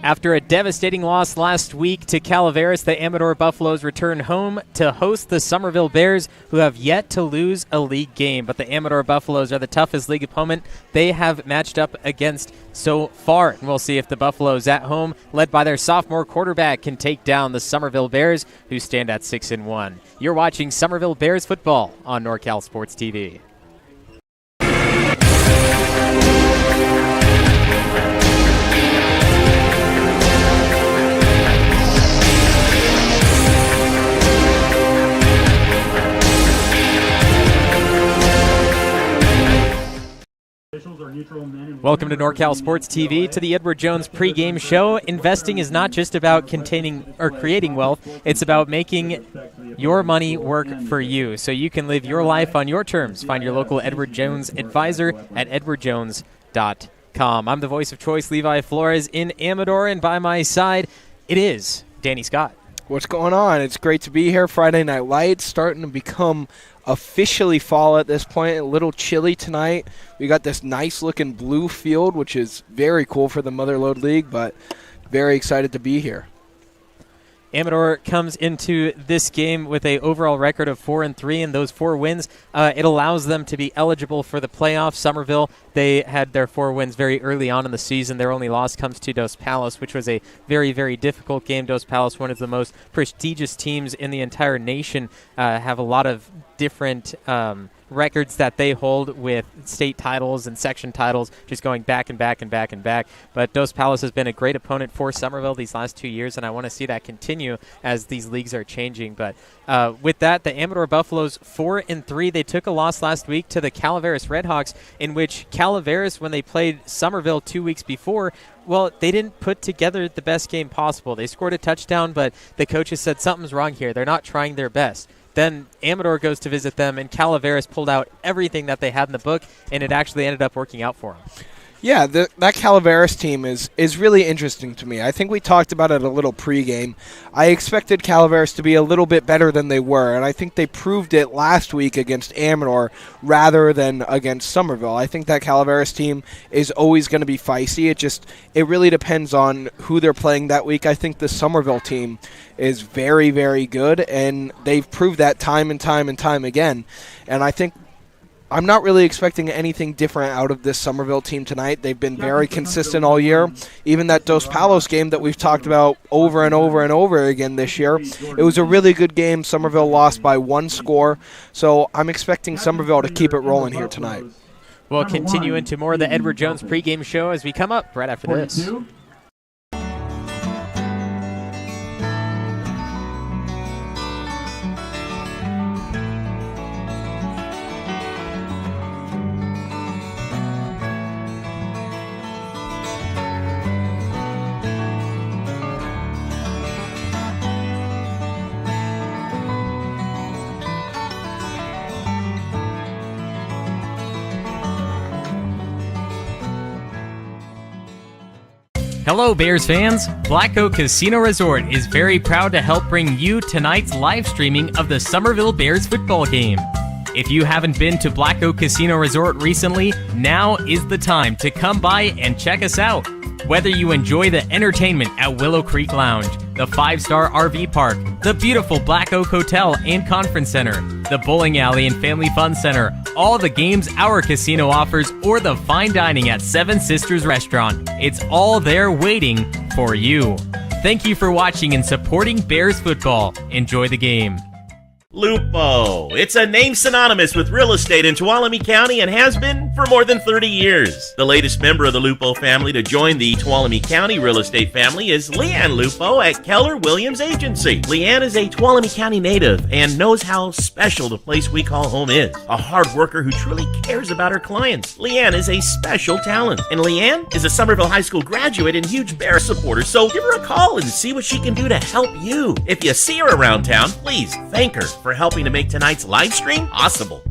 After a devastating loss last week to Calaveras, the Amador Buffaloes return home to host the Summerville Bears, who have yet to lose a league game. But the Amador Buffaloes are the toughest league opponent they have matched up against so far. And we'll see if the Buffaloes at home, led by their sophomore quarterback, can take down the Summerville Bears, who stand at 6-1. You're watching Summerville Bears football on NorCal Sports TV. Welcome to NorCal Sports TV, to the Edward Jones pregame show. Investing is not just about containing or creating wealth. It's about making your money work for you so you can live your life on your terms. Find your local Edward Jones advisor at edwardjones.com. I'm the voice of choice, Levi Flores, in Amador, and by my side, it is Danny Scott. What's going on? It's great to be here. Friday Night Lights starting to become officially fall at this point. A little chilly tonight. We got this nice-looking blue field, which is very cool for the Motherlode League, but very excited to be here. Amador comes into this game with an overall record of 4-3, and those 4 wins, it allows them to be eligible for the playoffs. Summerville, they had their 4 wins very early on in the season. Their only loss comes to Dos Palos, which was a very, very difficult game. Dos Palos, one of the most prestigious teams in the entire nation, have a lot of different records that they hold with state titles and section titles, just going back and back and back and back. But Dos Palos has been a great opponent for Summerville these last 2 years, and I want to see that continue as these leagues are changing. But with that, the Amador Buffaloes 4-3. They took a loss last week to the Calaveras Redhawks, in which Calaveras, when they played Summerville 2 weeks before, well, they didn't put together the best game possible. They scored a touchdown, but the coaches said something's wrong here. They're not trying their best. Then Amador goes to visit them, and Calaveras pulled out everything that they had in the book, and it actually ended up working out for them. Yeah, that Calaveras team is really interesting to me. I think we talked about it a little pregame. I expected Calaveras to be a little bit better than they were, and I think they proved it last week against Amador rather than against Summerville. I think that Calaveras team is always going to be feisty. It really depends on who they're playing that week. I think the Summerville team is very, very good, and they've proved that time and time and time again. And I think I'm not really expecting anything different out of this Summerville team tonight. They've been very consistent all year. Even that Dos Palos game that we've talked about over and over and over again this year, it was a really good game. Summerville lost by 1 score, so I'm expecting Summerville to keep it rolling here tonight. We'll continue into more of the Edward Jones pregame show as we come up right after this. Hello, Bears fans! Black Oak Casino Resort is very proud to help bring you tonight's live streaming of the Summerville Bears football game. If you haven't been to Black Oak Casino Resort recently, now is the time to come by and check us out. Whether you enjoy the entertainment at Willow Creek Lounge, the 5-star RV park, the beautiful Black Oak Hotel and Conference Center, the bowling alley and family fun center, all the games our casino offers, or the fine dining at Seven Sisters Restaurant, it's all there waiting for you. Thank you for watching and supporting Bears football. Enjoy the game. Lupo. It's a name synonymous with real estate in Tuolumne County and has been for more than 30 years. The latest member of the Lupo family to join the Tuolumne County real estate family is Leanne Lupo at Keller Williams Agency. Leanne is a Tuolumne County native and knows how special the place we call home is. A hard worker who truly cares about her clients. Leanne is a special talent. And Leanne is a Summerville High School graduate and huge Bear supporter, so give her a call and see what she can do to help you. If you see her around town, please thank her for helping to make tonight's live stream possible.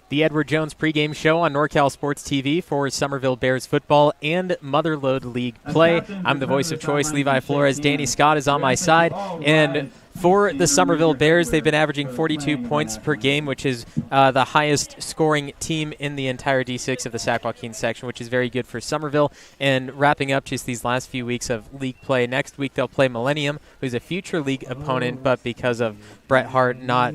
The Edward Jones pregame show on NorCal Sports TV for Summerville Bears football and Motherlode League play. I'm the voice of choice, Levi Flores. Danny Scott is on my side. And for the Summerville Bears, they've been averaging 42 points per game, which is the highest scoring team in the entire D6 of the Sac Joaquin section, which is very good for Summerville. And wrapping up just these last few weeks of league play, next week they'll play Millennium, who's a future league opponent, but because of Bret Hart not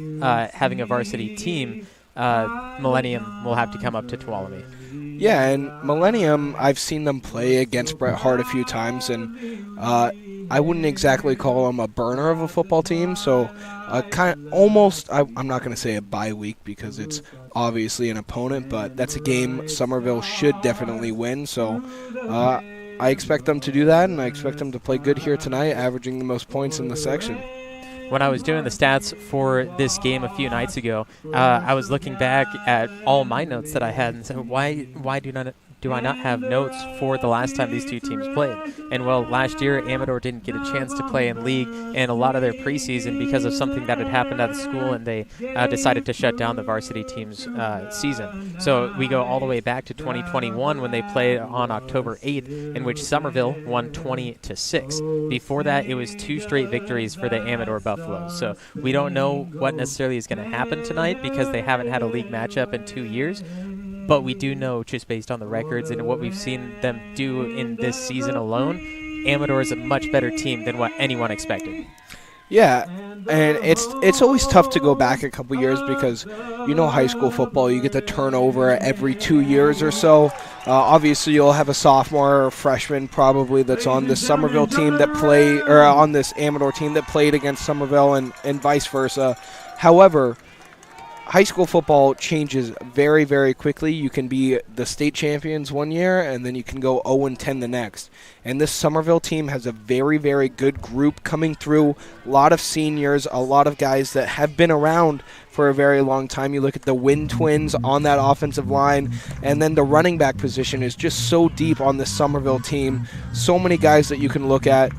having a varsity team, Millennium will have to come up to Tuolumne. Yeah, and Millennium, I've seen them play against Bret Hart a few times, and I wouldn't exactly call them a burner of a football team, so kind of almost, I'm not going to say a bye week because it's obviously an opponent, but that's a game Summerville should definitely win, so I expect them to do that, and I expect them to play good here tonight, averaging the most points in the section. When I was doing the stats for this game a few nights ago, I was looking back at all my notes that I had and said, why do I not have notes for the last time these two teams played? And, well, last year, Amador didn't get a chance to play in league and a lot of their preseason because of something that had happened at the school, and they decided to shut down the varsity team's season. So we go all the way back to 2021 when they played on October 8th, in which Summerville won 20-6. Before that, it was 2 straight victories for the Amador Buffaloes. So we don't know what necessarily is going to happen tonight because they haven't had a league matchup in 2 years. But we do know, just based on the records and what we've seen them do in this season alone, Amador is a much better team than what anyone expected. Yeah, and it's always tough to go back a couple years because, you know, high school football, you get the turnover every 2 years or so. Obviously, you'll have a sophomore or freshman probably that's on this Summerville team that play, or on this Amador team that played against Summerville and vice versa. However, high school football changes very, very quickly. You can be the state champions one year, and then you can go 0-10 the next. And this Summerville team has a very, very good group coming through. A lot of seniors, a lot of guys that have been around for a very long time. You look at the Wynn twins on that offensive line, and then the running back position is just so deep on this Summerville team. So many guys that you can look at.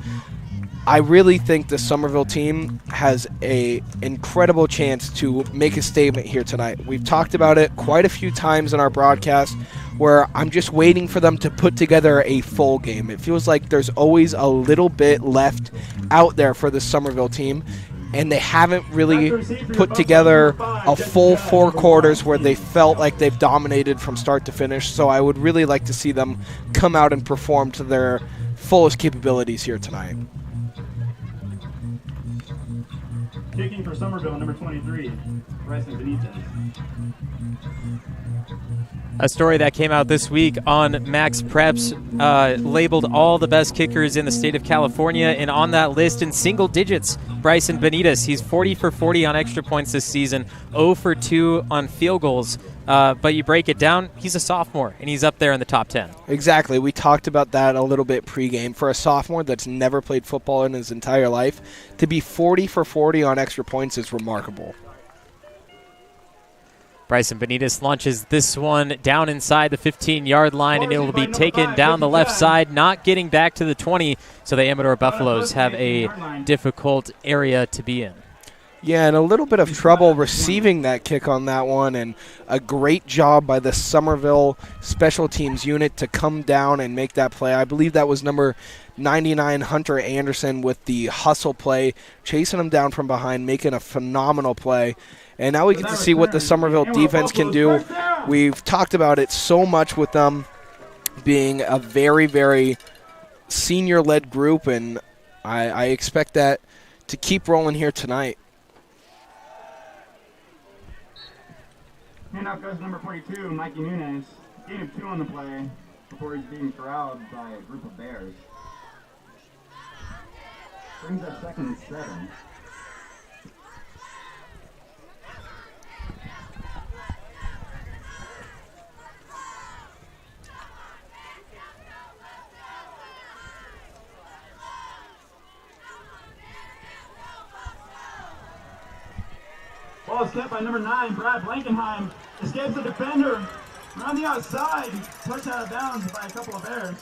I really think the Summerville team has a incredible chance to make a statement here tonight. We've talked about it quite a few times in our broadcast where I'm just waiting for them to put together a full game. It feels like there's always a little bit left out there for the Summerville team, and they haven't really put together a full 4 quarters where they felt like they've dominated from start to finish. So I would really like to see them come out and perform to their fullest capabilities here tonight. Kicking for Summerville, number 23, Bryson Benitez. A story that came out this week on Max Preps labeled all the best kickers in the state of California, and on that list in single digits, Bryson Benitez. He's 40 for 40 on extra points this season, 0 for 2 on field goals. But you break it down, he's a sophomore, and he's up there in the top 10. Exactly. We talked about that a little bit pregame. For a sophomore that's never played football in his entire life, to be 40 for 40 on extra points is remarkable. Bryson Benitez launches this one down inside the 15-yard line, and it will be taken down the left side, not getting back to the 20, so the Amador Buffaloes have a difficult area to be in. Yeah, and a little bit of trouble receiving that kick on that one, and a great job by the Summerville special teams unit to come down and make that play. I believe that was number 99, Hunter Anderson, with the hustle play, chasing him down from behind, making a phenomenal play. And now we get to see what the Summerville defense can do. We've talked about it so much with them being a very, very senior-led group, and I expect that to keep rolling here tonight. Hand off goes number 42, Mikey Nunez. Gain of 2 on the play before he's being corralled by a group of Bears. Brings up 2nd and 7. Ball is kept by number 9, Brad Blankenheim. Escapes the defender. On the outside, pushed out of bounds by a couple of Bears.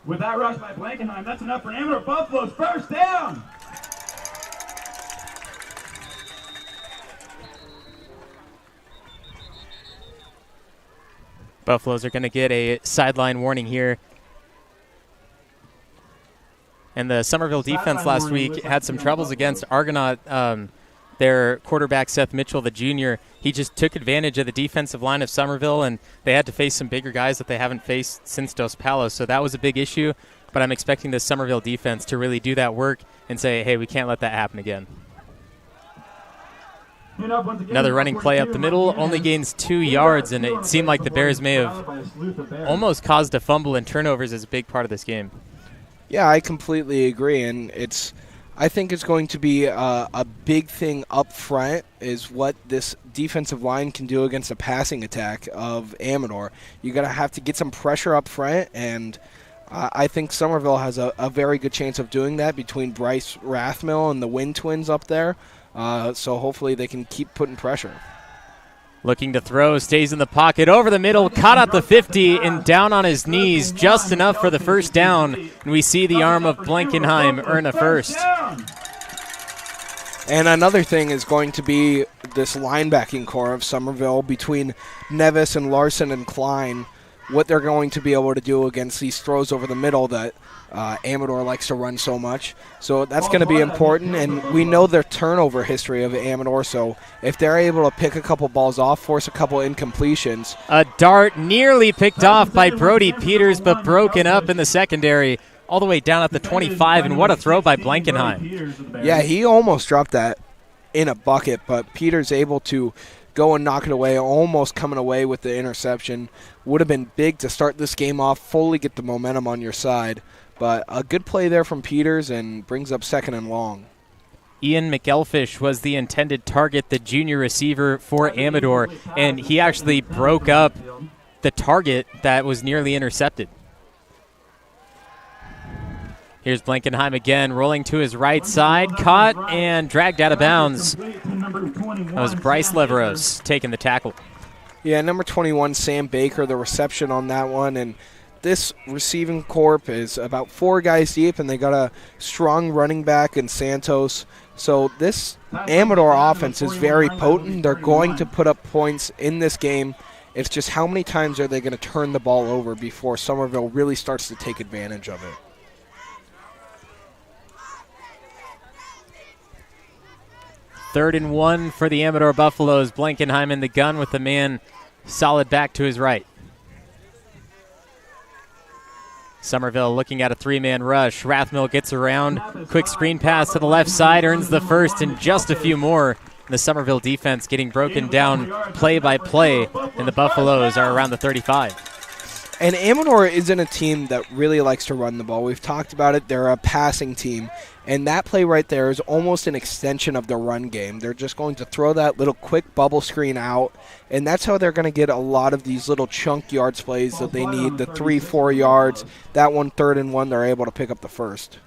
With that rush by Blankenheim, that's enough for Amador Buffaloes. First down! Buffaloes are going to get a sideline warning here. And the Summerville defense last week had some troubles against Argonaut. Their quarterback, Seth Mitchell, the junior, he just took advantage of the defensive line of Summerville, and they had to face some bigger guys that they haven't faced since Dos Palos. So that was a big issue. But I'm expecting the Summerville defense to really do that work and say, hey, we can't let that happen again. Another running play up the middle, only gains 2 yards, and it seemed like the Bears may have almost caused a fumble, and turnovers is a big part of this game. Yeah, I completely agree, and I think it's going to be a big thing up front is what this defensive line can do against a passing attack of Amador. You're going to have to get some pressure up front, and I think Summerville has a very good chance of doing that between Bryce Rathmill and the Wynn twins up there. So hopefully they can keep putting pressure. Looking to throw, stays in the pocket, over the middle, caught at the 50 and down on his knees, just enough for the first down. And we see the arm of Blankenheim earn a first. And another thing is going to be this linebacking core of Summerville between Nevis and Larson and Klein, what they're going to be able to do against these throws over the middle that Amador likes to run so much. So that's going to be important, and we know their turnover history of Amador, so if they're able to pick a couple balls off, force a couple incompletions. A dart nearly picked off by Brody Peters, but broken up in the secondary all the way down at the 25, and what a throw by Blankenheim. Yeah, he almost dropped that in a bucket, but Peters able to go and knock it away, almost coming away with the interception. Would have been big to start this game off, fully get the momentum on your side. But a good play there from Peters and brings up 2nd and long. Ian McElfish was the intended target, the junior receiver for Amador, and he actually broke up the target that was nearly intercepted. Here's Blankenheim again, rolling to his right side, caught and dragged out of bounds. number 21. That was Bryce Sam Baker. Leveros taking the tackle. Yeah, number 21, Sam Baker, the reception on that one. And this receiving corp is about 4 guys deep, and they got a strong running back in Santos. So this Amador offense is very potent. They're going to put up points in this game. It's just how many times are they going to turn the ball over before Summerville really starts to take advantage of it. Third and 1 for the Amador Buffaloes. Blankenheim in the gun with the man solid back to his right. Summerville looking at a 3-man rush. Rathmill gets around. Quick screen pass to the left side, earns the first and just a few more. The Summerville defense getting broken down play by play, and the Buffaloes are around the 35. And Amador isn't a team that really likes to run the ball. We've talked about it. They're a passing team. And that play right there is almost an extension of the run game. They're just going to throw that little quick bubble screen out, and that's how they're going to get a lot of these little chunk yards plays that they need, the 3-4 yards. That one, 3rd and 1, they're able to pick up the first.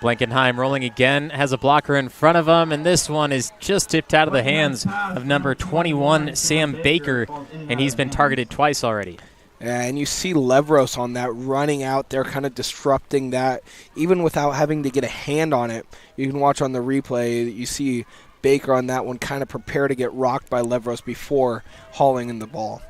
Blankenheim rolling again, has a blocker in front of him, and this one is just tipped out of the hands of number 21, Sam Baker, and he's been targeted twice already. And you see Leveros on that running out there, kind of disrupting that, even without having to get a hand on it. You can watch on the replay, you see Baker on that one kind of prepare to get rocked by Leveros before hauling in the ball.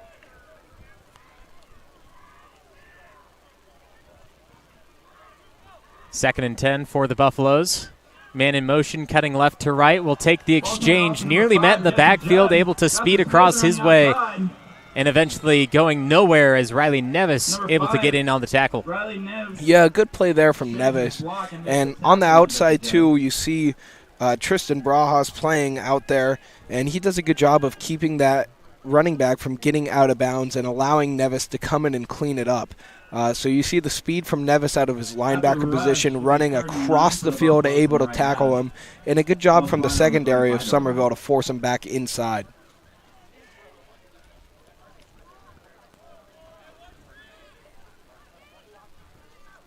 Second and 10 for the Buffaloes. Man in motion, cutting left to right, will take the exchange. Nearly met in the backfield, able to speed across his way, and eventually going nowhere as Riley Nevis able to get in on the tackle. Yeah, good play there from Nevis. And on the outside, too, you see Tristan Brajas playing out there, and he does a good job of keeping that running back from getting out of bounds and allowing Nevis to come in and clean it up. So you see the speed from Nevis out of his linebacker position, running across the field, able to tackle him, and a good job from the secondary of Summerville to force him back inside.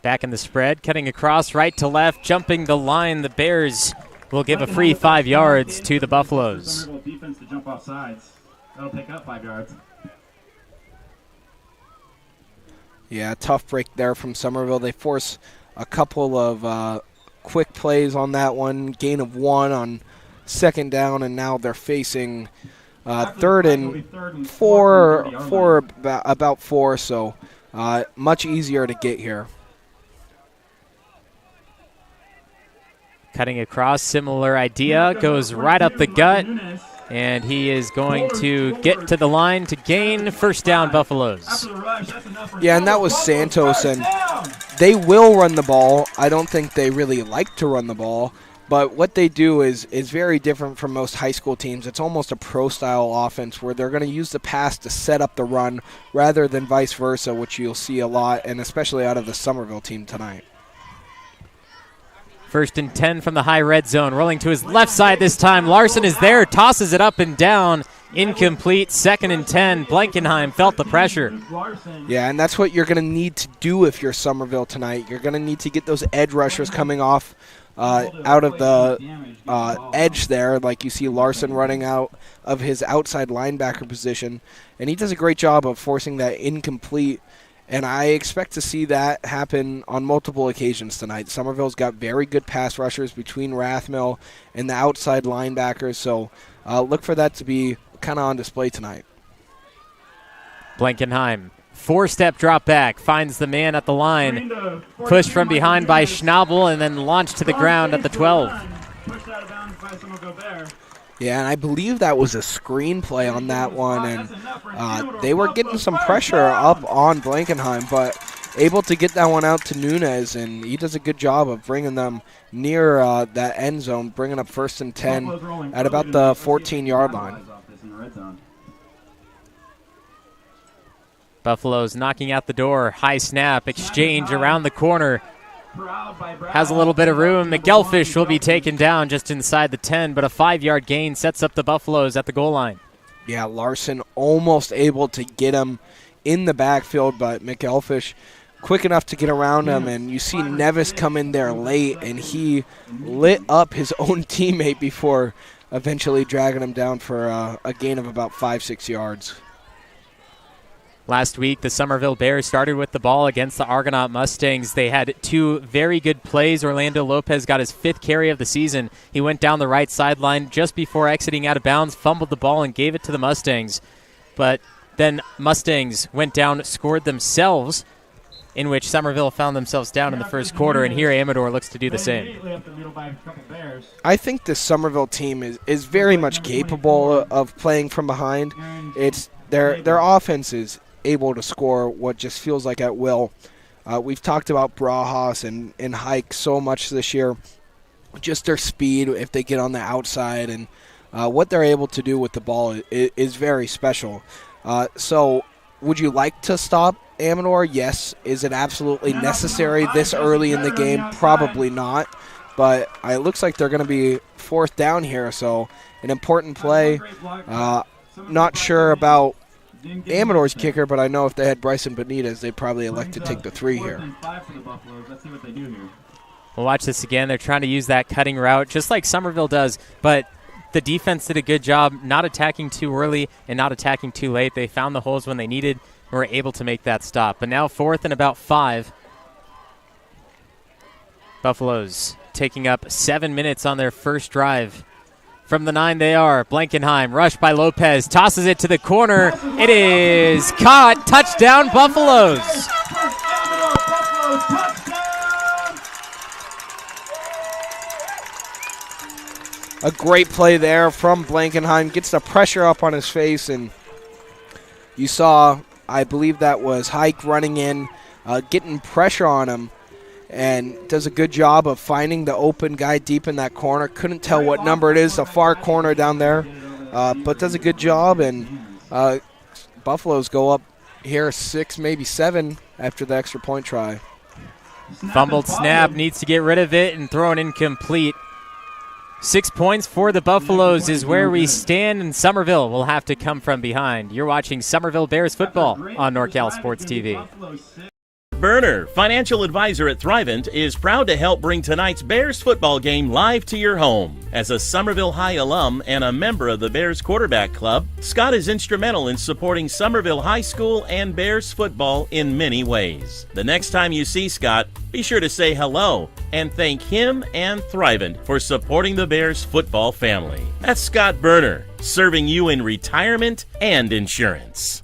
Back in the spread, cutting across right to left, jumping the line. The Bears will give a free 5 yards to the Buffaloes. Defense to jump off sides. That'll pick up 5 yards. Yeah, tough break there from Summerville. They force a couple of quick plays on that one, gain of 1 on 2nd down, and now they're facing 3rd and 4, about 4, so much easier to get here. Cutting across, similar idea, goes right up the gut, and he is going to get to the line to gain first down, Buffaloes. Yeah, and that was Santos, and they will run the ball. I don't think they really like to run the ball, but what they do is very different from most high school teams. It's almost a pro-style offense where they're going to use the pass to set up the run rather than vice versa, which you'll see a lot, and especially out of the Summerville team tonight. First and 10 from the high red zone. Rolling to his left side this time. Larson is there, tosses it up and down. Incomplete. 2nd and 10. Blankenheim felt the pressure. Yeah, and that's what you're going to need to do if you're Summerville tonight. You're going to need to get those edge rushers coming off out of the edge there, like you see Larson running out of his outside linebacker position. And he does a great job of forcing that incomplete. And I expect to see that happen on multiple occasions tonight. Summerville's got very good pass rushers between Rathmill and the outside linebackers, so look for that to be kind of on display tonight. Blankenheim, 4-step drop back, finds the man at the line. Pushed from behind by Schnabel and then launched to the ground at the 12. Pushed out of bounds by someone Gobert. Yeah, and I believe that was a screenplay on that one, and they were getting some pressure up on Blankenheim, but able to get that one out to Nunez, and he does a good job of bringing them near that end zone, bringing up 1st and 10 at about the 14-yard line. Buffaloes knocking out the door. High snap, exchange around the corner. Has a little bit of room. McElfish will be taken down just inside the 10, but a 5-yard gain sets up the Buffaloes at the goal line. Yeah, Larson almost able to get him in the backfield, but McElfish quick enough to get around him, and you see Nevis come in there late, and he lit up his own teammate before eventually dragging them down for a gain of about 5-6 yards. Last week, the Summerville Bears started with the ball against the Argonaut Mustangs. They had 2 very good plays. Orlando Lopez got his 5th carry of the season. He went down the right sideline just before exiting out of bounds, fumbled the ball, and gave it to the Mustangs. But then Mustangs went down, scored themselves, in which Summerville found themselves down in the first quarter, and here Amador looks to do the same. I think this Summerville team is very much capable of playing from behind. It's their offense is able to score what just feels like at will. We've talked about Brajas and Hike so much this year. Just their speed if they get on the outside and what they're able to do with the ball is very special. So would you like to stop Amador? Yes. Is it absolutely necessary this early in the game? Probably not. But it looks like they're going to be 4th down here, so an important play. Not sure about Amador's kicker, but I know if they had Bryson Benitez, they'd probably elect to take the 3 here. We'll watch this again. They're trying to use that cutting route, just like Summerville does, but the defense did a good job not attacking too early and not attacking too late. They found the holes when they needed and were able to make that stop. But now 4th and about 5. Buffaloes taking up 7 minutes on their first drive. From the 9 they are. Blankenheim, rushed by Lopez, tosses it to the corner. It is caught. Touchdown, Buffaloes. A great play there from Blankenheim. Gets the pressure up on his face, and you saw, I believe that was Hike running in, getting pressure on him, and does a good job of finding the open guy deep in that corner. Couldn't tell what number it is, the far corner down there, but does a good job, and Buffaloes go up here 6, maybe 7 after the extra point try. Fumbled snap, needs to get rid of it, and thrown incomplete. 6 points for the Buffaloes is where we stand, and Summerville will have to come from behind. You're watching Summerville Bears football on NorCal Sports TV. Berner, financial advisor at Thrivent, is proud to help bring tonight's Bears football game live to your home. As a Summerville High alum and a member of the Bears Quarterback Club, Scott is instrumental in supporting Summerville High School and Bears football in many ways. The next time you see Scott, be sure to say hello and thank him and Thrivent for supporting the Bears football family. That's Scott Berner, serving you in retirement and insurance.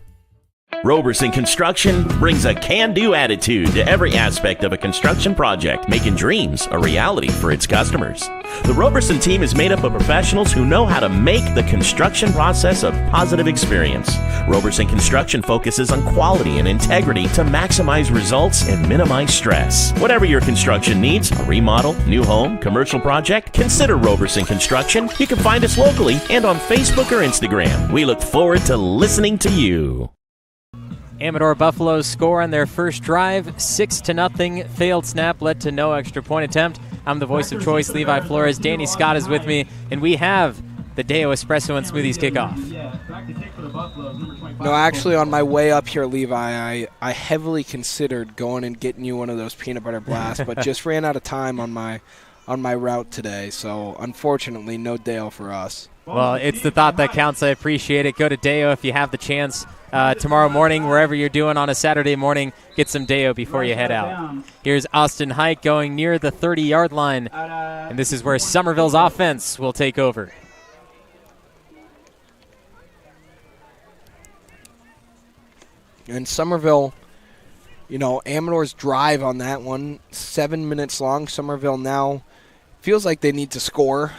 Roberson Construction brings a can-do attitude to every aspect of a construction project, making dreams a reality for its customers. The Roberson team is made up of professionals who know how to make the construction process a positive experience. Roberson Construction focuses on quality and integrity to maximize results and minimize stress. Whatever your construction needs, a remodel, new home, commercial project, consider Roberson Construction. You can find us locally and on Facebook or Instagram. We look forward to listening to you. Amador Buffaloes score on their first drive, 6-0. Failed snap led to no extra point attempt. I'm the voice of choice, Levi Flores. Danny Scott is with me, and we have the Deo Espresso and Smoothies kickoff. No, actually, on my way up here, Levi, I heavily considered going and getting you one of those peanut butter blasts, but just ran out of time on my route today. So, unfortunately, no Deo for us. Well, it's the thought that counts. I appreciate it. Go to Deo if you have the chance. Tomorrow morning, wherever you're doing on a Saturday morning, get some Deo before you head out. Here's Austin Hike going near the 30-yard line, and this is where Summerville's offense will take over. And Summerville, Amador's drive on that one, 7 minutes long. Summerville now feels like they need to score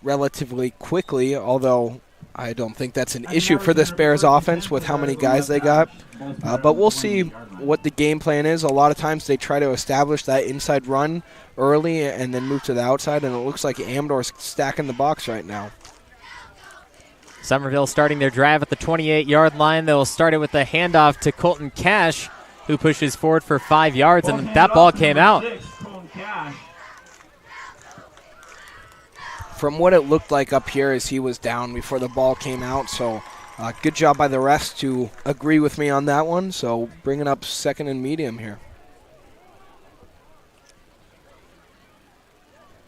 relatively quickly, although I don't think that's an issue for this Bears offense with how many guys they got. But we'll see what the game plan is. A lot of times they try to establish that inside run early and then move to the outside, and it looks like Amador's stacking the box right now. Summerville starting their drive at the 28-yard line. They'll start it with a handoff to Colton Cash, who pushes forward for 5 yards, and that ball came out. From what it looked like up here as he was down before the ball came out, so good job by the refs to agree with me on that one. So bringing up 2nd and medium here.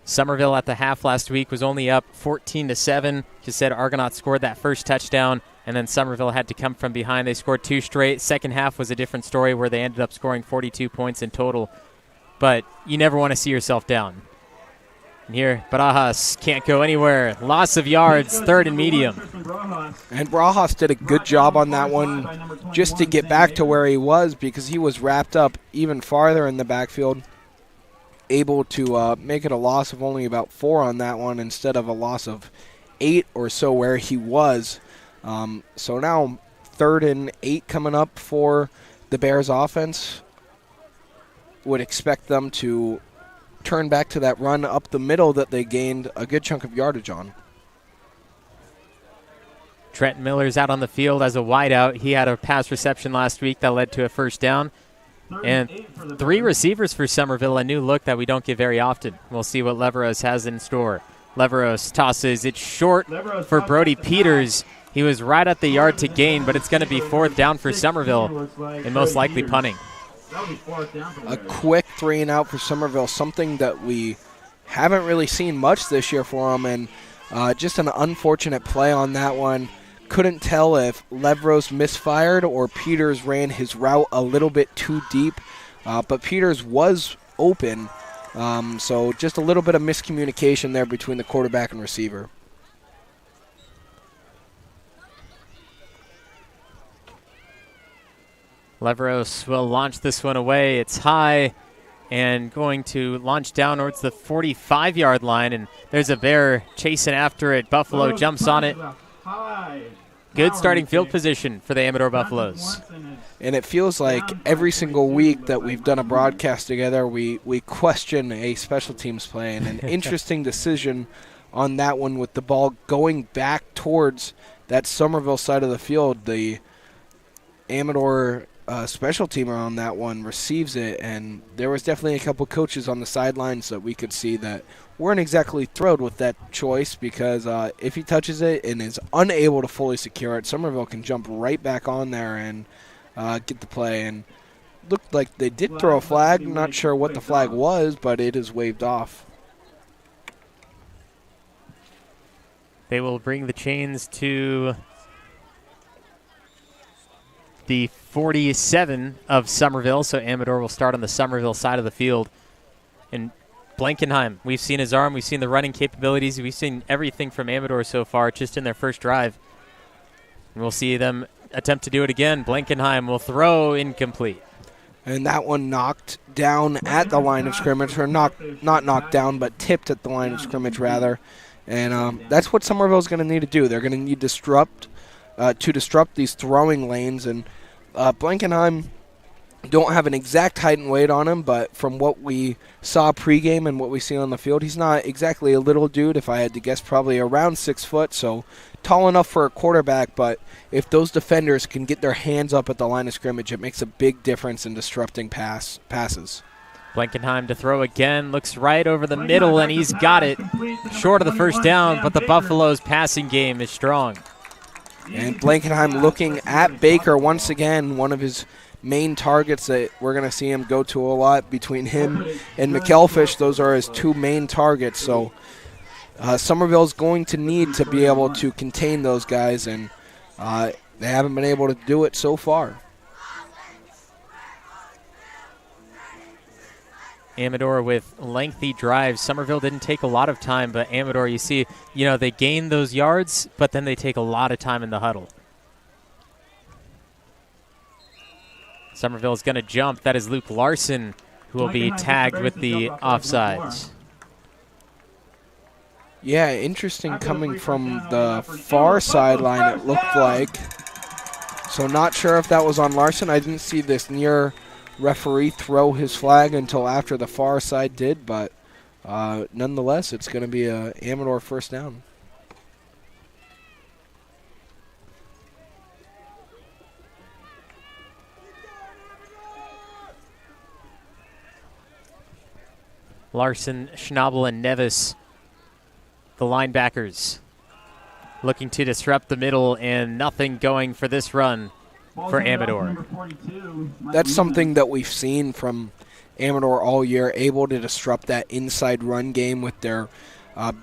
Summerville at the half last week was only up 14-7. Just said Argonauts scored that first touchdown, and then Summerville had to come from behind. They scored 2 straight. Second half was a different story where they ended up scoring 42 points in total. But you never want to see yourself down. And here, Barajas can't go anywhere. Loss of yards, 3rd and medium. And Barajas did a good job on that one just to get back to where he was, because he was wrapped up even farther in the backfield. Able to make it a loss of only about 4 on that one instead of a loss of 8 or so where he was. So now 3rd and 8 coming up for the Bears offense. Would expect them to turn back to that run up the middle that they gained a good chunk of yardage on. Trent Miller's out on the field as a wideout. He had a pass reception last week that led to a first down. And 3 receivers for Summerville, a new look that we don't get very often. We'll see what Leveros has in store. Leveros tosses it short for Brody Peters. He was right at the yard to gain, but it's going to be 4th down for Summerville and most likely punting. A quick 3 and out for Summerville, something that we haven't really seen much this year for them, and just an unfortunate play on that one. Couldn't tell if Leveros misfired or Peters ran his route a little bit too deep, but Peters was open, so just a little bit of miscommunication there between the quarterback and receiver. Leveros will launch this one away. It's high and going to launch down towards the 45-yard line, and there's a Bear chasing after it. Buffalo jumps on it. Good starting field position for the Amador Buffaloes. And it feels like every single week that we've done a broadcast together, we question a special teams play, and an interesting decision on that one with the ball going back towards that Summerville side of the field. The Amador special teamer on that one receives it, and there was definitely a couple coaches on the sidelines that we could see that weren't exactly thrilled with that choice, because if he touches it and is unable to fully secure it, Summerville can jump right back on there and get the play. And looked like they did throw a flag. Not sure what the flag was, but it is waved off. They will bring the chains to the 47 of Summerville, so Amador will start on the Summerville side of the field. And Blankenheim, we've seen his arm, we've seen the running capabilities, we've seen everything from Amador so far just in their first drive. And we'll see them attempt to do it again. Blankenheim will throw incomplete. And that one knocked down at the line of scrimmage, or not knocked down, but tipped at the line of scrimmage rather. And that's what Summerville's going to need to do. They're going to need to disrupt these throwing lanes, and Blankenheim don't have an exact height and weight on him, but from what we saw pregame and what we see on the field, he's not exactly a little dude. If I had to guess, probably around 6 foot, so tall enough for a quarterback, but if those defenders can get their hands up at the line of scrimmage, it makes a big difference in disrupting passes. Blankenheim to throw again, looks right over the middle, and he's got it. Short of the first down, but the Buffaloes' passing game is strong. And Blankenheim looking at Baker once again, one of his main targets that we're going to see him go to a lot. Between him and McElfish, those are his 2 main targets. So Summerville's going to need to be able to contain those guys, and they haven't been able to do it so far. Amador with lengthy drives. Summerville didn't take a lot of time, but Amador, you see, they gain those yards, but then they take a lot of time in the huddle. Summerville is going to jump. That is Luke Larson, who will be tagged with the offsides. Yeah, interesting coming from the far sideline, it looked like. So not sure if that was on Larson. I didn't see this near referee throw his flag until after the far side did, but nonetheless, it's going to be a Amador first down. Larson, Schnabel, and Nevis, the linebackers, looking to disrupt the middle, and nothing going for this run for Amador. That's something that we've seen from Amador all year, able to disrupt that inside run game with their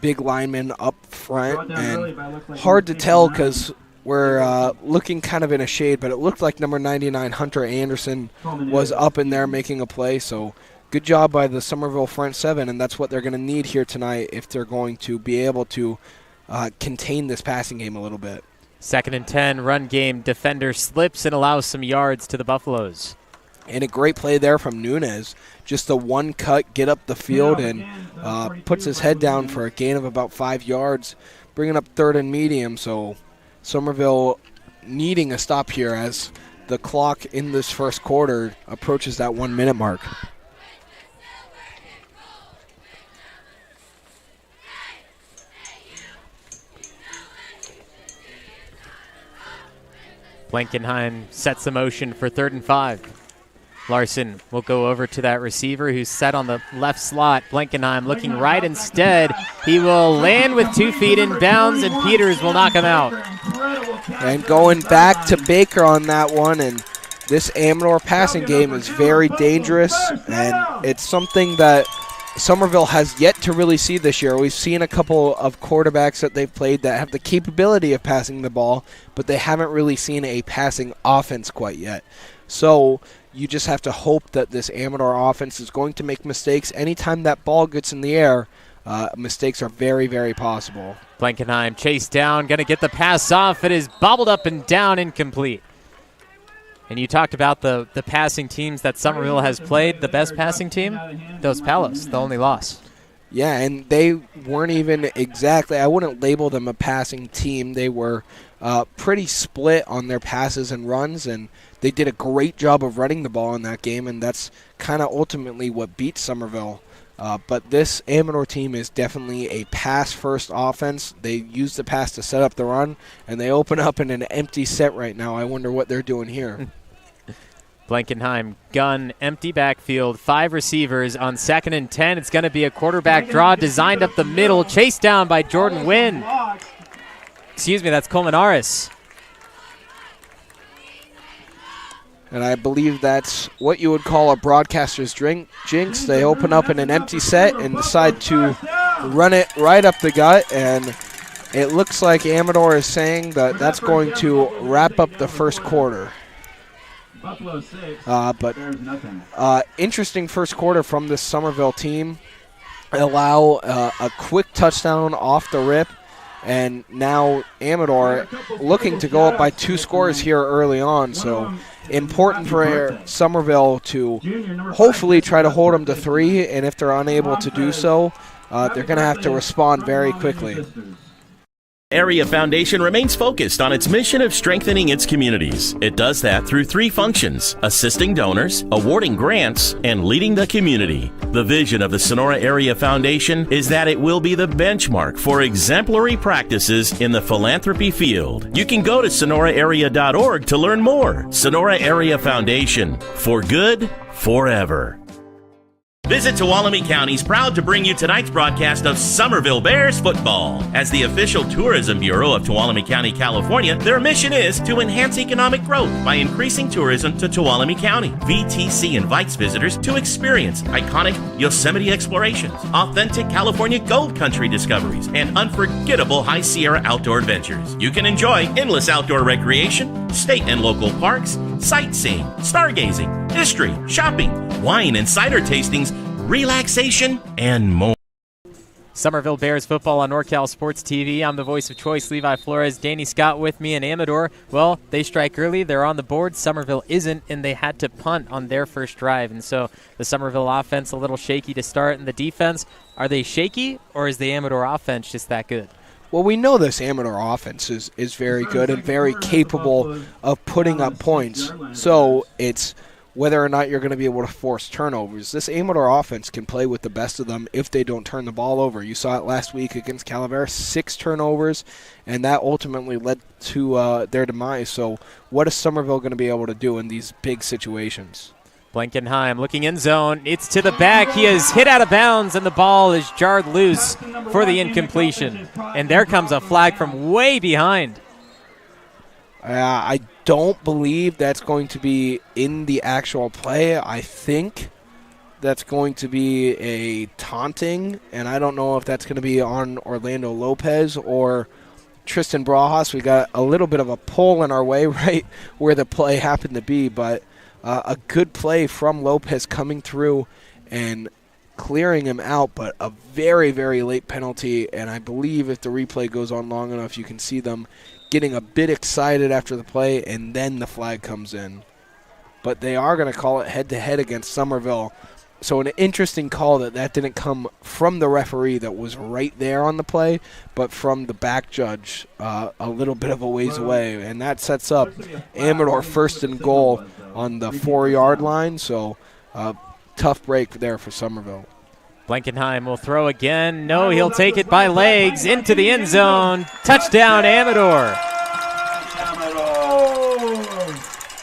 big linemen up front. And hard to tell because we're looking kind of in a shade, but it looked like number 99, Hunter Anderson, was up in there making a play. So good job by the Summerville front seven, and that's what they're going to need here tonight if they're going to be able to contain this passing game a little bit. 2nd and 10, run game. Defender slips and allows some yards to the Buffaloes. And a great play there from Nunez. Just the one cut, get up the field, and puts his head down for a gain of about 5 yards, bringing up 3rd and medium. So Summerville needing a stop here as the clock in this first quarter approaches that 1 minute mark. Blankenheim sets the motion for 3rd and 5. Larson will go over to that receiver who's set on the left slot. Blankenheim looking right instead. He will land with 2 feet in bounds, and Peters will knock him out. And going back to Baker on that one, and this Amador passing game is very dangerous, and it's something that Summerville has yet to really see this year. We've seen a couple of quarterbacks that they've played that have the capability of passing the ball, but they haven't really seen a passing offense quite yet. So you just have to hope that this Amador offense is going to make mistakes. Anytime that ball gets in the air, mistakes are very, very possible. Blankenheim chased down, going to get the pass off. It is bobbled up and down, incomplete. And you talked about the passing teams that Summerville has played. The best passing team? Dos Palos, the only loss. Yeah, and they weren't even exactly, I wouldn't label them a passing team. They were pretty split on their passes and runs, and they did a great job of running the ball in that game, and that's kind of ultimately what beat Summerville. But this Amador team is definitely a pass-first offense. They use the pass to set up the run, and they open up in an empty set right now. I wonder what they're doing here. Blankenheim, gun, empty backfield, 5 receivers on 2nd and 10. It's going to be a quarterback draw designed up the middle, chased down by Jordan Wynn. Excuse me, that's Colmenares. And I believe that's what you would call a broadcaster's jinx. They open up in an empty set and decide to run it right up the gut. And it looks like Amador is saying that that's going to wrap up the first quarter. But interesting first quarter from this Summerville team. Allow a quick touchdown off the rip. And now Amador looking to go up by 2 scores here early on. So important for Summerville to hopefully try to hold them to 3. And if they're unable to do so, they're going to have to respond very quickly. Area Foundation remains focused on its mission of strengthening its communities. It does that through 3 functions: assisting donors, awarding grants, and leading the community. The vision of the Sonora Area Foundation is that it will be the benchmark for exemplary practices in the philanthropy field. You can go to sonoraarea.org to learn more. Sonora Area Foundation, for good, forever. Visit Tuolumne County is proud to bring you tonight's broadcast of Summerville Bears football. As the official tourism bureau of Tuolumne County, California, their mission is to enhance economic growth by increasing tourism to Tuolumne County. VTC invites visitors to experience iconic Yosemite explorations, authentic California gold country discoveries, and unforgettable High Sierra outdoor adventures. You can enjoy endless outdoor recreation, state and local parks, sightseeing, stargazing, history, shopping, wine and cider tastings, relaxation, and more. Summerville Bears football on NorCal Sports TV. I'm the voice of choice, Levi Flores. Danny Scott with me, and Amador. Well, they strike early. They're on the board. Summerville isn't, and they had to punt on their first drive. And so the Summerville offense a little shaky to start. And the defense, are they shaky, or is the Amador offense just that good? Well, we know this Amador offense is very good and very capable of putting up points. So it's whether or not you're going to be able to force turnovers. This Amador offense can play with the best of them if they don't turn the ball over. You saw it last week against Calaveras, 6 turnovers, and that ultimately led to their demise. So what is Summerville going to be able to do in these big situations? Blankenheim looking in zone. It's to the back. He is hit out of bounds, and the ball is jarred loose for the incompletion. And there comes a flag from way behind. I don't believe that's going to be in the actual play. I think that's going to be a taunting, and I don't know if that's going to be on Orlando Lopez or Tristan Brajas. We got a little bit of a pull in our way right where the play happened to be, but a good play from Lopez coming through and clearing him out, but a very, very late penalty, and I believe if the replay goes on long enough, you can see them getting a bit excited after the play, and then the flag comes in. But they are going to call it head-to-head against Summerville. So an interesting call that didn't come from the referee that was right there on the play, but from the back judge a little bit of a ways away. And that sets up Amador first and goal on the 4-yard line. So tough break there for Summerville. Blankenheim will throw again. No, he'll take it by legs into the end zone. Touchdown, Amador.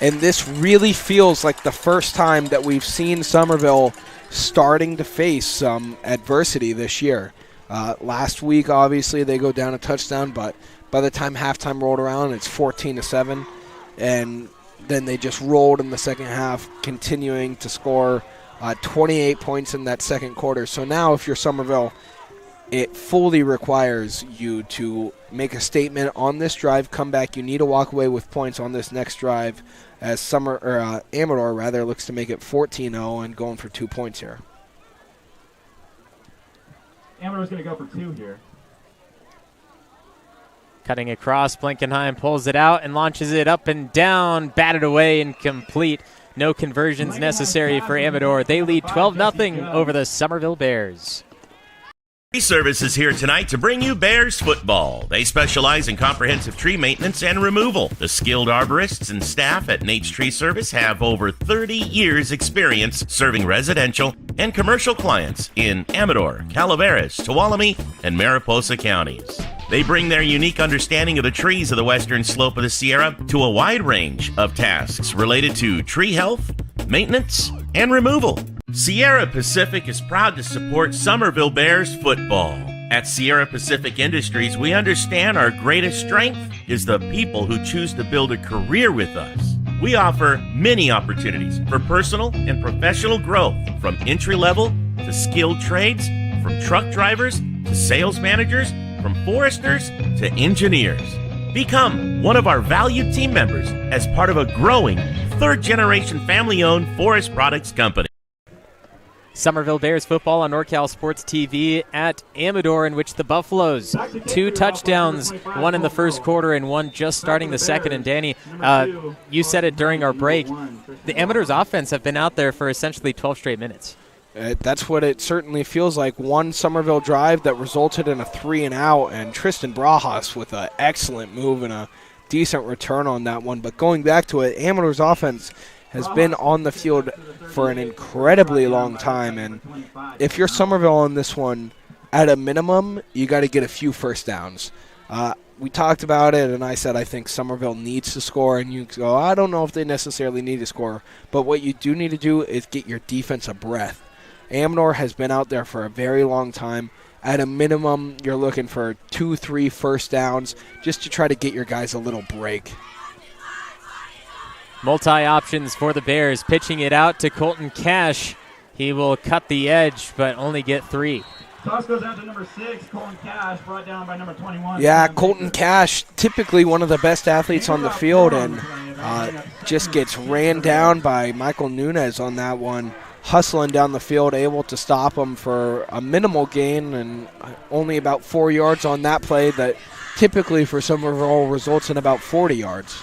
And this really feels like the first time that we've seen Summerville starting to face some adversity this year. Last week, obviously, they go down a touchdown, but by the time halftime rolled around, it's 14-7. And then they just rolled in the second half, continuing to score 28 points in that second quarter. So now if you're Summerville, it fully requires you to make a statement on this drive, come back. You need to walk away with points on this next drive, as Amador looks to make it 14-0 and going for 2 points here. Amador's going to go for 2 here. Cutting across, Blankenheim pulls it out and launches it up and down, batted away, incomplete. No conversions necessary for Amador. They lead 12-0 over the Summerville Bears. Tree Service is here tonight to bring you Bears football. They specialize in comprehensive tree maintenance and removal. The skilled arborists and staff at Nate's Tree Service have over 30 years experience serving residential and commercial clients in Amador, Calaveras, Tuolumne, and Mariposa counties. They bring their unique understanding of the trees of the western slope of the Sierra to a wide range of tasks related to tree health, maintenance, and removal. Sierra Pacific is proud to support Summerville Bears football. At Sierra Pacific Industries, we understand our greatest strength is the people who choose to build a career with us. We offer many opportunities for personal and professional growth, from entry-level to skilled trades, from truck drivers to sales managers, from foresters to engineers. Become one of our valued team members as part of a growing third-generation family-owned forest products company. Summerville Bears football on NorCal Sports TV at Amador, in which the Buffaloes 2 touchdowns, one in the first quarter and one just starting the second. And Danny, you said it during our break, the Amador's offense have been out there for essentially 12 straight minutes. That's what it certainly feels like. One Summerville drive that resulted in a 3-and-out, and Tristan Brajas with an excellent move and a decent return on that one. But going back to it, Amador's offense has been on the field for an incredibly long time, and if you're Summerville on this one, at a minimum, you got to get a few first downs. We talked about it, and I said I think Summerville needs to score, and you go, I don't know if they necessarily need to score, but what you do need to do is get your defense a breath. Amador has been out there for a very long time. At a minimum, you're looking for 2-3 first downs just to try to get your guys a little break. Multi-options for the Bears, pitching it out to Colton Cash. He will cut the edge, but only get 3. Toss goes out to number 6, Colton Cash, brought down by number 21. Yeah, Colton Cash, typically one of the best athletes on the field, and just gets ran down by Michael Nunez on that one, hustling down the field, able to stop him for a minimal gain, and only about 4 yards on that play that typically for Summerville results in about 40 yards.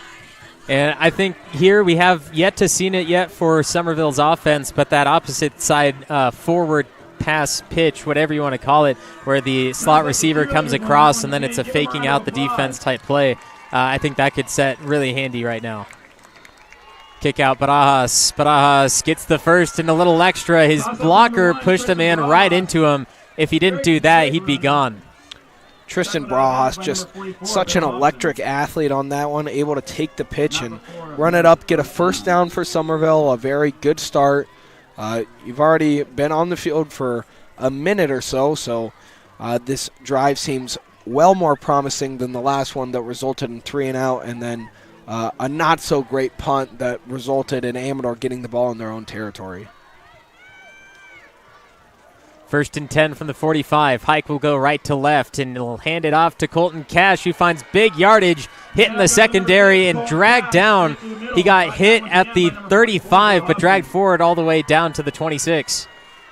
And I think here we have yet to seen it yet for Summerville's offense, but that opposite side forward pass pitch, whatever you want to call it, where the slot receiver comes across and then it's a faking out the defense type play, I think that could set really handy right now. Kick out Barajas. Barajas gets the first and a little extra. His blocker pushed a man right into him. If he didn't do that, he'd be gone. Tristan Brajas, just such an electric athlete on that one, able to take the pitch and run it up, get a first down for Summerville, a very good start. You've already been on the field for a minute or so, so this drive seems well more promising than the last one that resulted in 3-and-out, and then a not-so-great punt that resulted in Amador getting the ball in their own territory. First and 10 from the 45. Hike will go right to left, and he'll hand it off to Colton Cash, who finds big yardage, hit in the secondary and dragged down. He got hit at the 35, but dragged forward all the way down to the 26.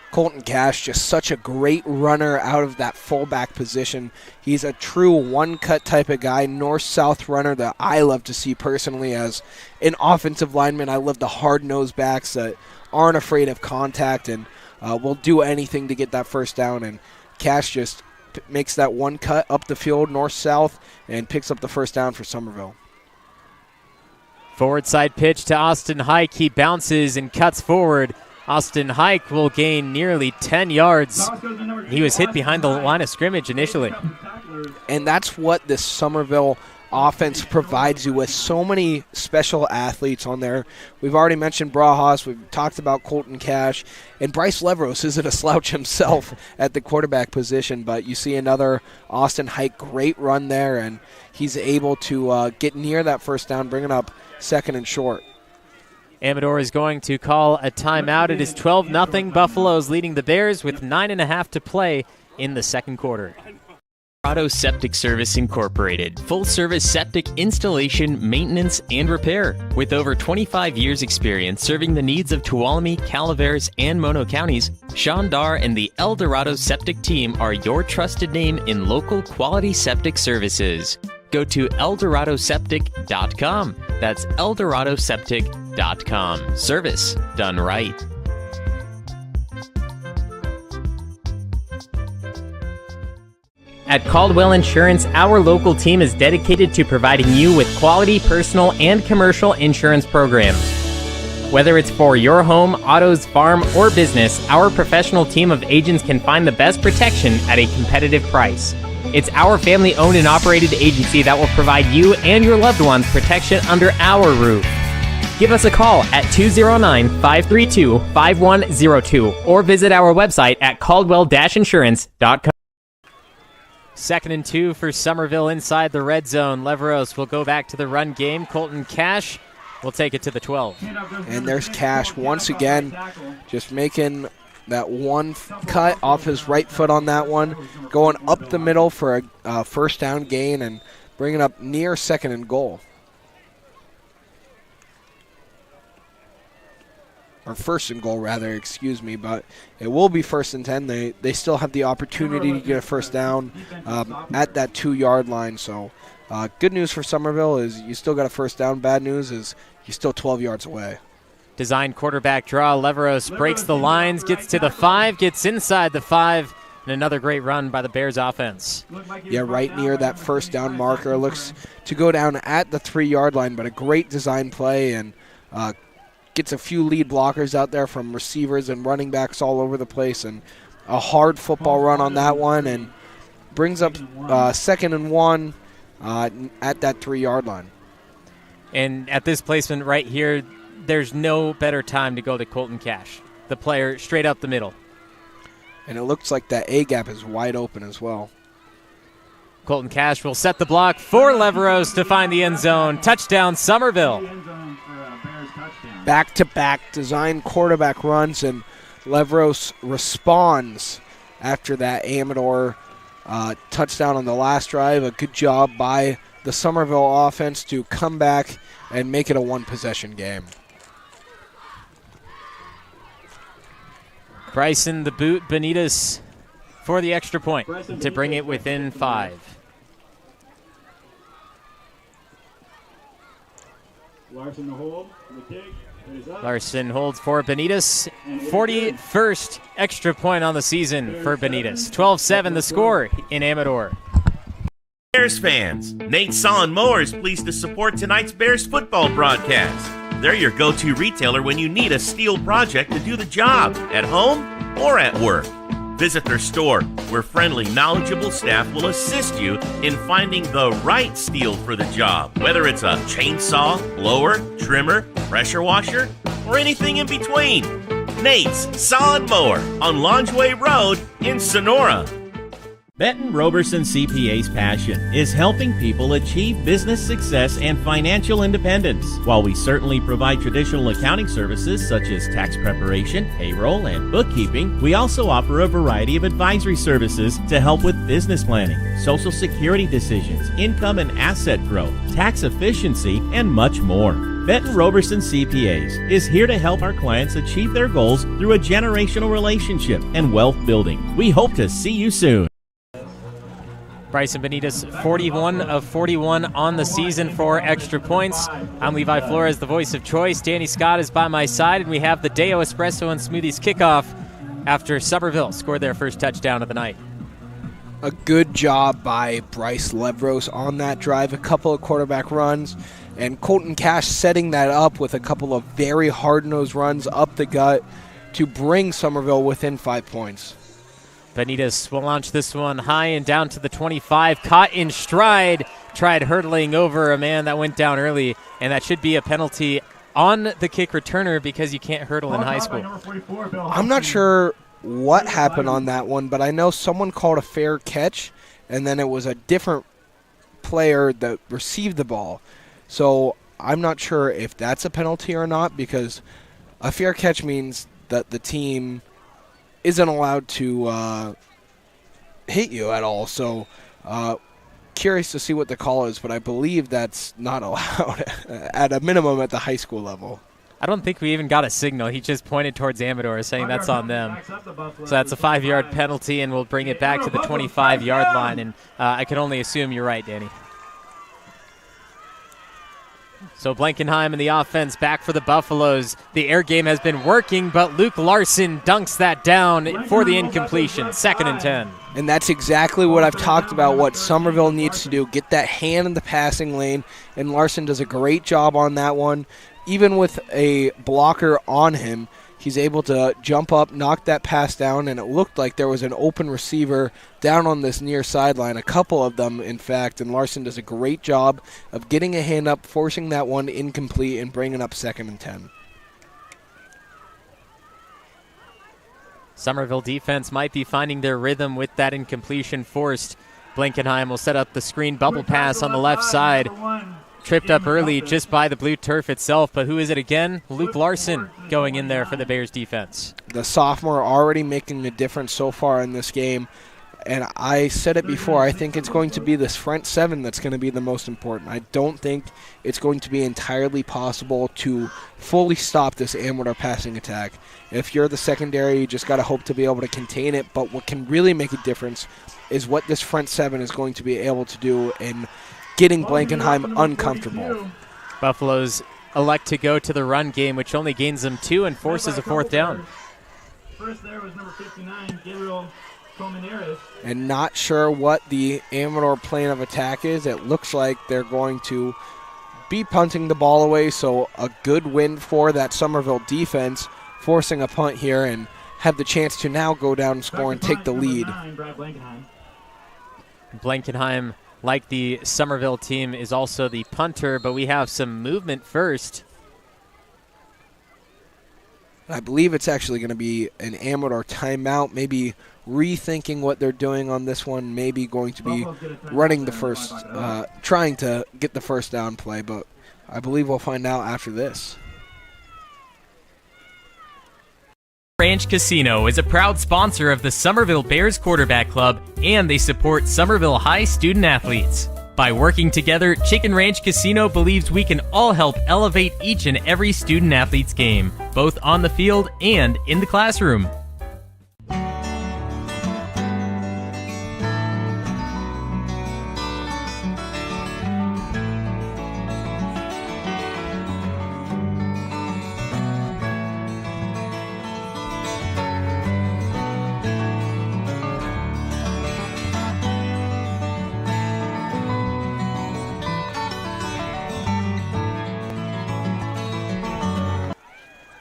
Colton Cash, just such a great runner out of that fullback position. He's a true one-cut type of guy, north-south runner that I love to see personally as an offensive lineman. I love the hard-nosed backs that aren't afraid of contact and will do anything to get that first down. And Cash just makes that one cut up the field, north-south, and picks up the first down for Summerville. Forward side pitch to Austin Hike. He bounces and cuts forward. Austin Hike will gain nearly 10 yards. He was hit behind the line of scrimmage initially. And that's what this Summerville offense provides you with. So many special athletes on there. We've already mentioned Brajas. We've talked about Colton Cash. And Bryce Leveros isn't a slouch himself at the quarterback position, but you see another Austin Hike great run there, and he's able to get near that first down, bringing up second and short. Amador is going to call a timeout. It is 12-0. Buffaloes leading the Bears with 9.5 to play in the second quarter. Amador Septic Service Incorporated. Full-service septic installation, maintenance, and repair. With over 25 years experience serving the needs of Tuolumne, Calaveras, and Mono counties, Sean Dar and the El Dorado Septic team are your trusted name in local quality septic services. Go to ElDoradoSeptic.com. That's ElDoradoSeptic.com. Service done right. At Caldwell Insurance, our local team is dedicated to providing you with quality personal and commercial insurance programs. Whether it's for your home, autos, farm, or business, our professional team of agents can find the best protection at a competitive price. It's our family-owned and operated agency that will provide you and your loved ones protection under our roof. Give us a call at 209-532-5102 or visit our website at caldwell-insurance.com. Second and 2 for Summerville inside the red zone. Leveros will go back to the run game. Colton Cash will take it to the 12. And there's Cash once again, just making that one cut off his right foot on that one, going up the middle for a first down gain and bringing up near second and goal. Or first and goal, rather, excuse me, but it will be first and 10. They still have the opportunity to get a first down at that 2-yard line. So good news for Summerville is you still got a first down. Bad news is you're still 12 yards away. Design quarterback draw. Leveros breaks the lines, gets to the 5, gets inside the 5, and another great run by the Bears offense. Yeah, right near that first down marker. Looks to go down at the 3-yard line, but a great design play and gets a few lead blockers out there from receivers and running backs all over the place, and a hard football run on that one, and brings up second and 1 at that 3-yard line. And at this placement right here, there's no better time to go to Colton Cash, the player straight up the middle. And it looks like that A-gap is wide open as well. Colton Cash will set the block for Leveros to find the end zone. Touchdown, Summerville. Back-to-back design quarterback runs, and Leveros responds after that Amador touchdown on the last drive. A good job by the Summerville offense to come back and make it a one-possession game. Bryson the boot, Benitez for the extra point to bring it within 5. Larson the hold, the kick. Larson holds for Benitez. 41st extra point on the season for Benitez. 12-7 the score in Amador. Bears fans, Nate Solon Mower is pleased to support tonight's Bears football broadcast. They're your go-to retailer when you need a steel project to do the job, at home or at work. Visit their store, where friendly, knowledgeable staff will assist you in finding the right steel for the job, whether it's a chainsaw, blower, trimmer, pressure washer, or anything in between. Nate's Solid Mower on Longeway Road in Sonora. Benton Roberson CPA's passion is helping people achieve business success and financial independence. While we certainly provide traditional accounting services such as tax preparation, payroll, and bookkeeping, we also offer a variety of advisory services to help with business planning, social security decisions, income and asset growth, tax efficiency, and much more. Benton Roberson CPAs is here to help our clients achieve their goals through a generational relationship and wealth building. We hope to see you soon. Bryson Benitez, 41 of 41 on the season for extra points. I'm Levi Flores, the voice of choice. Danny Scott is by my side, and we have the Deo Espresso and Smoothies kickoff after Summerville scored their first touchdown of the night. A good job by Bryce Levros on that drive, a couple of quarterback runs, and Colton Cash setting that up with a couple of very hard-nosed runs up the gut to bring Summerville within 5 points. Benitez will launch this one high and down to the 25, caught in stride, tried hurdling over a man that went down early, and that should be a penalty on the kick returner because you can't hurdle in high school. I'm not sure what happened on that one, but I know someone called a fair catch, and then it was a different player that received the ball. So I'm not sure if that's a penalty or not, because a fair catch means that the team isn't allowed to hit you at all. So curious to see what the call is, but I believe that's not allowed at a minimum at the high school level. I don't think we even got a signal. He just pointed towards Amador saying that's on them. So that's a 5-yard penalty, and we'll bring it back to the 25-yard line. And I can only assume you're right, Danny. So Blankenheim and the offense back for the Buffaloes. The air game has been working, but Luke Larson dunks that down for the incompletion. 2nd and 10. And that's exactly what I've talked about, what Summerville needs to do. Get that hand in the passing lane, and Larson does a great job on that one. Even with a blocker on him, he's able to jump up, knock that pass down, and it looked like there was an open receiver down on this near sideline, a couple of them, in fact, and Larson does a great job of getting a hand up, forcing that one incomplete, and bringing up 2nd and 10. Summerville defense might be finding their rhythm with that incompletion forced. Blankenheim will set up the screen bubble pass on the left side. Tripped up early just by the blue turf itself, but who is it again? Luke Larson going in there for the Bears defense. The sophomore already making a difference so far in this game, and I said it before, I think it's going to be this front seven that's going to be the most important. I don't think it's going to be entirely possible to fully stop this Amador passing attack. If you're the secondary, you just got to hope to be able to contain it, but what can really make a difference is what this front seven is going to be able to do in getting Blankenheim uncomfortable. Buffaloes elect to go to the run game, which only gains them 2 and forces a 4th down. First there was number 59, Gabriel Colmenares. And not sure what the Amador plan of attack is. It looks like they're going to be punting the ball away, so a good win for that Summerville defense, forcing a punt here and have the chance to now go down and score and take the lead. Blankenheim, like the Summerville team, is also the punter, but we have some movement first. I believe it's actually going to be an Amador timeout, maybe rethinking what they're doing on this one, maybe going to be running the first, trying to get the first down play, but I believe we'll find out after this. Ranch Casino is a proud sponsor of the Summerville Bears Quarterback Club, and they support Summerville High student athletes. By working together, Chicken Ranch Casino believes we can all help elevate each and every student athlete's game, both on the field and in the classroom.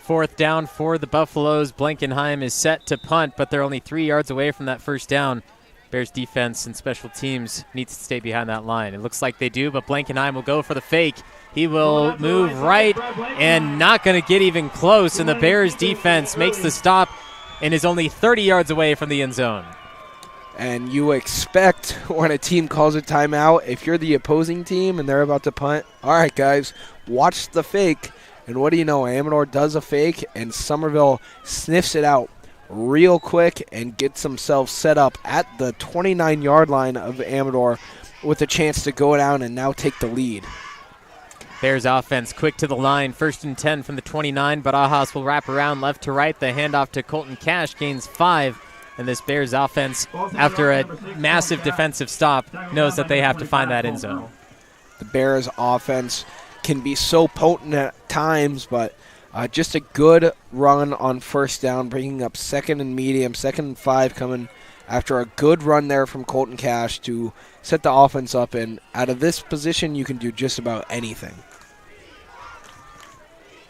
Fourth down for the Buffaloes. Blankenheim is set to punt, but they're only 3 yards away from that first down. Bears defense and special teams needs to stay behind that line. It looks like they do, but Blankenheim will go for the fake. He will move right and not going to get even close, and the Bears defense makes the stop and is only 30 yards away from the end zone. And you expect when a team calls a timeout, if you're the opposing team and they're about to punt, all right, guys, watch the fake. And what do you know? Amador does a fake, and Summerville sniffs it out real quick and gets themselves set up at the 29-yard line of Amador with a chance to go down and now take the lead. Bears offense quick to the line. 1st and 10 from the 29. Barajas will wrap around left to right. The handoff to Colton Cash gains 5. And this Bears offense, after a massive defensive stop, knows that they have to find that end zone. The Bears offense can be so potent at times, but just a good run on 1st down, bringing up 2nd and medium, 2nd and 5 coming after a good run there from Colton Cash to set the offense up. And out of this position, you can do just about anything.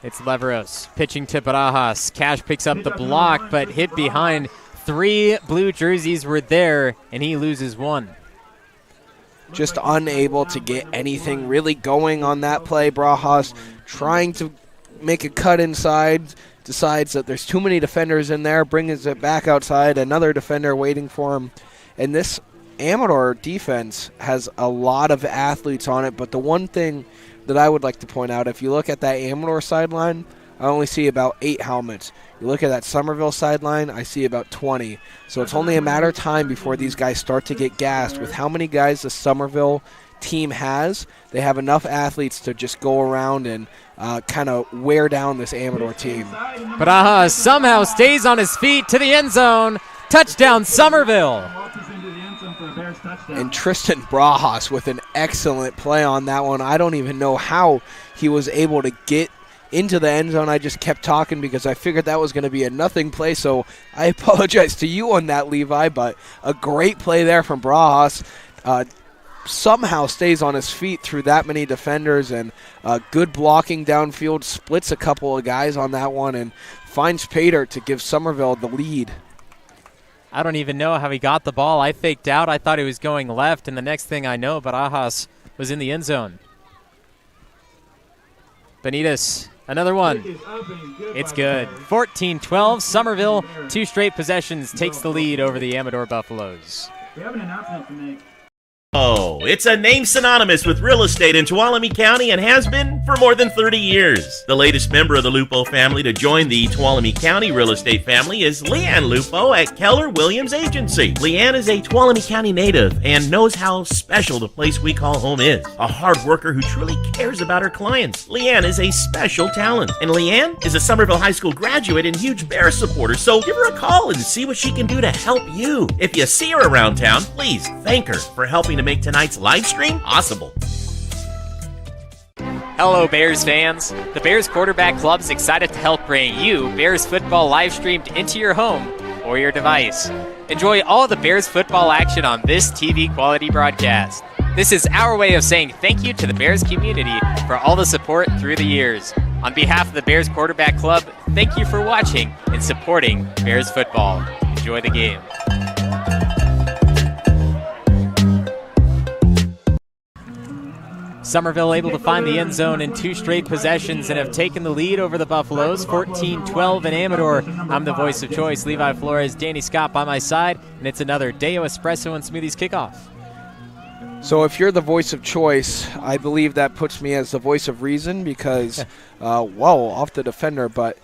It's Leveros pitching to Barajas. Cash picks up the block, but hit behind. 3 blue jerseys were there, and he loses 1. Just unable to get anything really going on that play. Barajas trying to make a cut inside, decides that there's too many defenders in there, brings it back outside, another defender waiting for him. And this Amador defense has a lot of athletes on it, but the one thing that I would like to point out, if you look at that Amador sideline, I only see about 8 helmets. You look at that Summerville sideline, I see about 20. So it's only a matter of time before these guys start to get gassed. With how many guys the Summerville team has, they have enough athletes to just go around and kind of wear down this Amador team. Barajas somehow stays on his feet to the end zone. Touchdown, Summerville. And Tristan Barajas with an excellent play on that one. I don't even know how he was able to get into the end zone. I just kept talking because I figured that was going to be a nothing play, so I apologize to you on that, Levi, but a great play there from Barajas. Somehow stays on his feet through that many defenders, and good blocking downfield, splits a couple of guys on that one, and finds Pater to give Summerville the lead. I don't even know how he got the ball. I faked out. I thought he was going left, and the next thing I know, Barajas was in the end zone. Benitez, another one. It's good. 14-12. Summerville, 2 straight possessions, takes the lead over the Amador Buffaloes. We have an announcement to make. Oh, it's a name synonymous with real estate in Tuolumne County and has been for more than 30 years. The latest member of the Lupo family to join the Tuolumne County real estate family is Leanne Lupo at Keller Williams Agency. Leanne is a Tuolumne County native and knows how special the place we call home is. A hard worker who truly cares about her clients. Leanne is a special talent. And Leanne is a Summerville High School graduate and huge Bear supporter, so give her a call and see what she can do to help you. If you see her around town, please thank her for helping to make tonight's live stream possible. Hello, Bears fans. The Bears Quarterback Club is excited to help bring you Bears football live streamed into your home or your device. Enjoy all the Bears football action on this TV quality broadcast. This is our way of saying thank you to the Bears community for all the support through the years. On behalf of the Bears Quarterback Club, thank you for watching and supporting Bears football. Enjoy the game. Summerville able to find the end zone in 2 straight possessions and have taken the lead over the Buffaloes, 14-12 in Amador. I'm the voice of choice, Levi Flores, Danny Scott by my side, and it's another Deo Espresso and Smoothies kickoff. So if you're the voice of choice, I believe that puts me as the voice of reason because, off the defender, but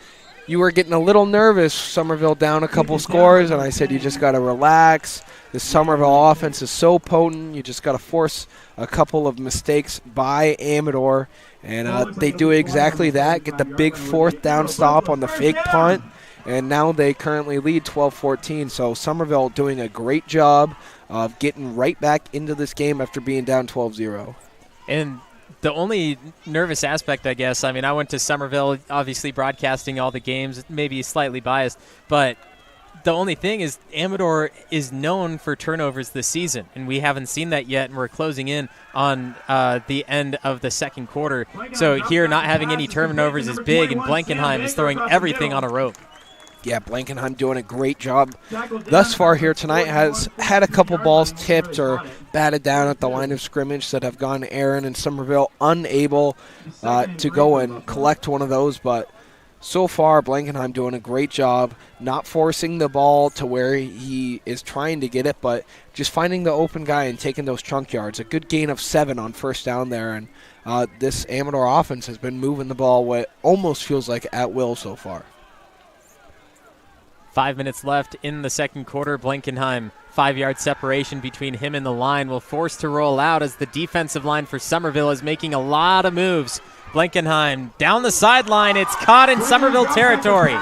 you were getting a little nervous. Summerville down a couple scores, and I said you just got to relax. The Summerville offense is so potent, you just got to force a couple of mistakes by Amador, and they do exactly that, get the big 4th down stop on the fake punt, and now they currently lead 12-14. So Summerville doing a great job of getting right back into this game after being down 12-0. And the only nervous aspect, I guess, I mean, I went to Summerville, obviously broadcasting all the games, maybe slightly biased, but the only thing is Amador is known for turnovers this season, and we haven't seen that yet, and we're closing in on the end of the second quarter. So here, not having any turnovers is big, and Blankenheim is throwing everything on a rope. Yeah, Blankenheim doing a great job thus far here tonight. Has had a couple balls tipped or batted down at the line of scrimmage that have gone errant, and Summerville unable to go and collect one of those, but so far, Blankenheim doing a great job not forcing the ball to where he is trying to get it, but just finding the open guy and taking those chunk yards. A good gain of 7 on first down there, and this Amador offense has been moving the ball what almost feels like at will so far. 5 minutes left in the second quarter. Blankenheim, 5-yard separation between him and the line, will force to roll out as the defensive line for Summerville is making a lot of moves. Blankenheim down the sideline. It's caught in Summerville territory.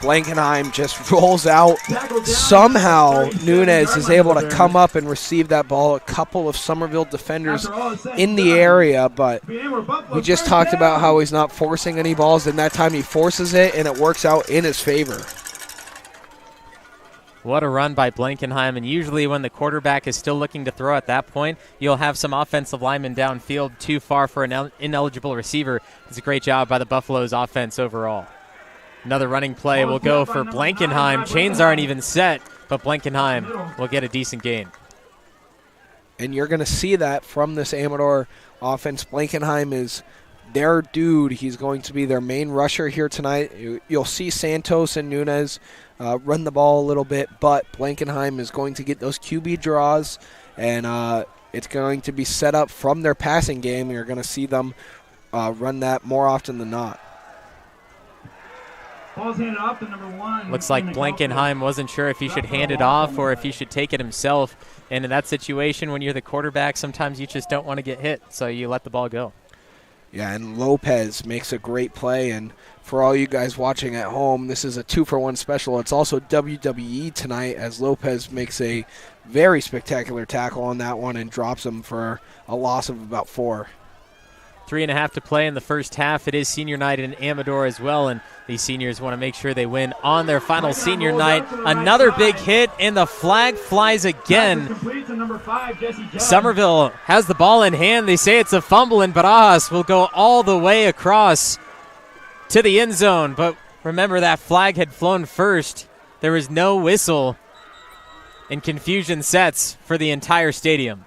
Blankenheim just rolls out. Somehow Nunez is able to come up and receive that ball. A couple of Summerville defenders in the area, but we just talked about how he's not forcing any balls, and that time he forces it, and it works out in his favor. What a run by Blankenheim, and usually when the quarterback is still looking to throw at that point, you'll have some offensive linemen downfield too far for an ineligible receiver. It's a great job by the Buffaloes offense overall. Another running play will go for Blankenheim. Chains aren't even set, but Blankenheim will get a decent gain. And you're going to see that from this Amador offense. Blankenheim is their dude. He's going to be their main rusher here tonight. You'll see Santos and Nunez run the ball a little bit, but Blankenheim is going to get those QB draws, and it's going to be set up from their passing game. You're going to see them run that more often than not. Ball's handed off to number 1. Looks like Blankenheim wasn't sure if he should hand it off or if he should take it himself. And in that situation, when you're the quarterback, sometimes you just don't want to get hit, so you let the ball go. Yeah, and Lopez makes a great play. And for all you guys watching at home, this is a 2-for-1 special. It's also WWE tonight, as Lopez makes a very spectacular tackle on that one and drops him for a loss of about 4. 3.5 to play in the first half. It is senior night in Amador as well, and these seniors want to make sure they win on their final senior night. Another big hit, and the flag flies again. Summerville has the ball in hand. They say it's a fumble, and Barajas will go all the way across to the end zone. But remember, that flag had flown first. There was no whistle, and confusion sets for the entire stadium.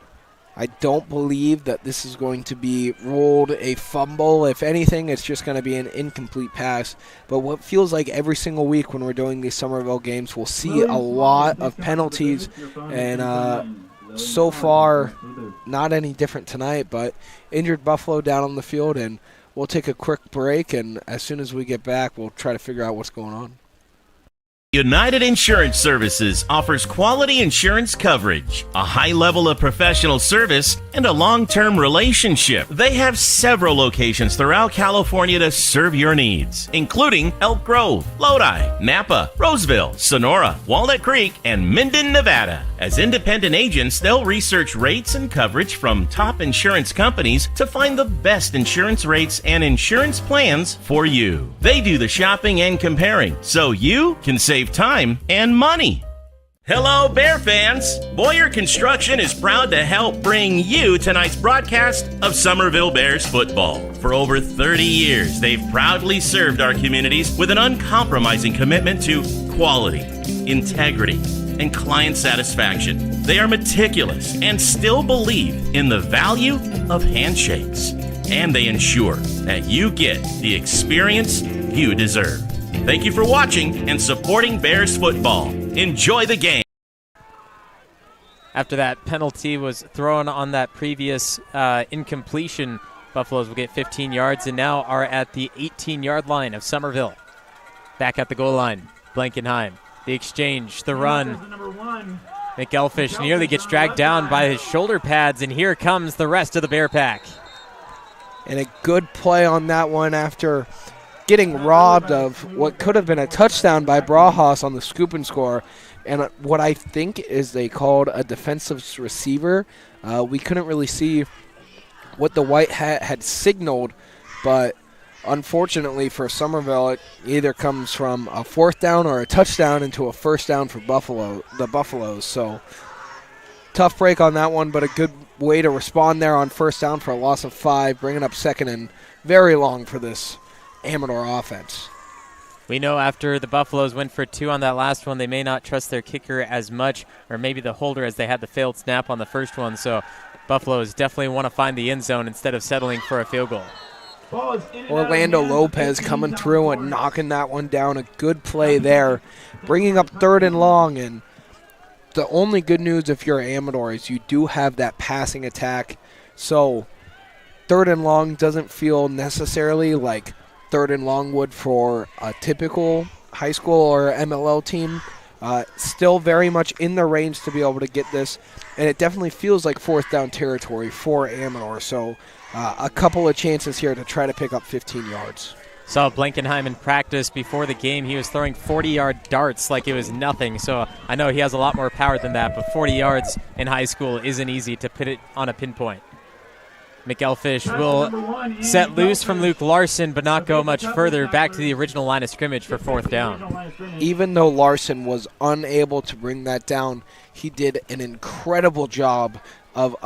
I don't believe that this is going to be ruled a fumble. If anything, it's just going to be an incomplete pass. But what feels like every single week when we're doing these Summerville games, we'll see a lot of penalties. And so far, not any different tonight. But injured Buffalo down on the field, and we'll take a quick break. And as soon as we get back, we'll try to figure out what's going on. United Insurance Services offers quality insurance coverage, a high level of professional service, and a long-term relationship. They have several locations throughout California to serve your needs, including Elk Grove, Lodi, Napa, Roseville, Sonora, Walnut Creek, and Minden, Nevada. As independent agents, they'll research rates and coverage from top insurance companies to find the best insurance rates and insurance plans for you. They do the shopping and comparing, so you can save time and money. Hello, Bear fans! Boyer Construction is proud to help bring you tonight's broadcast of Summerville Bears football. For over 30 years, they've proudly served our communities with an uncompromising commitment to quality, integrity, and client satisfaction. They are meticulous and still believe in the value of handshakes. And they ensure that you get the experience you deserve. Thank you for watching and supporting Bears football. Enjoy the game. After that penalty was thrown on that previous incompletion, Buffaloes will get 15 yards and now are at the 18-yard line of Summerville. Back at the goal line, Blankenheim. The exchange, the run. McElfish nearly gets dragged down by his shoulder pads, and here comes the rest of the Bear Pack. And a good play on that one after getting robbed of what could have been a touchdown by Barajas on the scoop and score. And what I think is they called a defensive receiver. We couldn't really see what the white hat had signaled, but unfortunately for Summerville, it either comes from a fourth down or a touchdown into a first down for the Buffaloes. So tough break on that one, but a good way to respond there on first down for a loss of 5, bringing up second and very long for this Amador offense. We know after the Buffaloes went for 2 on that last one, they may not trust their kicker as much, or maybe the holder, as they had the failed snap on the first one. So Buffaloes definitely want to find the end zone instead of settling for a field goal. Ball is in and out of Orlando hands of Lopez 15 coming South through and Florida. knocking that one down. A good play there, bringing up 3rd and long. And the only good news if you're Amador is you do have that passing attack. So 3rd and long doesn't feel necessarily like 3rd and long would for a typical high school or MLL team. Still very much in the range to be able to get this, and it definitely feels like 4th down territory for Amador. So a couple of chances here to try to pick up 15 yards. Saw Blankenheim in practice before the game. He was throwing 40-yard darts like it was nothing. So I know he has a lot more power than that, but 40 yards in high school isn't easy to put it on a pinpoint. McElfish will set loose from Luke Larson, but not go much further. Back to the original line of scrimmage for 4th down. Even though Larson was unable to bring that down, he did an incredible job of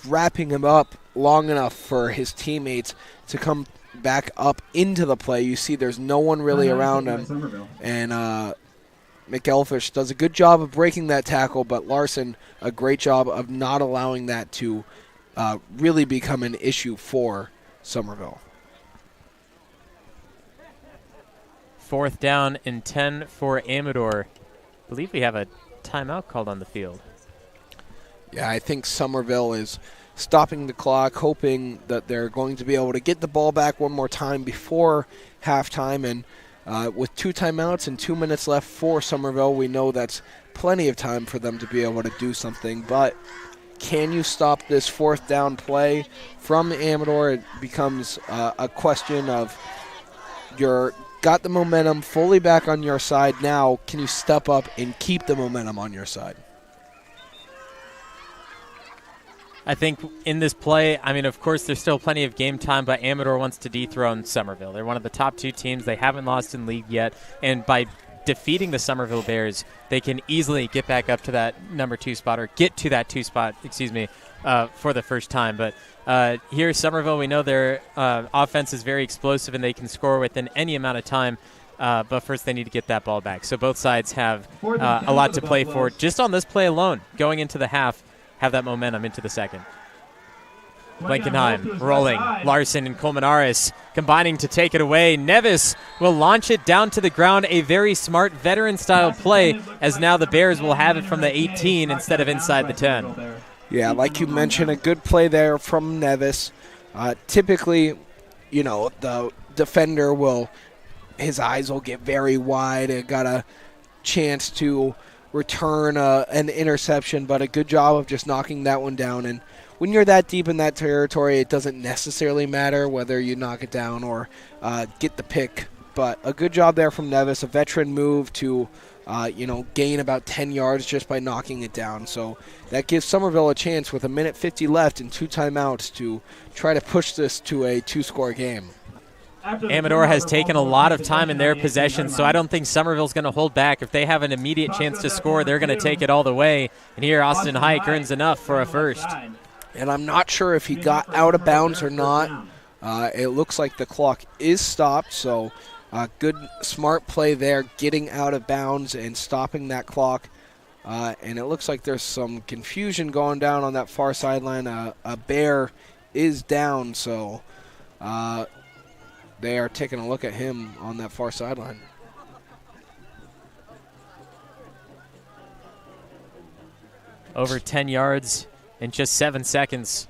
wrapping him up long enough for his teammates to come back up into the play. You see there's no one really around him, and McElfish does a good job of breaking that tackle, but Larson a great job of not allowing that to really become an issue for Summerville. 4th down and 10 for Amador. I believe we have a timeout called on the field. Yeah, I think Summerville is stopping the clock, hoping that they're going to be able to get the ball back one more time before halftime. And with 2 timeouts and 2 minutes left for Summerville, we know that's plenty of time for them to be able to do something. But can you stop this 4th down play from Amador? It becomes a question of you're got the momentum fully back on your side. Now, can you step up and keep the momentum on your side? I think in this play, I mean, of course, there's still plenty of game time, but Amador wants to dethrone Summerville. They're one of the top 2 teams. They haven't lost in league yet, and by defeating the Summerville Bears, they can easily get back up to that number 2 spot, or get to that 2 spot, for the first time. But here, Summerville, we know their offense is very explosive and they can score within any amount of time. But first they need to get that ball back. So both sides have a lot to play for. Just on this play alone, going into the half, have that momentum into the second. Blankenheim rolling. Larson and Colmenares combining to take it away. Nevis will launch it down to the ground. A very smart veteran-style play, as now the Bears will have it from the 18 instead of inside the 10. Yeah, like you mentioned, a good play there from Nevis. Typically, the defender his eyes will get very wide. It got a chance to return an interception, but a good job of just knocking that one down. And when you're that deep in that territory, it doesn't necessarily matter whether you knock it down or get the pick. But a good job there from Nevis, a veteran move to gain about 10 yards just by knocking it down. So that gives Summerville a chance with 1:50 left and 2 timeouts to try to push this to a 2-score game. Amador has taken a lot of time in their possession, so I don't think Summerville's going to hold back. If they have an immediate chance to score, they're going to take it all the way. And here, Austin Hike earns enough for a first. And I'm not sure if he got out of bounds or not. It looks like the clock is stopped, so good, smart play there, getting out of bounds and stopping that clock. And it looks like there's some confusion going down on that far sideline. A Bear is down, so they are taking a look at him on that far sideline. Over 10 yards in just 7 seconds.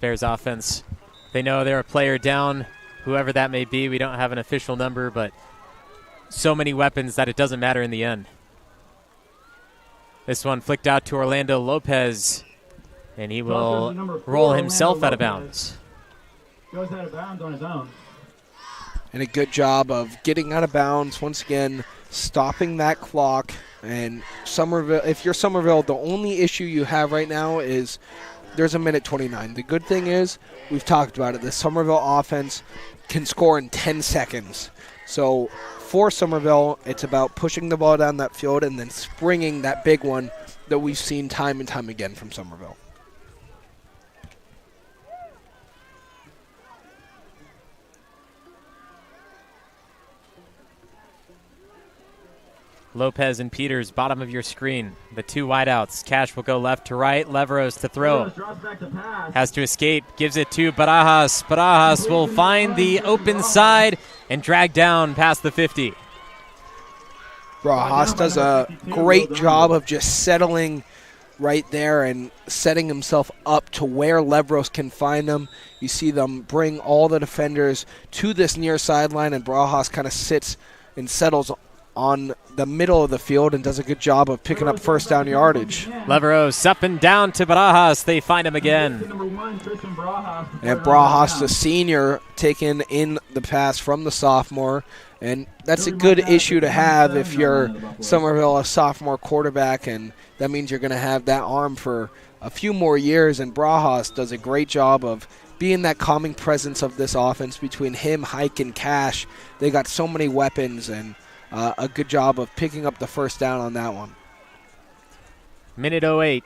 Bears offense. They know they're a player down, whoever that may be. We don't have an official number, but so many weapons that it doesn't matter in the end. This one flicked out to Orlando Lopez, and he will roll himself out of bounds. Goes out of bounds on his own. And a good job of getting out of bounds, once again, stopping that clock. And Summerville, if you're Summerville, the only issue you have right now is there's 1:29. The good thing is, we've talked about it, the Summerville offense can score in 10 seconds. So for Summerville, it's about pushing the ball down that field and then springing that big one that we've seen time and time again from Summerville. Lopez and Peters, bottom of your screen. The two wideouts. Cash will go left to right. Leveros to throw. Has to escape. Gives it to Barajas. Barajas will find the open side and drag down past the 50. Barajas does a great job of just settling right there and setting himself up to where Leveros can find them. You see them bring all the defenders to this near sideline, and Barajas kind of sits and settles on the middle of the field and does a good job of picking up first down yardage. Leveros up and down to Barajas. They find him again. And Barajas, the senior, taking in the pass from the sophomore. And that's a good issue to have if you're Summerville, a sophomore quarterback, and that means you're going to have that arm for a few more years. And Barajas does a great job of being that calming presence of this offense between him, Hike, and Cash. They got so many weapons, and a good job of picking up the first down on that one. Minute 08.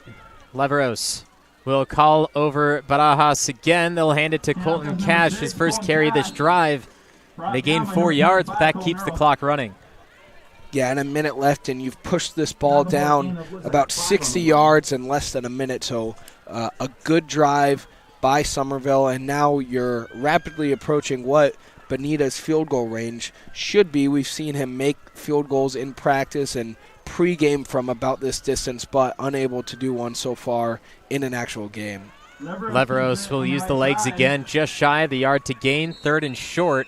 Leveros will call over Barajas again. They'll hand it to Colton Cash, his first carry this drive. They gain 4 yards, but that keeps the clock running. Yeah, and a minute left, and you've pushed this ball down about 60 yards in less than a minute. So a good drive by Summerville, and now you're rapidly approaching what Bonita's field goal range should be. We've seen him make field goals in practice and pregame from about this distance, but unable to do one so far in an actual game. Leveros will use the legs again, just shy of the yard to gain, 3rd and short.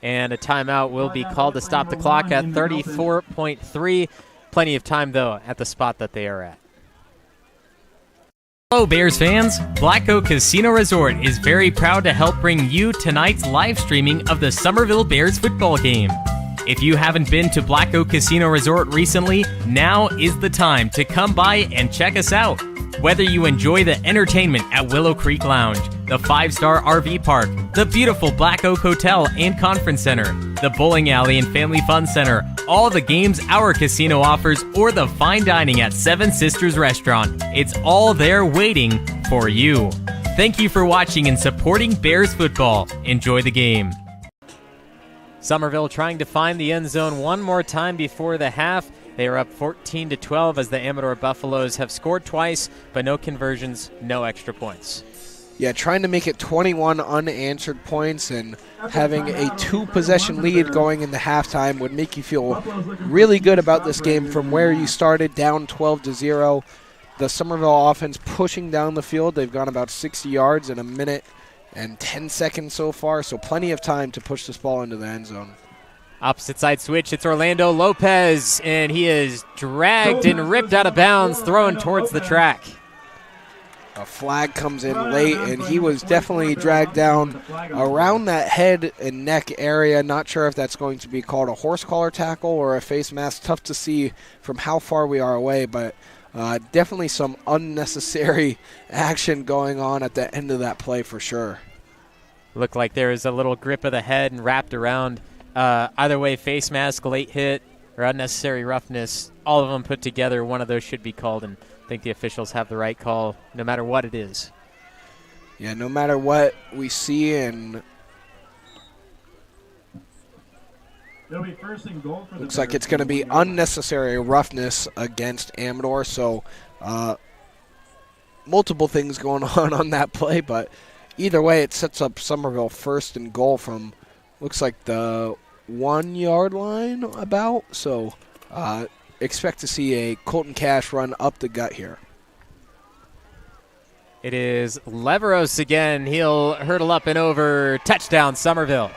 And a timeout will be called to stop the clock at 34.3. Plenty of time, though, at the spot that they are at. Hello, Bears fans. Black Oak Casino Resort is very proud to help bring you tonight's live streaming of the Summerville Bears football game. If you haven't been to Black Oak Casino Resort recently, now is the time to come by and check us out. Whether you enjoy the entertainment at Willow Creek Lounge, the 5-star RV park, the beautiful Black Oak Hotel and Conference Center, the bowling alley and family fun center, all the games our casino offers, or the fine dining at Seven Sisters Restaurant, it's all there waiting for you. Thank you for watching and supporting Bears football. Enjoy the game. Summerville trying to find the end zone one more time before the half. They are up 14-12 as the Amador Buffaloes have scored twice, but no conversions, no extra points. Yeah, trying to make it 21 unanswered points and having a 2-possession lead going into halftime would make you feel really good about this game from where you started down 12-0. The Summerville offense pushing down the field. They've gone about 60 yards in a minute and 10 seconds so far, so plenty of time to push this ball into the end zone. Opposite side switch, it's Orlando Lopez, and he is dragged and ripped out of bounds, thrown towards the track. A flag comes in late, and he was definitely dragged down around that head and neck area. Not sure if that's going to be called a horse collar tackle or a face mask. Tough to see from how far we are away, but definitely some unnecessary action going on at the end of that play for sure. Looked like there was a little grip of the head and wrapped around. Either way, face mask, late hit, or unnecessary roughness, all of them put together, one of those should be called, and I think the officials have the right call no matter what it is. Yeah, no matter what we see, and looks like it's going to be unnecessary roughness against Amador, so multiple things going on that play, but either way, it sets up Summerville 1st and goal from looks like the 1-yard line about, so expect to see a Colton Cash run up the gut here. It is Leveros again. He'll hurdle up and over. Touchdown, Summerville.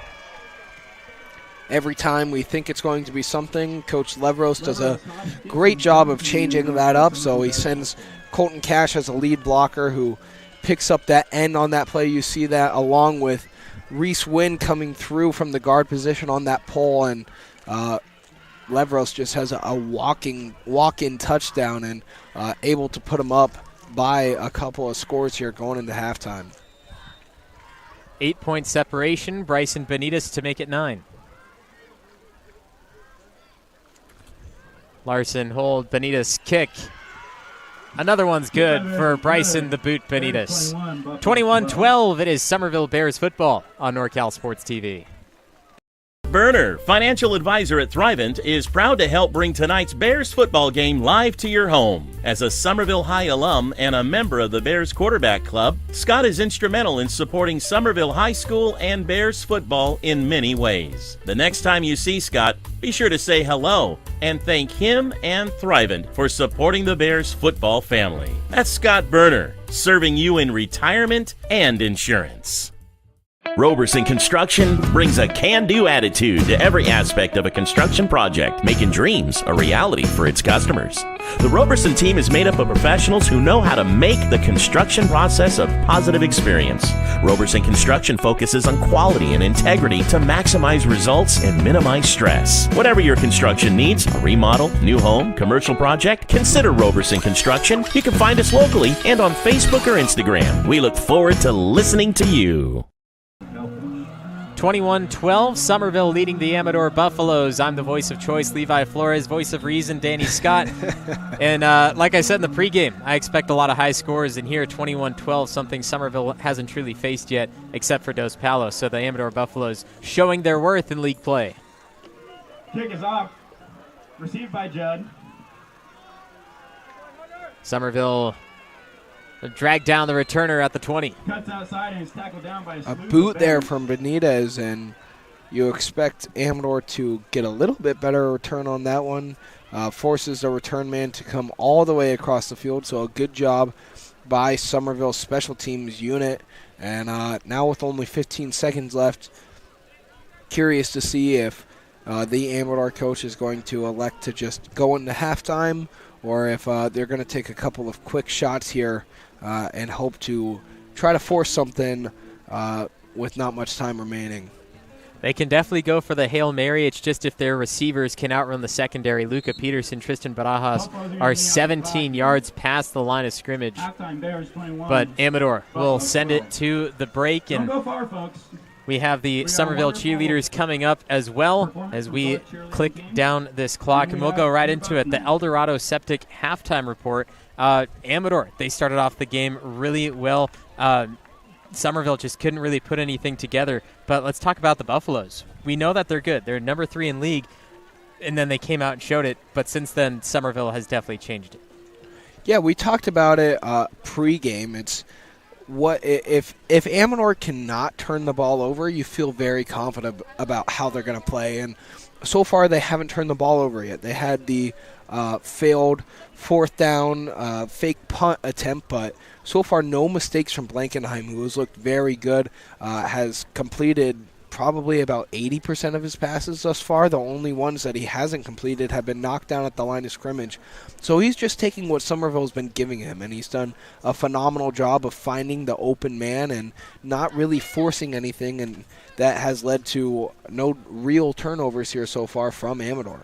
Every time we think it's going to be something, Coach Leveros does a great job of changing that up, so he sends Colton Cash as a lead blocker who picks up that end on that play. You see that along with Reese Wynn coming through from the guard position on that pole, and Leveros just has a walk-in touchdown and able to put him up by a couple of scores here going into halftime. 8-point separation. Bryson Benitez to make it 9. Larson hold, Benitez kick. Another one's good for Bryson the Boot Benitez. 21-12, it is Summerville Bears football on NorCal Sports TV. Berner, financial advisor at Thrivent, is proud to help bring tonight's Bears football game live to your home. As a Somerville High alum and a member of the Bears Quarterback Club, Scott is instrumental in supporting Somerville High School and Bears football in many ways. The next time you see Scott, be sure to say hello and thank him and Thrivent for supporting the Bears football family. That's Scott Berner, serving you in retirement and insurance. Roberson Construction brings a can-do attitude to every aspect of a construction project, making dreams a reality for its customers. The Roberson team is made up of professionals who know how to make the construction process a positive experience. Roberson Construction focuses on quality and integrity to maximize results and minimize stress. Whatever your construction needs, a remodel, new home, commercial project, consider Roberson Construction. You can find us locally and on Facebook or Instagram. We look forward to listening to you. 21-12, Somerville leading the Amador Buffaloes. I'm the voice of choice, Levi Flores, voice of reason, Danny Scott. And like I said in the pregame, I expect a lot of high scores. And here, 21-12, something Somerville hasn't truly faced yet, except for Dos Palos. So the Amador Buffaloes showing their worth in league play. Kick is off. Received by Judd. Somerville drag down the returner at the 20. Cuts outside and is tackled down by A boot there from Benitez, and you expect Amador to get a little bit better return on that one. Forces the return man to come all the way across the field, so a good job by Somerville's special teams unit. And now with only 15 seconds left, curious to see if the Amador coach is going to elect to just go into halftime, or if they're going to take a couple of quick shots here and hope to try to force something with not much time remaining. They can definitely go for the Hail Mary. It's just if their receivers can outrun the secondary. Luca Peterson, Tristan Barajas are 17 yards past the line of scrimmage. But Amador will send it to the break. And Don't go far, folks. we have the Somerville cheerleaders coming up as well as we click down this clock. And we'll go right into it. The Eldorado Septic halftime report. Amador, they started off the game really well. Somerville just couldn't really put anything together. But let's talk about the Buffaloes. We know that they're good. They're number 3 in league, and then they came out and showed it. But since then, Somerville has definitely changed it. Yeah, we talked about it pre-game. It's what if Amador cannot turn the ball over, you feel very confident about how they're going to play. And so far, they haven't turned the ball over yet. They had the failed fourth down fake punt attempt, but so far no mistakes from Blankenheim, who has looked very good, has completed probably about 80% of his passes thus far. The only ones that he hasn't completed have been knocked down at the line of scrimmage. So he's just taking what Somerville's been giving him, and he's done a phenomenal job of finding the open man and not really forcing anything, and that has led to no real turnovers here so far from Amador.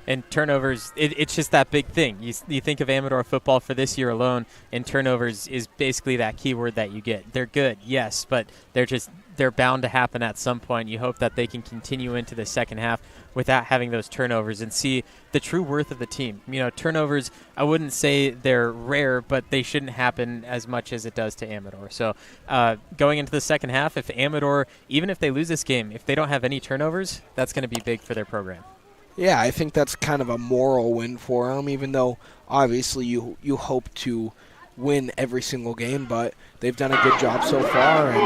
And turnovers, it's just that big thing. You think of Amador football for this year alone, and turnovers is basically that key word that you get. They're good, yes, but they're bound to happen at some point. You hope that they can continue into the second half without having those turnovers and see the true worth of the team. You know, turnovers, I wouldn't say they're rare, but they shouldn't happen as much as it does to Amador. So going into the second half, if Amador, even if they lose this game, if they don't have any turnovers, that's going to be big for their program. Yeah, I think that's kind of a moral win for them, even though obviously you hope to win every single game, but they've done a good job so far, and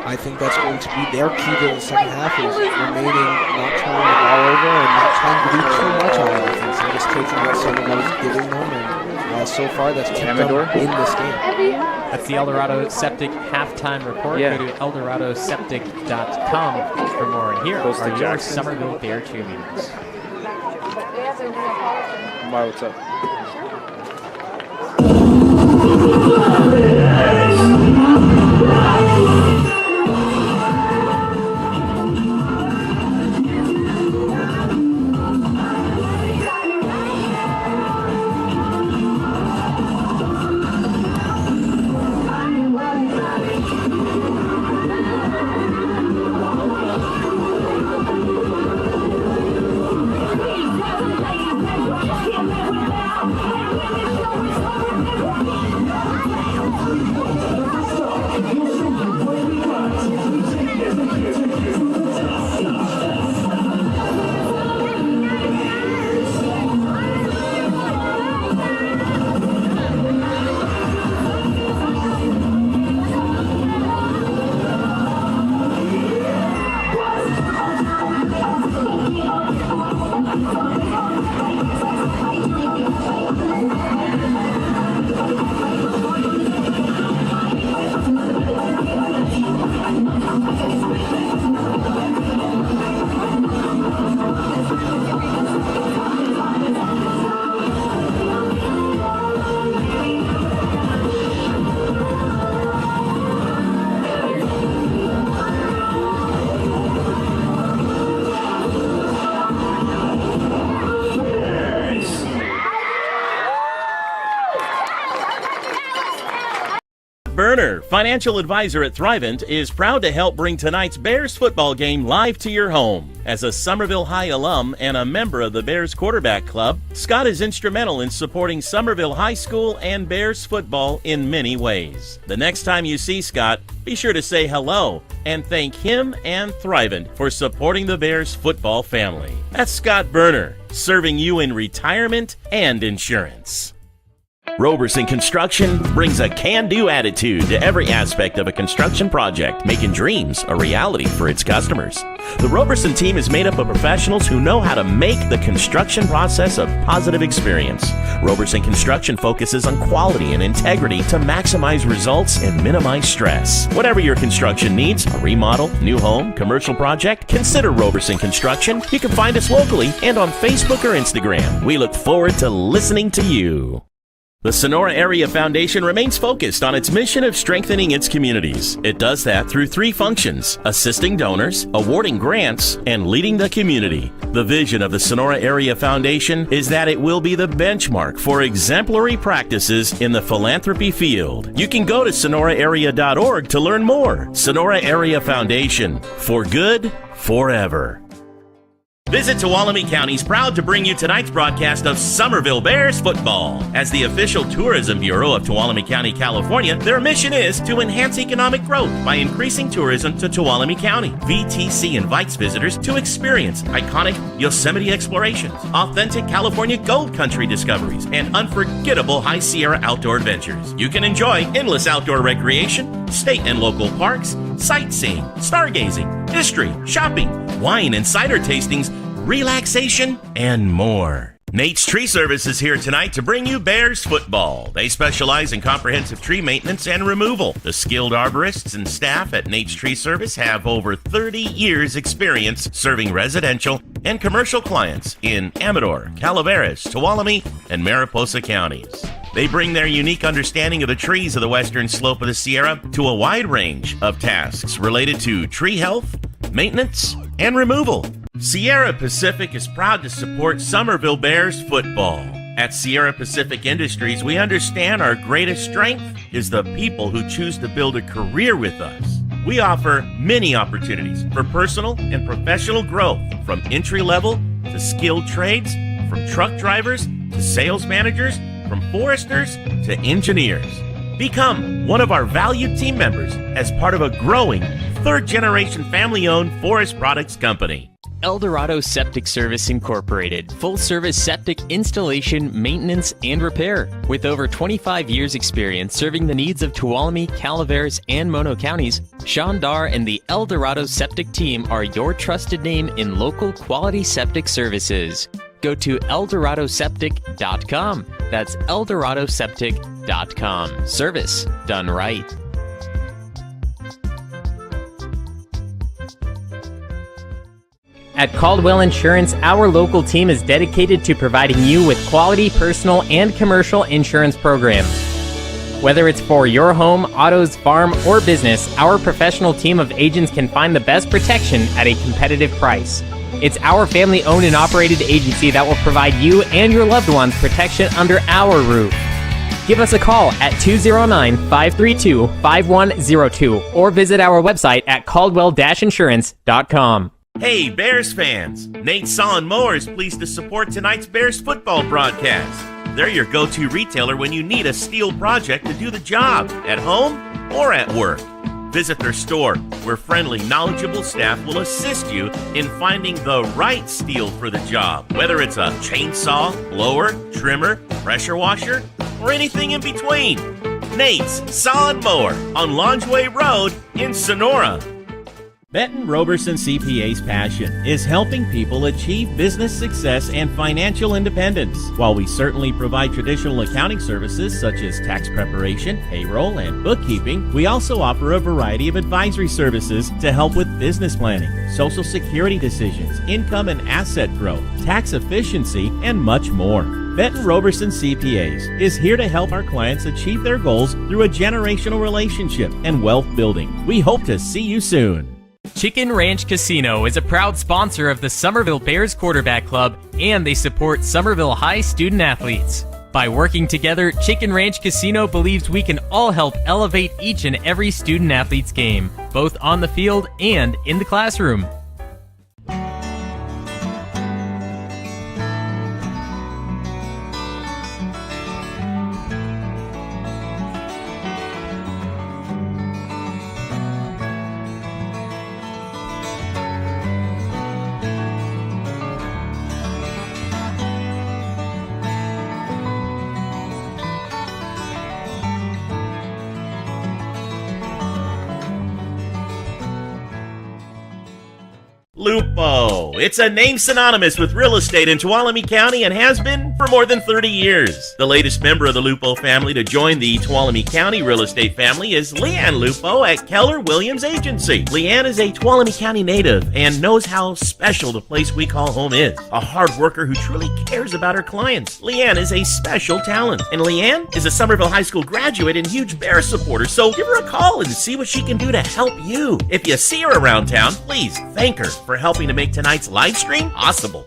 I think that's going to be their key to the second half is remaining, not turning the ball over and not trying to do too much on everything, so just taking what Somerville's giving them, and so far that's kept them in this game. That's the Eldorado Septic halftime report. Go to EldoradoSeptic.com for more. And here are your Somerville Bear cheerleaders. Why, what's up? Berner, financial advisor at Thrivent, is proud to help bring tonight's Bears football game live to your home. As a Summerville High alum and a member of the Bears Quarterback Club, Scott is instrumental in supporting Summerville High School and Bears football in many ways. The next time you see Scott, be sure to say hello and thank him and Thrivent for supporting the Bears football family. That's Scott Berner, serving you in retirement and insurance. Roberson Construction brings a can-do attitude to every aspect of a construction project, making dreams a reality for its customers. The Roberson team is made up of professionals who know how to make the construction process a positive experience. Roberson Construction focuses on quality and integrity to maximize results and minimize stress. Whatever your construction needs, a remodel, new home, commercial project, consider Roberson Construction. You can find us locally and on Facebook or Instagram. We look forward to listening to you. The Sonora Area Foundation remains focused on its mission of strengthening its communities. It does that through three functions: assisting donors, awarding grants, and leading the community. The vision of the Sonora Area Foundation is that it will be the benchmark for exemplary practices in the philanthropy field. You can go to sonoraarea.org to learn more. Sonora Area Foundation, for good, forever. Visit Tuolumne County is proud to bring you tonight's broadcast of Summerville Bears football. As the official tourism bureau of Tuolumne County, California, their mission is to enhance economic growth by increasing tourism to Tuolumne County. VTC invites visitors to experience iconic Yosemite explorations, authentic California gold country discoveries, and unforgettable High Sierra outdoor adventures. You can enjoy endless outdoor recreation, state and local parks, sightseeing, stargazing, history, shopping, wine and cider tastings, relaxation, and more. Nate's Tree Service is here tonight to bring you Bears football. They specialize in comprehensive tree maintenance and removal. The skilled arborists and staff at Nate's Tree Service have over 30 years experience serving residential and commercial clients in Amador, Calaveras, Tuolumne, and Mariposa counties. They bring their unique understanding of the trees of the western slope of the Sierra to a wide range of tasks related to tree health, maintenance, and removal. Sierra Pacific is proud to support Summerville Bears football. At Sierra Pacific Industries, we understand our greatest strength is the people who choose to build a career with us. We offer many opportunities for personal and professional growth, from entry-level to skilled trades, from truck drivers to sales managers, from foresters to engineers. Become one of our valued team members as part of a growing third-generation family-owned forest products company. Eldorado Septic Service Incorporated, full-service septic installation, maintenance, and repair. With over 25 years experience serving the needs of Tuolumne, Calaveras, and Mono counties, Sean Dar and the Eldorado Septic team are your trusted name in local quality septic services. Go to eldoradoseptic.com. That's eldoradoseptic.com. Service done right. At Caldwell Insurance, our local team is dedicated to providing you with quality personal and commercial insurance programs. Whether it's for your home, autos, farm, or business, our professional team of agents can find the best protection at a competitive price. It's our family-owned and operated agency that will provide you and your loved ones protection under our roof. Give us a call at 209-532-5102 or visit our website at caldwell-insurance.com. Hey, Bears fans! Nate Saw & Mower is pleased to support tonight's Bears football broadcast. They're your go-to retailer when you need a steel project to do the job, at home or at work. Visit their store, where friendly, knowledgeable staff will assist you in finding the right steel for the job, whether it's a chainsaw, blower, trimmer, pressure washer, or anything in between. Nate's Saw & Mower on Longeway Road in Sonora. Benton Roberson CPA's passion is helping people achieve business success and financial independence. While we certainly provide traditional accounting services such as tax preparation, payroll, and bookkeeping, we also offer a variety of advisory services to help with business planning, Social Security decisions, income and asset growth, tax efficiency, and much more. Benton Roberson CPAs is here to help our clients achieve their goals through a generational relationship and wealth building. We hope to see you soon. Chicken Ranch Casino is a proud sponsor of the Summerville Bears Quarterback Club, and they support Summerville High student athletes. By working together, Chicken Ranch Casino believes we can all help elevate each and every student-athlete's game, both on the field and in the classroom. Lupo. It's a name synonymous with real estate in Tuolumne County and has been for more than 30 years. The latest member of the Lupo family to join the Tuolumne County real estate family is Leanne Lupo at Keller Williams Agency. Leanne is a Tuolumne County native and knows how special the place we call home is. A hard worker who truly cares about her clients. Leanne is a special talent. And Leanne is a Summerville High School graduate and huge Bears supporter, so give her a call and see what she can do to help you. If you see her around town, please thank her for helping to make tonight's live stream possible.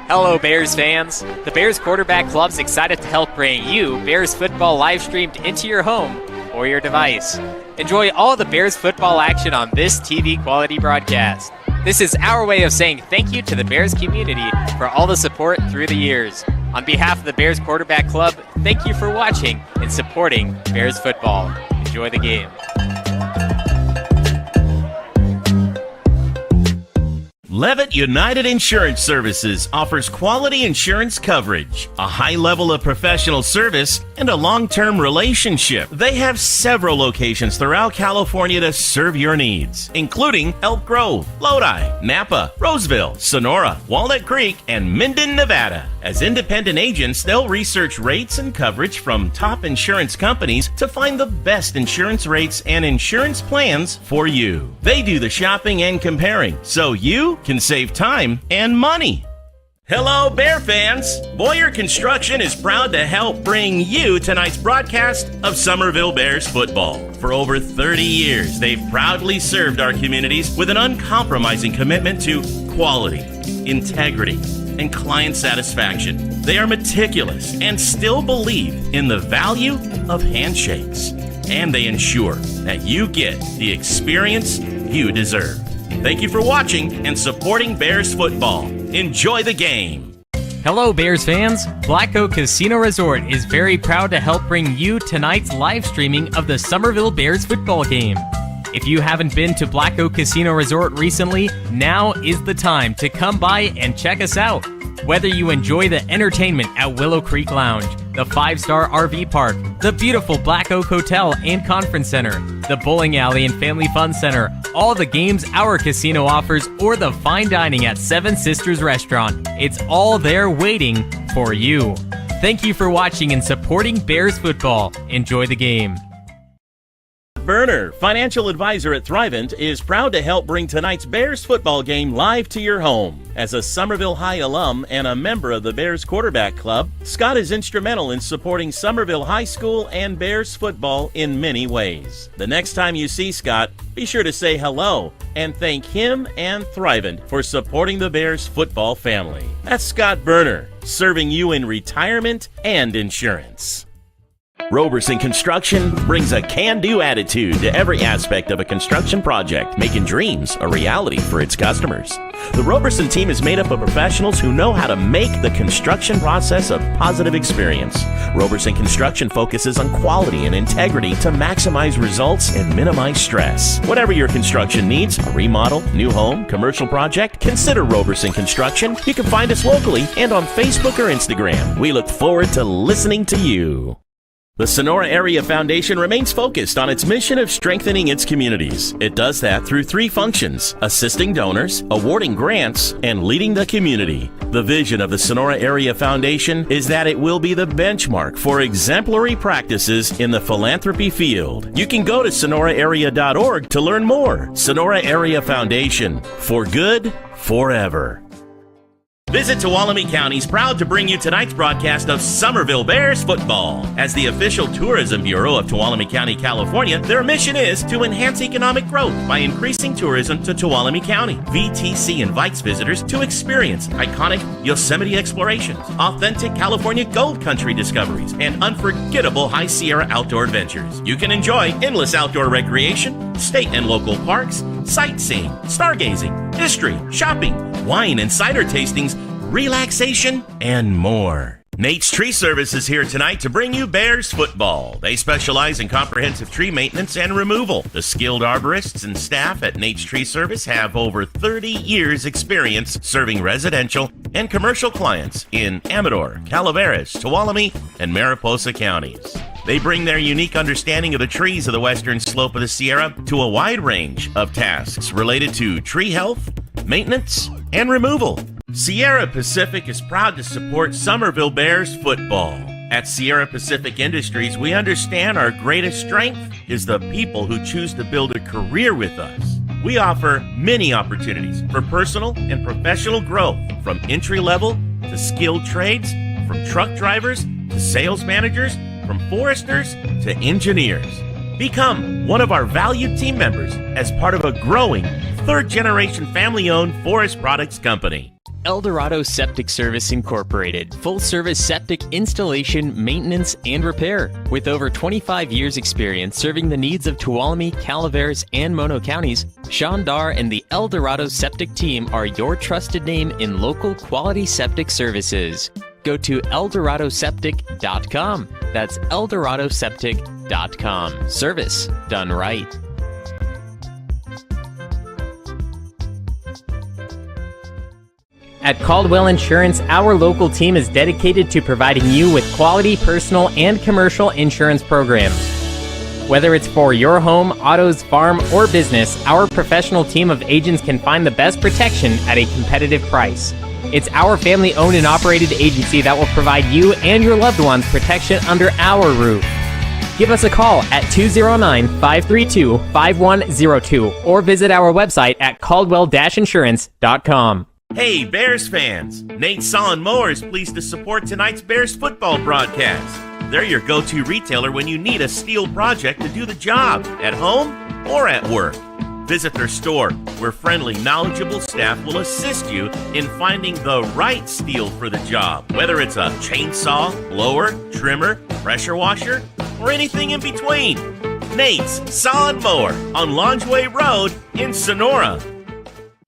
Hello, Bears fans. The Bears Quarterback Club's excited to help bring you Bears football live streamed into your home or your device. Enjoy all the Bears football action on this TV quality broadcast. This is our way of saying thank you to the Bears community for all the support through the years. On behalf of the Bears Quarterback Club, thank you for watching and supporting Bears football. Enjoy the game. Levitt United Insurance Services offers quality insurance coverage, a high level of professional service, and a long-term relationship. They have several locations throughout California to serve your needs, including Elk Grove, Lodi, Napa, Roseville, Sonora, Walnut Creek, and Minden, Nevada. As independent agents, they'll research rates and coverage from top insurance companies to find the best insurance rates and insurance plans for you. They do the shopping and comparing, so you can save time and money. Hello, Bear fans! Boyer Construction is proud to help bring you tonight's broadcast of Summerville Bears football. For over 30 years, they've proudly served our communities with an uncompromising commitment to quality, integrity, and client satisfaction. They are meticulous and still believe in the value of handshakes. And they ensure that you get the experience you deserve. Thank you for watching and supporting Bears football. Enjoy the game. Hello, Bears fans. Black Oak Casino Resort is very proud to help bring you tonight's live streaming of the Summerville Bears football game. If you haven't been to Black Oak Casino Resort recently, now is the time to come by and check us out. Whether you enjoy the entertainment at Willow Creek Lounge, the 5-star RV park, the beautiful Black Oak Hotel and Conference Center, the bowling alley and family fun center, all the games our casino offers, or the fine dining at Seven Sisters Restaurant, it's all there waiting for you. Thank you for watching and supporting Bears football. Enjoy the game. Berner, financial advisor at Thrivent, is proud to help bring tonight's Bears football game live to your home. As a Somerville High alum and a member of the Bears Quarterback Club, Scott is instrumental in supporting Somerville High School and Bears football in many ways. The next time you see Scott, be sure to say hello and thank him and Thrivent for supporting the Bears football family. That's Scott Berner, serving you in retirement and insurance. Roberson Construction brings a can-do attitude to every aspect of a construction project, making dreams a reality for its customers. The Roberson team is made up of professionals who know how to make the construction process a positive experience. Roberson Construction focuses on quality and integrity to maximize results and minimize stress. Whatever your construction needs, a remodel, new home, commercial project, consider Roberson Construction. You can find us locally and on Facebook or Instagram. We look forward to listening to you. The Sonora Area Foundation remains focused on its mission of strengthening its communities. It does that through 3 functions: assisting donors, awarding grants, and leading the community. The vision of the Sonora Area Foundation is that it will be the benchmark for exemplary practices in the philanthropy field. You can go to sonoraarea.org to learn more. Sonora Area Foundation, for good, forever. Visit Tuolumne County's proud to bring you tonight's broadcast of Summerville Bears football. As the official tourism bureau of Tuolumne County, California, their mission is to enhance economic growth by increasing tourism to Tuolumne County. VTC invites visitors to experience iconic Yosemite explorations, authentic California gold country discoveries, and unforgettable High Sierra outdoor adventures. You can enjoy endless outdoor recreation, state and local parks, sightseeing, stargazing, history, shopping, wine and cider tastings, relaxation, and more. Nate's Tree Service is here tonight to bring you Bears football. They specialize in comprehensive tree maintenance and removal. The skilled arborists and staff at Nate's Tree Service have over 30 years experience serving residential and commercial clients in Amador, Calaveras, Tuolumne, and Mariposa counties. They bring their unique understanding of the trees of the western slope of the Sierra to a wide range of tasks related to tree health, maintenance, and removal. Sierra Pacific is proud to support Summerville Bears football. At Sierra Pacific Industries, we understand our greatest strength is the people who choose to build a career with us. We offer many opportunities for personal and professional growth, from entry level to skilled trades, from truck drivers to sales managers, from foresters to engineers. Become one of our valued team members as part of a growing third-generation family-owned forest products company. Eldorado Septic Service Incorporated. Full-service septic installation, maintenance, and repair. With over 25 years experience serving the needs of Tuolumne, Calaveras, and Mono counties, Sean Dar and the Eldorado Septic team are your trusted name in local quality septic services. Go to eldoradoseptic.com. That's eldoradoseptic.com. Service done right. At Caldwell Insurance, our local team is dedicated to providing you with quality personal and commercial insurance programs. Whether it's for your home, autos, farm, or business, our professional team of agents can find the best protection at a competitive price. It's our family-owned and operated agency that will provide you and your loved ones protection under our roof. Give us a call at 209-532-5102 or visit our website at caldwell-insurance.com. Hey, Bears fans! Nate Saw & Mower is pleased to support tonight's Bears football broadcast. They're your go-to retailer when you need a steel project to do the job, at home or at work. Visit their store, where friendly, knowledgeable staff will assist you in finding the right steel for the job, whether it's a chainsaw, blower, trimmer, pressure washer, or anything in between. Nate's Saw & Mower on Longeway Road in Sonora.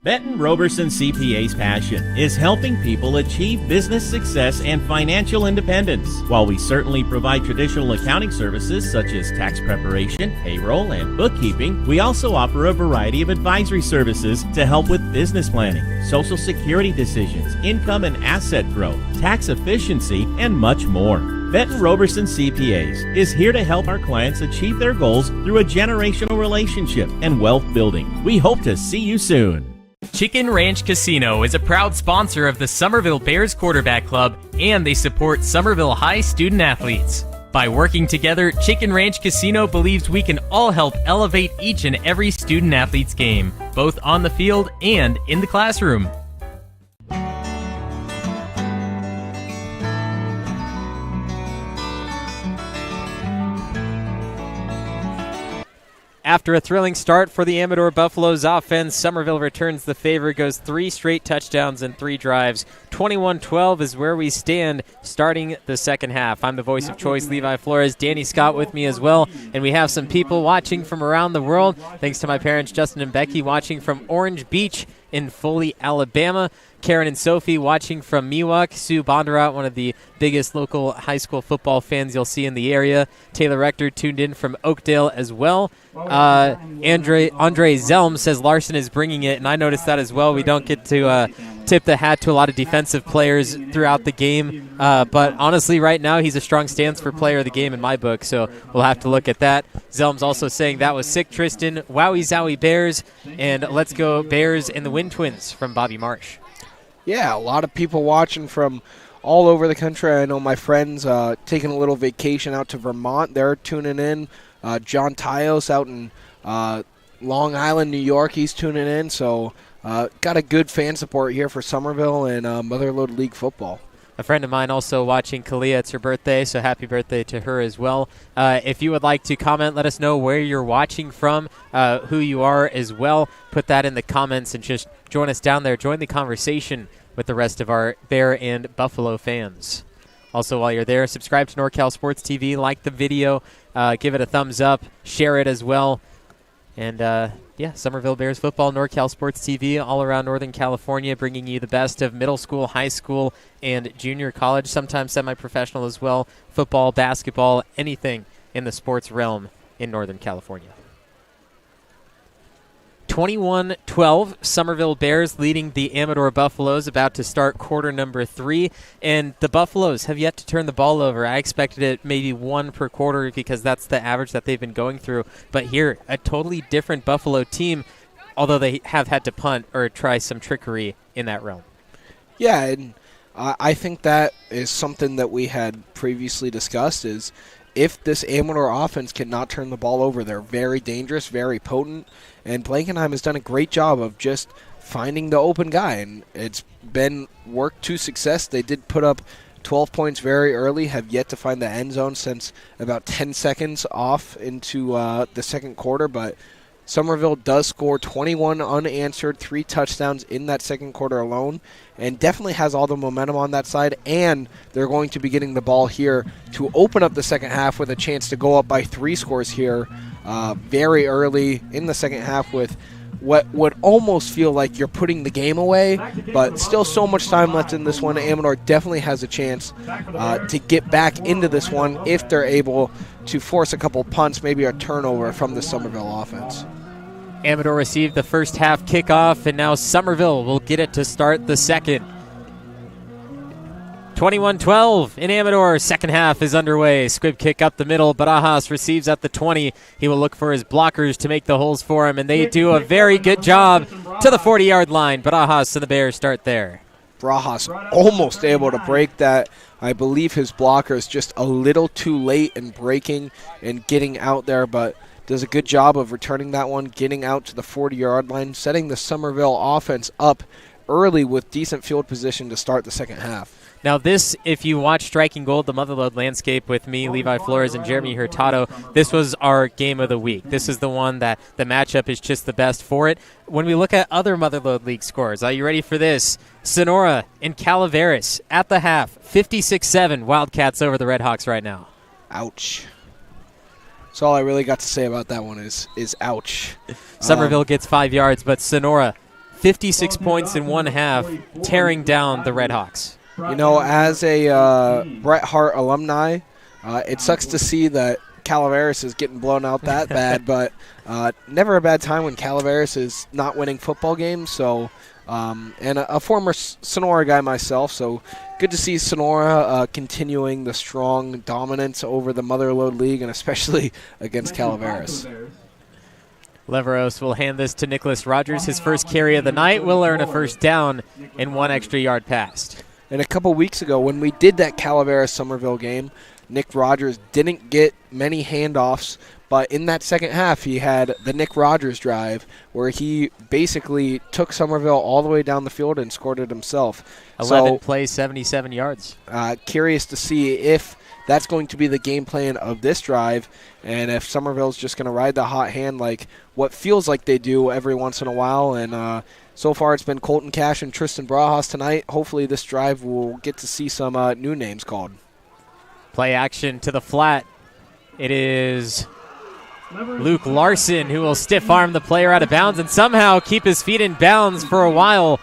Benton Roberson CPA's passion is helping people achieve business success and financial independence. While we certainly provide traditional accounting services such as tax preparation, payroll, and bookkeeping, we also offer a variety of advisory services to help with business planning, Social Security decisions, income and asset growth, tax efficiency, and much more. Benton Roberson CPAs is here to help our clients achieve their goals through a generational relationship and wealth building. We hope to see you soon. Chicken Ranch Casino is a proud sponsor of the Summerville Bears Quarterback Club, and they support Summerville High student athletes. By working together, Chicken Ranch Casino believes we can all help elevate each and every student athlete's game, both on the field and in the classroom. After a thrilling start for the Amador Buffaloes offense, Summerville returns the favor, goes 3 straight touchdowns and 3 drives. 21-12 is where we stand starting the second half. I'm the voice of choice, Levi Flores. Danny Scott with me as well. And we have some people watching from around the world. Thanks to my parents, Justin and Becky, watching from Orange Beach in Foley, Alabama. Karen and Sophie watching from Miwok. Sue Bondurant, one of the biggest local high school football fans you'll see in the area. Taylor Rector tuned in from Oakdale as well. Andre Zelm says Larson is bringing it, and I noticed that as well. We don't get to tip the hat to a lot of defensive players throughout the game, but honestly right now he's a strong stance for player of the game in my book, so we'll have to look at that. Zelm's also saying that was sick, Tristan. Wowie zowie Bears, and let's go Bears and the Wind Twins from Bobby Marsh. Yeah, a lot of people watching from all over the country. I know my friends taking a little vacation out to Vermont. They're tuning in. John Tyos out in Long Island, New York, he's tuning in. So got a good fan support here for Summerville and Motherlode League football. A friend of mine also watching, Kalia. It's her birthday, so happy birthday to her as well. If you would like to comment, let us know where you're watching from, who you are as well. Put that in the comments and just join us down there. Join the conversation with the rest of our Bear and Buffalo fans. Also, while you're there, subscribe to NorCal Sports TV, like the video, give it a thumbs up, share it as well. And, Summerville Bears football, NorCal Sports TV, all around Northern California, bringing you the best of middle school, high school, and junior college, sometimes semi-professional as well, football, basketball, anything in the sports realm in Northern California. 21-12, Summerville Bears leading the Amador Buffaloes, about to start quarter number 3. And the Buffaloes have yet to turn the ball over. I expected it maybe 1 per quarter because that's the average that they've been going through. But here, a totally different Buffalo team, although they have had to punt or try some trickery in that realm. Yeah, and I think that is something that we had previously discussed is if this Amador offense cannot turn the ball over, they're very dangerous, very potent, and Blankenheim has done a great job of just finding the open guy, and it's been worked to success. They did put up 12 points very early, have yet to find the end zone since about 10 seconds off into the second quarter, but Summerville does score 21 unanswered, 3 touchdowns in that second quarter alone, and definitely has all the momentum on that side, and they're going to be getting the ball here to open up the second half with a chance to go up by 3 scores here very early in the second half with what would almost feel like you're putting the game away, but still so much time left in this one. Amador definitely has a chance to get back into this one if they're able to force a couple punts, maybe a turnover from the Summerville offense. Amador received the first half kickoff, and now Summerville will get it to start the second. 21-12 in Amador. Second half is underway. Squib kick up the middle. Barajas receives at the 20. He will look for his blockers to make the holes for him, and they do a very good job to the 40-yard line. Barajas and the Bears start there. Barajas almost able to break that. I believe his blocker is just a little too late in breaking and getting out there, but does a good job of returning that one, getting out to the 40-yard line, setting the Summerville offense up early with decent field position to start the second half. Now this, if you watch Striking Gold, the Motherlode Landscape with me, Levi Flores, and Jeremy Hurtado, this was our game of the week. This is the one that the matchup is just the best for it. When we look at other Motherlode League scores, are you ready for this? Sonora and Calaveras at the half, 56-7, Wildcats over the Redhawks right now. Ouch. So all I really got to say about that one is ouch. Summerville gets 5 yards, but Sonora, 56 points in one half, tearing down the Redhawks. You know, as a Bret Hart alumni, it sucks to see that Calaveras is getting blown out that bad, but never a bad time when Calaveras is not winning football games. So, and a former Sonora guy myself, so good to see Sonora continuing the strong dominance over the Motherlode League, and especially against Calaveras. Leveros will hand this to Nicholas Rogers. His first carry of the night will earn a first down and 1 extra yard passed. And a couple weeks ago, when we did that Calaveras-Summerville game, Nick Rogers didn't get many handoffs, but in that second half, he had the Nick Rogers drive where he basically took Summerville all the way down the field and scored it himself. 11 plays, 77 yards. Curious to see if that's going to be the game plan of this drive, and if Summerville's just going to ride the hot hand like what feels like they do every once in a while. And so far it's been Colton Cash and Tristan Barajas tonight. Hopefully this drive will get to see some new names called. Play action to the flat. It is Luke Larson who will stiff arm the player out of bounds and somehow keep his feet in bounds for a while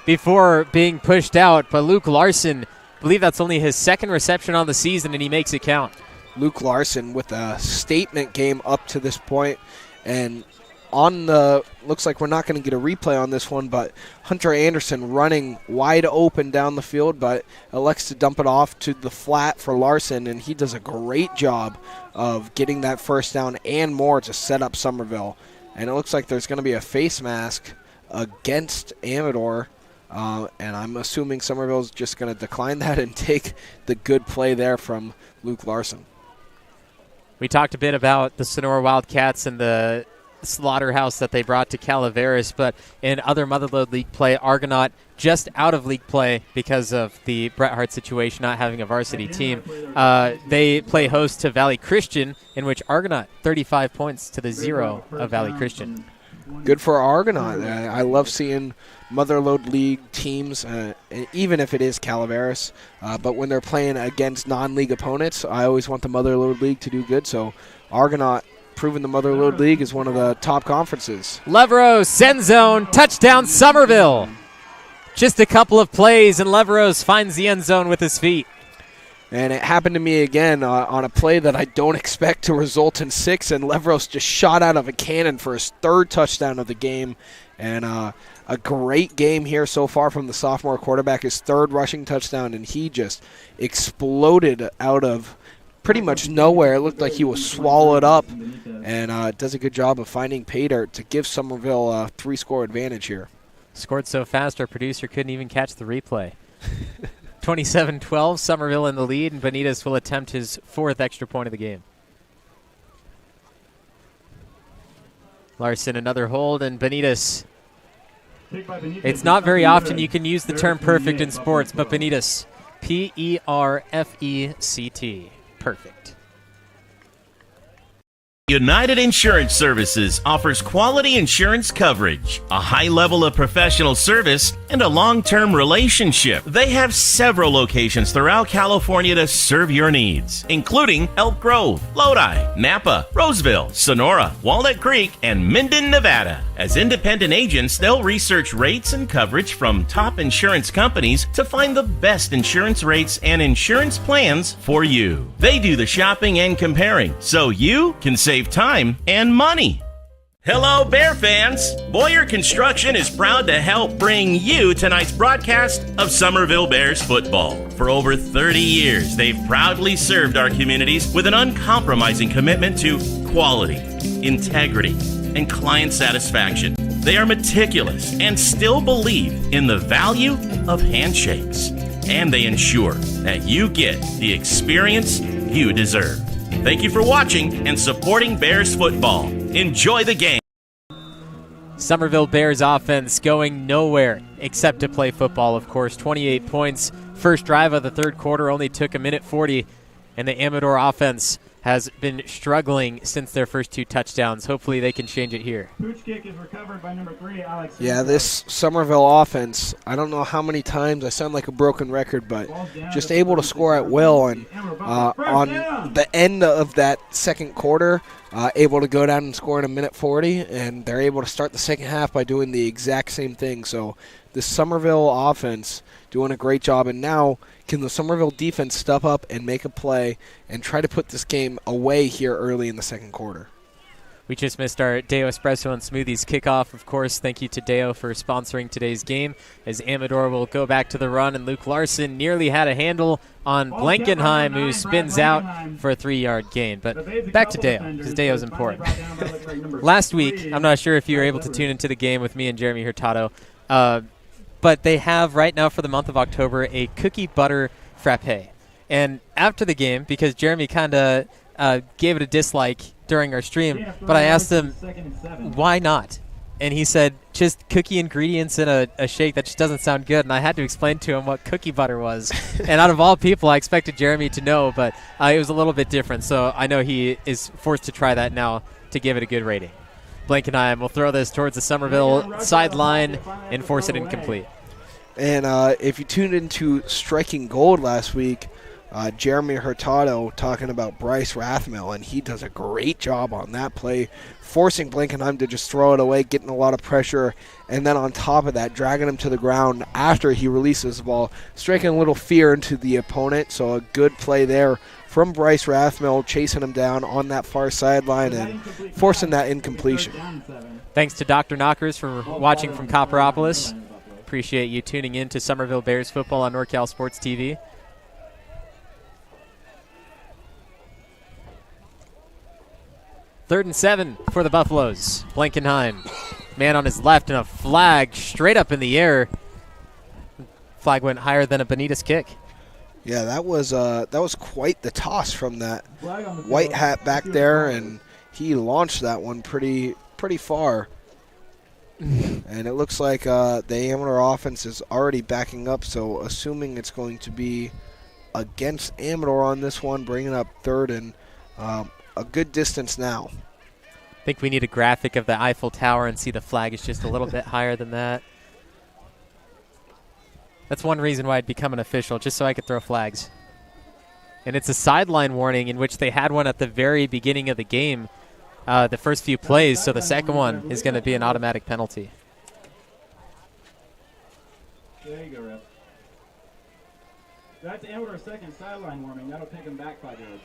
before being pushed out. But Luke Larson, I believe that's only his second reception on the season, and he makes it count. Luke Larson with a statement game up to this point, and on the, looks like we're not going to get a replay on this one, but Hunter Anderson running wide open down the field, but elects to dump it off to the flat for Larson, and he does a great job of getting that first down and more to set up Summerville. And it looks like there's going to be a face mask against Amador, and I'm assuming Summerville's just going to decline that and take the good play there from Luke Larson. We talked a bit about the Sonora Wildcats and the slaughterhouse that they brought to Calaveras. But in other Motherlode League play, Argonaut just out of league play because of the Bret Hart situation, not having a varsity team. They play host to Valley Christian, in which Argonaut 35 points to the 0 of Valley Christian. Good for Argonaut. I love seeing Motherlode League teams, even if it is Calaveras. But when they're playing against non-league opponents, I always want the Motherlode League to do good. So Argonaut proving the Motherlode League is one of the top conferences. Leveros, send zone, touchdown Summerville. Just a couple of plays, and Leveros finds the end zone with his feet. And it happened to me again on a play that I don't expect to result in 6, and Leveros just shot out of a cannon for his 3rd touchdown of the game. And a great game here so far from the sophomore quarterback, his 3rd rushing touchdown, and he just exploded out of pretty much nowhere. It looked like he was swallowed up, and does a good job of finding pay dirt to give Summerville a 3-score advantage here. Scored so fast, our producer couldn't even catch the replay. 27-12, Summerville in the lead, and Benitez will attempt his 4th extra point of the game. Larson, another hold, and Benitez. It's not very often you can use the term perfect in sports, but Benitez, P-E-R-F-E-C-T, perfect. United Insurance Services offers quality insurance coverage, a high level of professional service, and a long-term relationship. They have several locations throughout California to serve your needs, including Elk Grove, Lodi, Napa, Roseville, Sonora, Walnut Creek, and Minden, Nevada. As independent agents, they'll research rates and coverage from top insurance companies to find the best insurance rates and insurance plans for you. They do the shopping and comparing, so you can save time and money. Hello, Bear fans! Boyer Construction is proud to help bring you tonight's broadcast of Summerville Bears football. For over 30 years, they've proudly served our communities with an uncompromising commitment to quality, integrity, and client satisfaction. They are meticulous and still believe in the value of handshakes. And they ensure that you get the experience you deserve. Thank you for watching and supporting Bears football. Enjoy the game. Summerville Bears offense going nowhere except to play football, of course. 28 points. First drive of the 3rd quarter only took a minute 40, and the Amador offense has been struggling since their first 2 touchdowns. Hopefully they can change it here. Pooch kick is recovered by number 3, Alex. Yeah, this Summerville offense, I don't know how many times, I sound like a broken record, but just able to score at will. And on the end of that 2nd quarter, able to go down and score in a minute 40, and they're able to start the 2nd half by doing the exact same thing. So the Summerville offense doing a great job, and now can the Summerville defense step up and make a play and try to put this game away here early in the 2nd quarter. We just missed our Deo Espresso and Smoothies kickoff. Of course, thank you to Deo for sponsoring today's game, as Amador will go back to the run, and Luke Larson nearly had a handle on Blankenheim, who spins out for a 3-yard gain. But back to Deo, because Deo's important. Last week, I'm not sure if you were able to tune into the game with me and Jeremy Hurtado, but they have right now for the month of October a cookie butter frappe. And after the game, because Jeremy kind of gave it a dislike during our stream, but I asked him, why not? And he said, just cookie ingredients in a shake, that just doesn't sound good. And I had to explain to him what cookie butter was. And out of all people, I expected Jeremy to know, but it was a little bit different. So I know he is forced to try that now to give it a good rating. Blankenheim will throw this towards the Summerville sideline and force it incomplete. And if you tuned into Striking Gold last week, Jeremy Hurtado talking about Bryce Rathmill, and he does a great job on that play, forcing Blankenheim to just throw it away, getting a lot of pressure, and then on top of that, dragging him to the ground after he releases the ball, striking a little fear into the opponent. So a good play there from Bryce Rathmill, chasing him down on that far sideline and forcing that incompletion. Thanks to Dr. Knockers for watching from Copperopolis. Appreciate you tuning in to Summerville Bears football on NorCal Sports TV. Third and 7 for the Buffaloes. Blankenheim, man on his left, and a flag straight up in the air. Flag went higher than a Benitez kick. Yeah, that was quite the toss from that white hat back there, and he launched that one pretty pretty far. And it looks like the Amador offense is already backing up, so assuming it's going to be against Amador on this one, bringing up third and a good distance now. I think we need a graphic of the Eiffel Tower and see the flag is just a little bit higher than that. That's one reason why I'd become an official, just so I could throw flags. And it's a sideline warning in which they had one at the very beginning of the game, the first few plays, so the second one is going to be an automatic penalty. There you go, Ref. That's Amador's second sideline warning. That'll take him back 5 yards.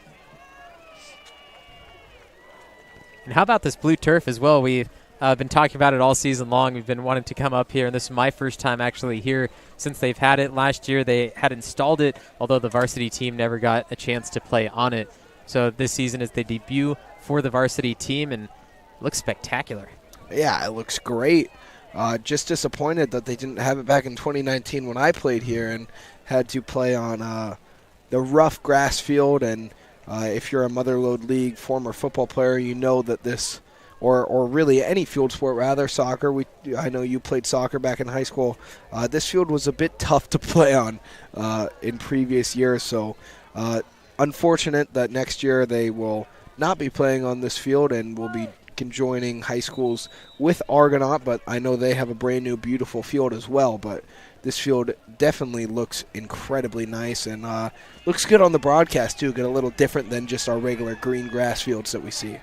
And how about this blue turf as well? We've been talking about it all season long. We've been wanting to come up here, and this is my first time actually here since they've had it. Last year they had installed it, although the varsity team never got a chance to play on it. So this season is the debut for the varsity team, and it looks spectacular. Yeah, it looks great. Just disappointed that they didn't have it back in 2019 when I played here and had to play on the rough grass field. And if you're a Motherlode League former football player, you know that this, or really any field sport rather, soccer. I know you played soccer back in high school. This field was a bit tough to play on in previous years. So unfortunate that next year they will not be playing on this field and will be conjoining high schools with Argonaut, but I know they have a brand new beautiful field as well. But this field definitely looks incredibly nice and looks good on the broadcast too. Get a little different than just our regular green grass fields that we see.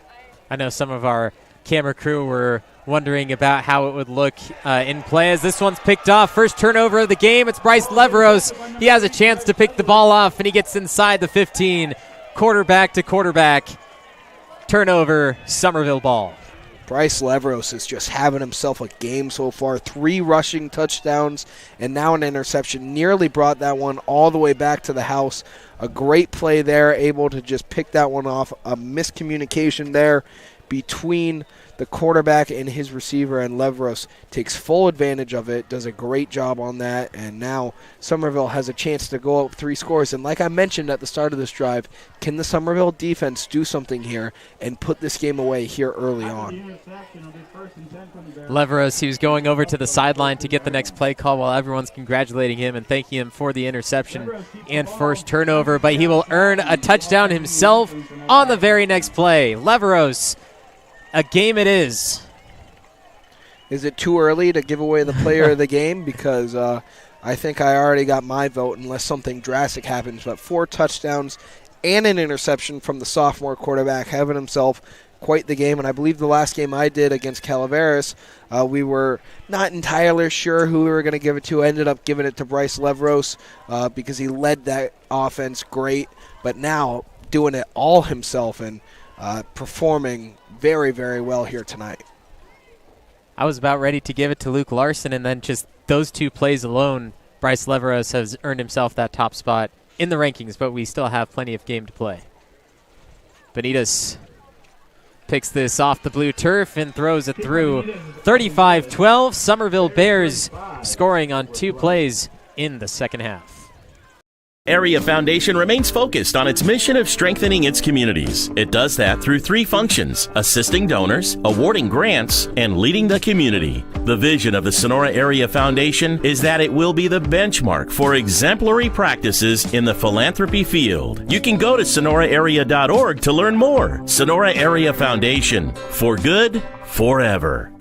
I know some of our camera crew were wondering about how it would look in play as this one's picked off. First turnover of the game. It's Bryce Leveros. He has a chance to pick the ball off, and he gets inside the 15. Quarterback to quarterback. Turnover, Summerville ball. Bryce Leveros is just having himself a game so far. 3 rushing touchdowns and now an interception. Nearly brought that one all the way back to the house. A great play there, able to just pick that one off. A miscommunication there between the quarterback and his receiver, and Leveros takes full advantage of it, does a great job on that, and now Summerville has a chance to go up 3 scores. And like I mentioned at the start of this drive, can the Summerville defense do something here and put this game away here early on? Leveros, he was going over to the sideline to get the next play call while everyone's congratulating him and thanking him for the interception and first turnover, but he will earn a touchdown himself on the very next play. Leveros, a game it is. Is it too early to give away the player of the game? Because I think I already got my vote unless something drastic happens. But 4 touchdowns and an interception from the sophomore quarterback, having himself quite the game. And I believe the last game I did against Calaveras, we were not entirely sure who we were going to give it to. I ended up giving it to Bryce Leveros because he led that offense great. But now doing it all himself and performing very, very well here tonight. I was about ready to give it to Luke Larson, and then just those 2 plays alone, Bryce Leveros has earned himself that top spot in the rankings, but we still have plenty of game to play. Benitez picks this off the blue turf and throws it through. 35-12, Summerville Bears scoring on 2 plays in the second half. Area Foundation remains focused on its mission of strengthening its communities. It does that through 3 functions: assisting donors, awarding grants, and leading the community. The vision of the Sonora Area Foundation is that it will be the benchmark for exemplary practices in the philanthropy field. You can go to sonoraarea.org to learn more. Sonora Area Foundation, for good, forever.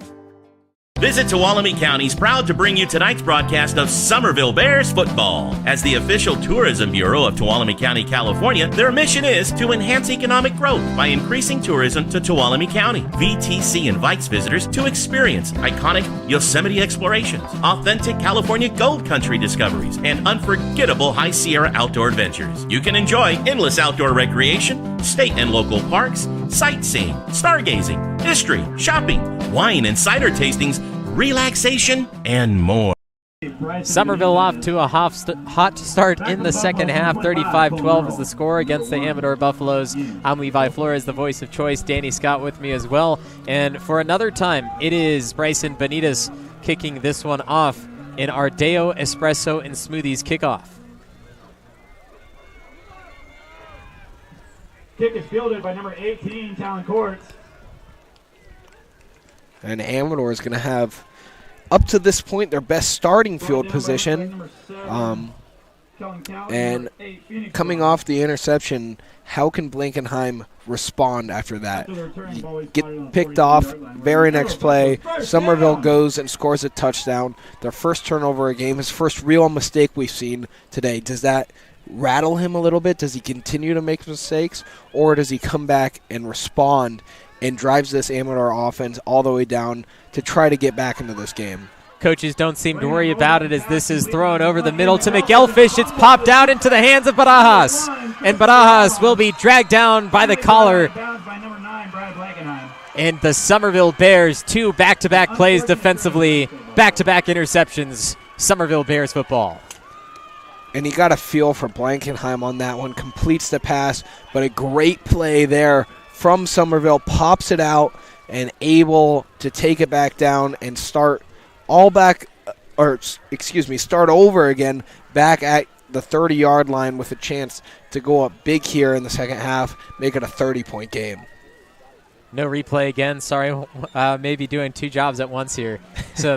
Visit Tuolumne County's proud to bring you tonight's broadcast of Summerville Bears football. As the official tourism bureau of Tuolumne County, California, their mission is to enhance economic growth by increasing tourism to Tuolumne County. VTC invites visitors to experience iconic Yosemite explorations, authentic California gold country discoveries, and unforgettable High Sierra outdoor adventures. You can enjoy endless outdoor recreation, state and local parks, sightseeing, stargazing, history, shopping, wine and cider tastings, relaxation, and more. Summerville off to a hot start in the second half. 35-12 is the score against the Amador Buffaloes. I'm Levi Flores, the voice of choice. Danny Scott with me as well. And for another time, it is Bryson Benitez kicking this one off in Ardeo Espresso and Smoothies kickoff. Kick is fielded by number 18, Talon Courts. And Amador is going to have, up to this point, their best starting field position. And coming off the interception, how can Blankenheim respond after that? You get picked off, very next play, Summerville goes and scores a touchdown. Their first turnover a game, his first real mistake we've seen today. Does that rattle him a little bit? Does he continue to make mistakes? Or does he come back and respond and drives this Amador offense all the way down to try to get back into this game? Coaches don't seem to worry about it as this is thrown over the middle to McElfish. It's popped out into the hands of Barajas. And Barajas will be dragged down by the collar. And the Summerville Bears, 2 back-to-back plays defensively, back-to-back interceptions. Summerville Bears football. And you got a feel for Blankenheim on that one. Completes the pass, but a great play there from Summerville. Pops it out and able to take it back down and start start over again back at the 30-yard line with a chance to go up big here in the second half, make it a 30-point game. No replay again. Sorry, maybe doing 2 jobs at once here. So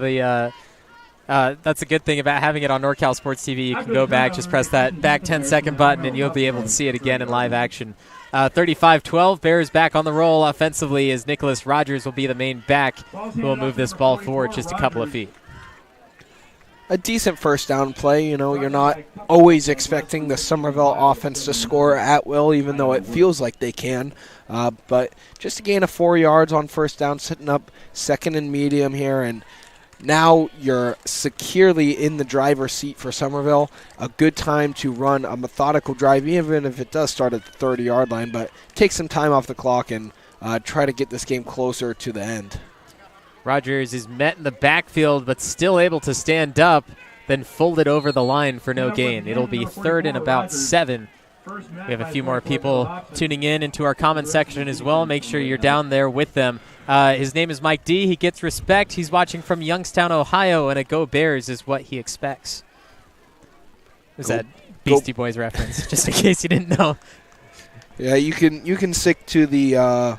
that's a good thing about having it on NorCal Sports TV. You can go back, just press that back 10-second button, and you'll be able to see it again in live action. 35-12, Bears back on the roll offensively as Nicholas Rogers will be the main back who will move this ball forward just a couple of feet. A decent first down play. You know, you're not always expecting the Summerville offense to score at will, even though it feels like they can. But just a gain of 4 yards on first down, sitting up second and medium here, and now you're securely in the driver's seat for Summerville. A good time to run a methodical drive, even if it does start at the 30-yard line, but take some time off the clock and try to get this game closer to the end. Rogers is met in the backfield, but still able to stand up, then folded over the line for no gain. It'll be 3rd and about 7. We have a few more people tuning in into our comment section as well. Make sure you're down there with them. His name is Mike D. He gets respect. He's watching from Youngstown, Ohio, and a Go Bears is what he expects. Is that Beastie Boys reference, just in case you didn't know? Yeah, you can stick to the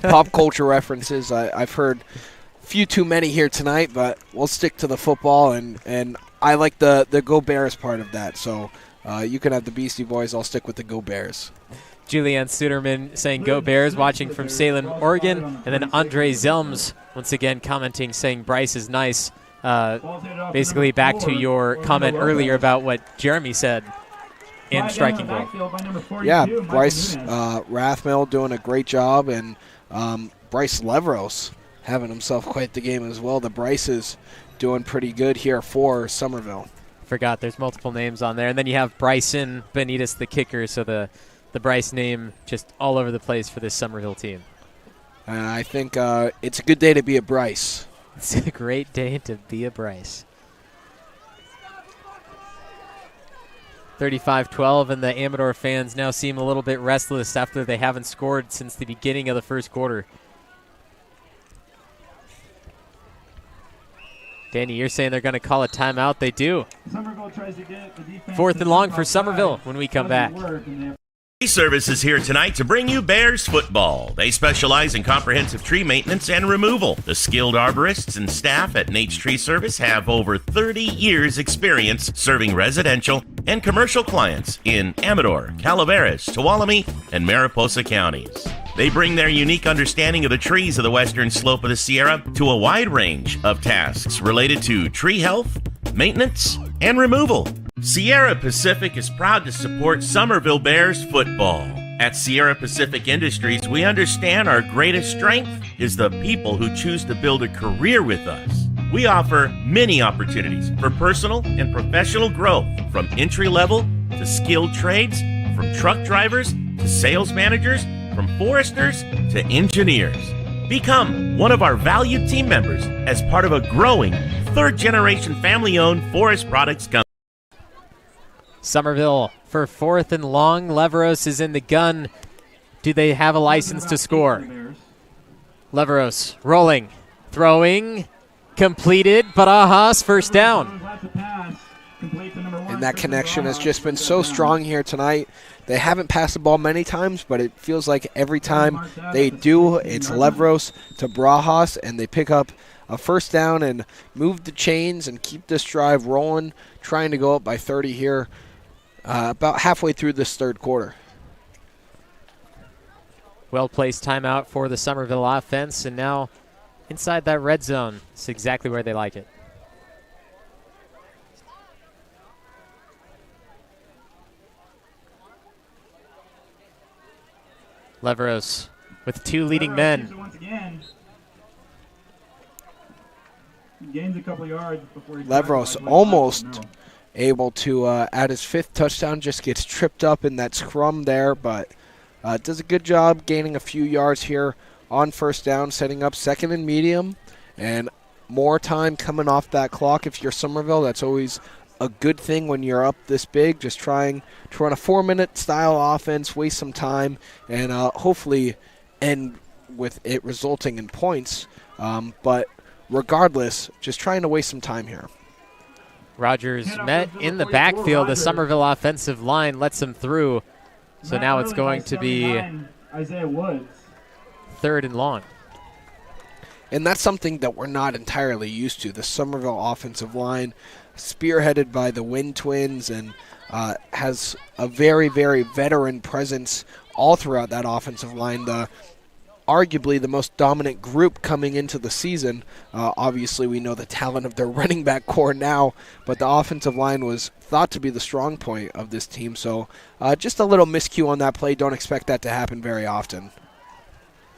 pop culture references. I've heard a few too many here tonight, but we'll stick to the football, and I like the Go Bears part of that. So you can have the Beastie Boys. I'll stick with the Go Bears. Julianne Suderman saying Go Bears, watching from Salem, Oregon. And then Andre Zelms once again commenting, saying Bryce is nice. Basically back to your comment earlier about what Jeremy said in striking goal. Yeah, Bryce Rathmill doing a great job, and Bryce Leveros having himself quite the game as well. The Bryce is doing pretty good here for Summerville. Forgot there's multiple names on there. And then you have Bryson Benitez, the kicker, so the Bryce name just all over the place for this Summerville team. I think it's a good day to be a Bryce. It's a great day to be a Bryce. 35-12, and the Amador fans now seem a little bit restless after they haven't scored since the beginning of the first quarter. Danny, you're saying they're going to call a timeout. They do. 4th and long for Summerville when we come back. Tree Service is here tonight to bring you Bears football. They specialize in comprehensive tree maintenance and removal. The skilled arborists and staff at Nate's Tree Service have over 30 years experience serving residential and commercial clients in Amador, Calaveras, Tuolumne, and Mariposa counties. They bring their unique understanding of the trees of the western slope of the Sierra to a wide range of tasks related to tree health, maintenance, and removal. Sierra Pacific is proud to support Summerville Bears football. At Sierra Pacific Industries, we understand our greatest strength is the people who choose to build a career with us. We offer many opportunities for personal and professional growth, from entry-level to skilled trades, from truck drivers to sales managers, from foresters to engineers. Become one of our valued team members as part of a growing third-generation family-owned forest products company. Summerville for 4th and long. Leveros is in the gun. Do they have a license to score? Leveros rolling, throwing, completed. Barajas first down. And that connection has just been so strong here tonight. They haven't passed the ball many times, but it feels like every time they do, it's Levros to Brajas, and they pick up a first down and move the chains and keep this drive rolling, trying to go up by 30 here about halfway through this third quarter. Well-placed timeout for the Summerville offense, and now inside that red zone. It's exactly where they like it. Leveros with two leading men. Once again. He gains a couple yards before he Leveros almost able to add his 5th touchdown, just gets tripped up in that scrum there, but does a good job gaining a few yards here on first down, setting up 2nd and medium, and more time coming off that clock. If you're Summerville, that's always a good thing when you're up this big, just trying to run a 4-minute style offense, waste some time, and hopefully end with it resulting in points. But regardless, just trying to waste some time here. Rogers met in the backfield. The Summerville offensive line lets him through. So now it's going to be Isaiah Woods. 3rd and long. And that's something that we're not entirely used to. The Summerville offensive line, spearheaded by the Wynn twins, and has a very, very veteran presence all throughout that offensive line. Arguably the most dominant group coming into the season. Obviously, we know the talent of their running back core now, but the offensive line was thought to be the strong point of this team. So just a little miscue on that play. Don't expect that to happen very often.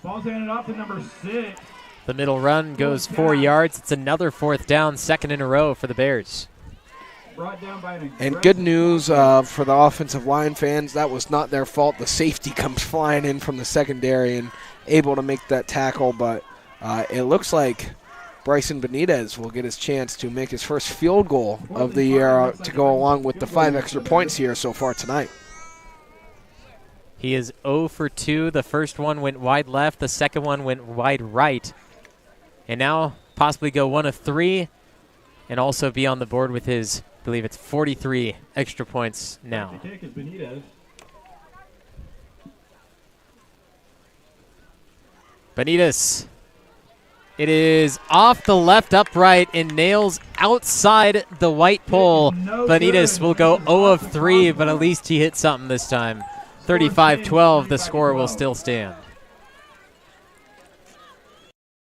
Ball's handed off to number 6. The middle run goes 4 yards. It's another 4th down, 2nd in a row for the Bears. Brought down by an And good news for the offensive line fans, that was not their fault. The safety comes flying in from the secondary and able to make that tackle, but it looks like Bryson Benitez will get his chance to make his first field goal of the year to go along with the 5 extra points here so far tonight. He is 0 for 2. The first one went wide left. The second one went wide right. And now possibly go 1 of 3 and also be on the board with his, I believe it's 43 extra points now. The kick is Benitez. Benitez. It is off the left upright and nails outside the white pole. Benitez will go 0 of 3, but at least he hit something this time. 35-12, the score will still stand.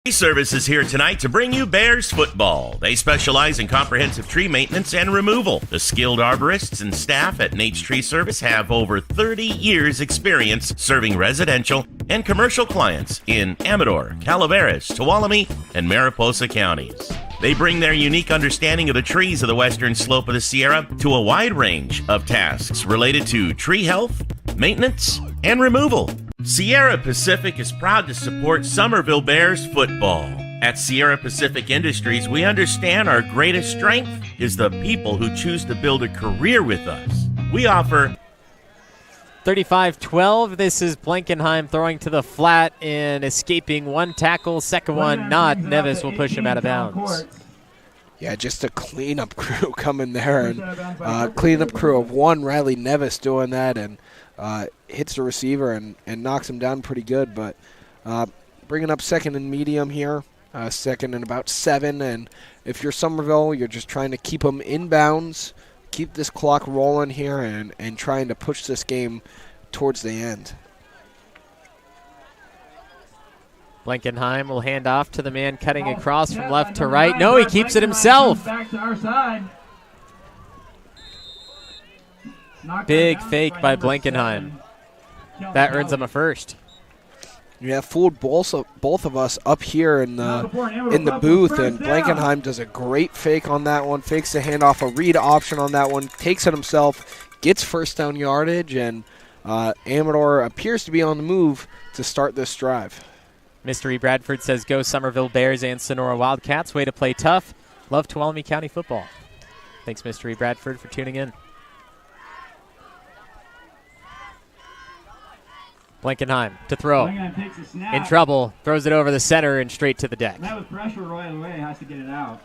Tree Service is here tonight to bring you Bears football. They specialize in comprehensive tree maintenance and removal. The skilled arborists and staff at Nate's Tree Service have over 30 years experience serving residential and commercial clients in Amador, Calaveras, Tuolumne, and Mariposa counties. They bring their unique understanding of the trees of the western slope of the Sierra to a wide range of tasks related to tree health, maintenance, and removal. Sierra Pacific is proud to support Summerville Bears football. At Sierra Pacific Industries, we understand our greatest strength is the people who choose to build a career with us. We offer 35-12. This is Blankenheim throwing to the flat and escaping one tackle. Second one not. Nevis will push him out of bounds. Yeah, just a cleanup crew coming there. And cleanup crew of 1, Riley Nevis doing that, and hits the receiver and knocks him down pretty good. But bringing up 2nd and medium here, 2nd and about 7. And if you're Summerville, you're just trying to keep them in bounds, keep this clock rolling here, and trying to push this game towards the end. Blankenheim will hand off to the man cutting across from left to right. No, he keeps it himself. Back to our side. Big fake by Blankenheim. That earns him a first. Yeah, fooled both of us up here in the booth, and Blankenheim does a great fake on that one, fakes the handoff, a read option on that one, takes it himself, gets first down yardage, and Amador appears to be on the move to start this drive. Mystery Bradford says, go Summerville Bears and Sonora Wildcats. Way to play tough. Love Tuolumne County football. Thanks, Mystery Bradford, for tuning in. Blankenheim to throw. Takes a snap. In trouble. Throws it over the center and straight to the deck. That was pressure right away. Has to get it out.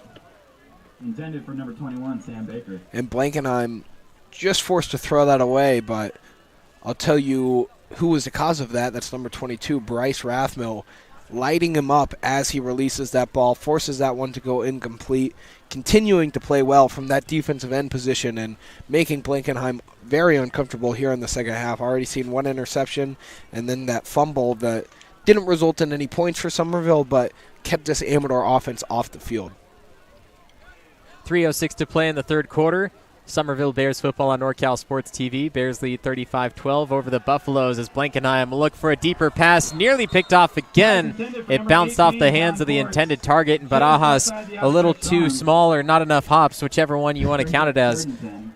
Intended for number 21, Sam Baker. And Blankenheim just forced to throw that away, but I'll tell you who was the cause of that. That's number 22, Bryce Rathmill, lighting him up as he releases that ball, forces that one to go incomplete, continuing to play well from that defensive end position and making Blankenheim very uncomfortable here in the second half. Already seen one interception and then that fumble that didn't result in any points for Summerville, but kept this Amador offense off the field. 3:06 to play in the third quarter. Summerville Bears football on NorCal Sports TV. Bears lead 35-12 over the Buffaloes as Blankenheim will look for a deeper pass. Nearly picked off again. It bounced off the hands of the intended target, and Barajas a little too small or not enough hops, whichever one you want to count it as.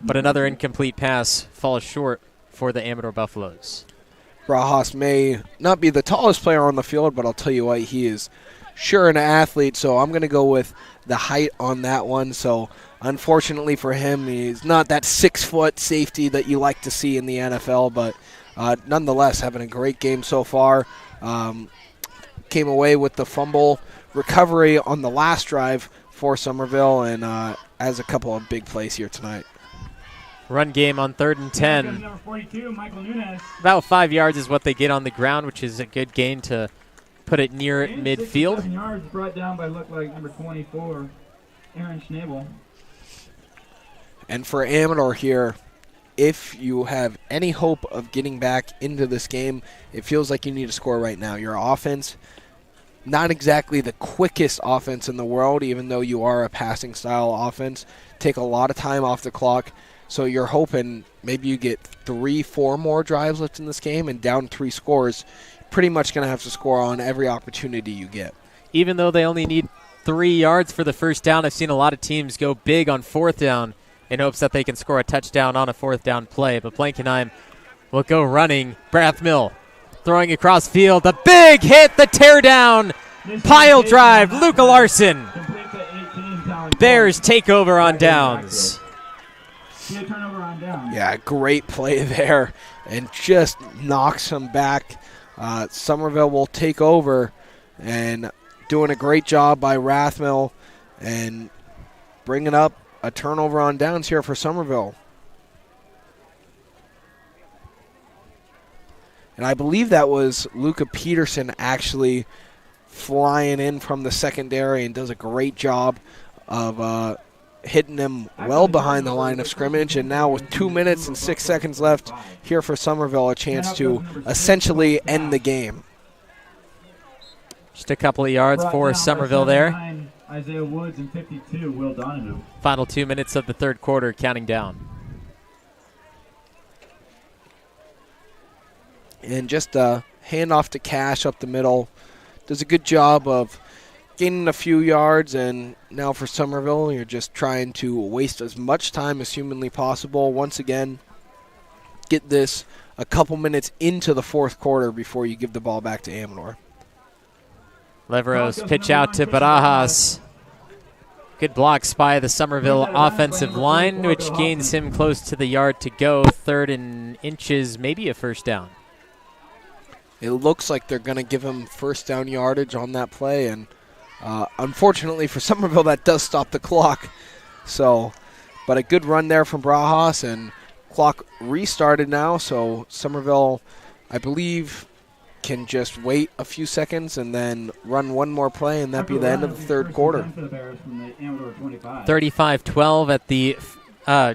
But another incomplete pass falls short for the Amador Buffaloes. Barajas may not be the tallest player on the field, but I'll tell you what, he is sure an athlete, so I'm going to go with the height on that one. So unfortunately for him, he's not that 6-foot safety that you like to see in the NFL, but nonetheless having a great game so far. Came away with the fumble recovery on the last drive for Summerville and has a couple of big plays here tonight. Run game on 3rd and 10. Number 42, Michael Nunes. About 5 yards is what they get on the ground, which is a good gain to put it near midfield. 7 yards brought down by look like number 24, Aaron Schnabel. And for Amador here, if you have any hope of getting back into this game, it feels like you need to score right now. Your offense, not exactly the quickest offense in the world, even though you are a passing style offense. Take a lot of time off the clock. So you're hoping maybe you get 3-4 more drives left in this game and down 3 scores. Pretty much going to have to score on every opportunity you get. Even though they only need 3 yards for the first down, I've seen a lot of teams go big on 4th down in hopes that they can score a touchdown on a 4th down play. But Blankenheim will go running. Brathmill throwing across field. The big hit, the tear down, pile drive, Luca Larson. Bears take over on downs. Yeah, great play there and just knocks him back. Summerville will take over and doing a great job by Rathmill and bringing up a turnover on downs here for Summerville. And I believe that was Luca Peterson actually flying in from the secondary and does a great job of hitting him well behind the line of scrimmage. And now with 2 minutes and 6 seconds left here for Summerville, a chance to essentially end the game. Just a couple of yards for Summerville there. Isaiah Woods and 52, Will Donahue. Final 2 minutes of the third quarter, counting down. And just a handoff to Cash up the middle. Does a good job of gaining a few yards, and now for Summerville, you're just trying to waste as much time as humanly possible. Once again, get this a couple minutes into the fourth quarter before you give the ball back to Amador. Leveros pitch out to Barajas. Good blocks by the Summerville offensive line, which gains him close to the yard to go. 3rd and inches, maybe a first down. It looks like they're going to give him first down yardage on that play, and unfortunately for Summerville, that does stop the clock. So, but a good run there from Barajas, and clock restarted now. So Summerville, I believe, can just wait a few seconds and then run one more play, and that'd be the end of the third quarter. 35-12 at the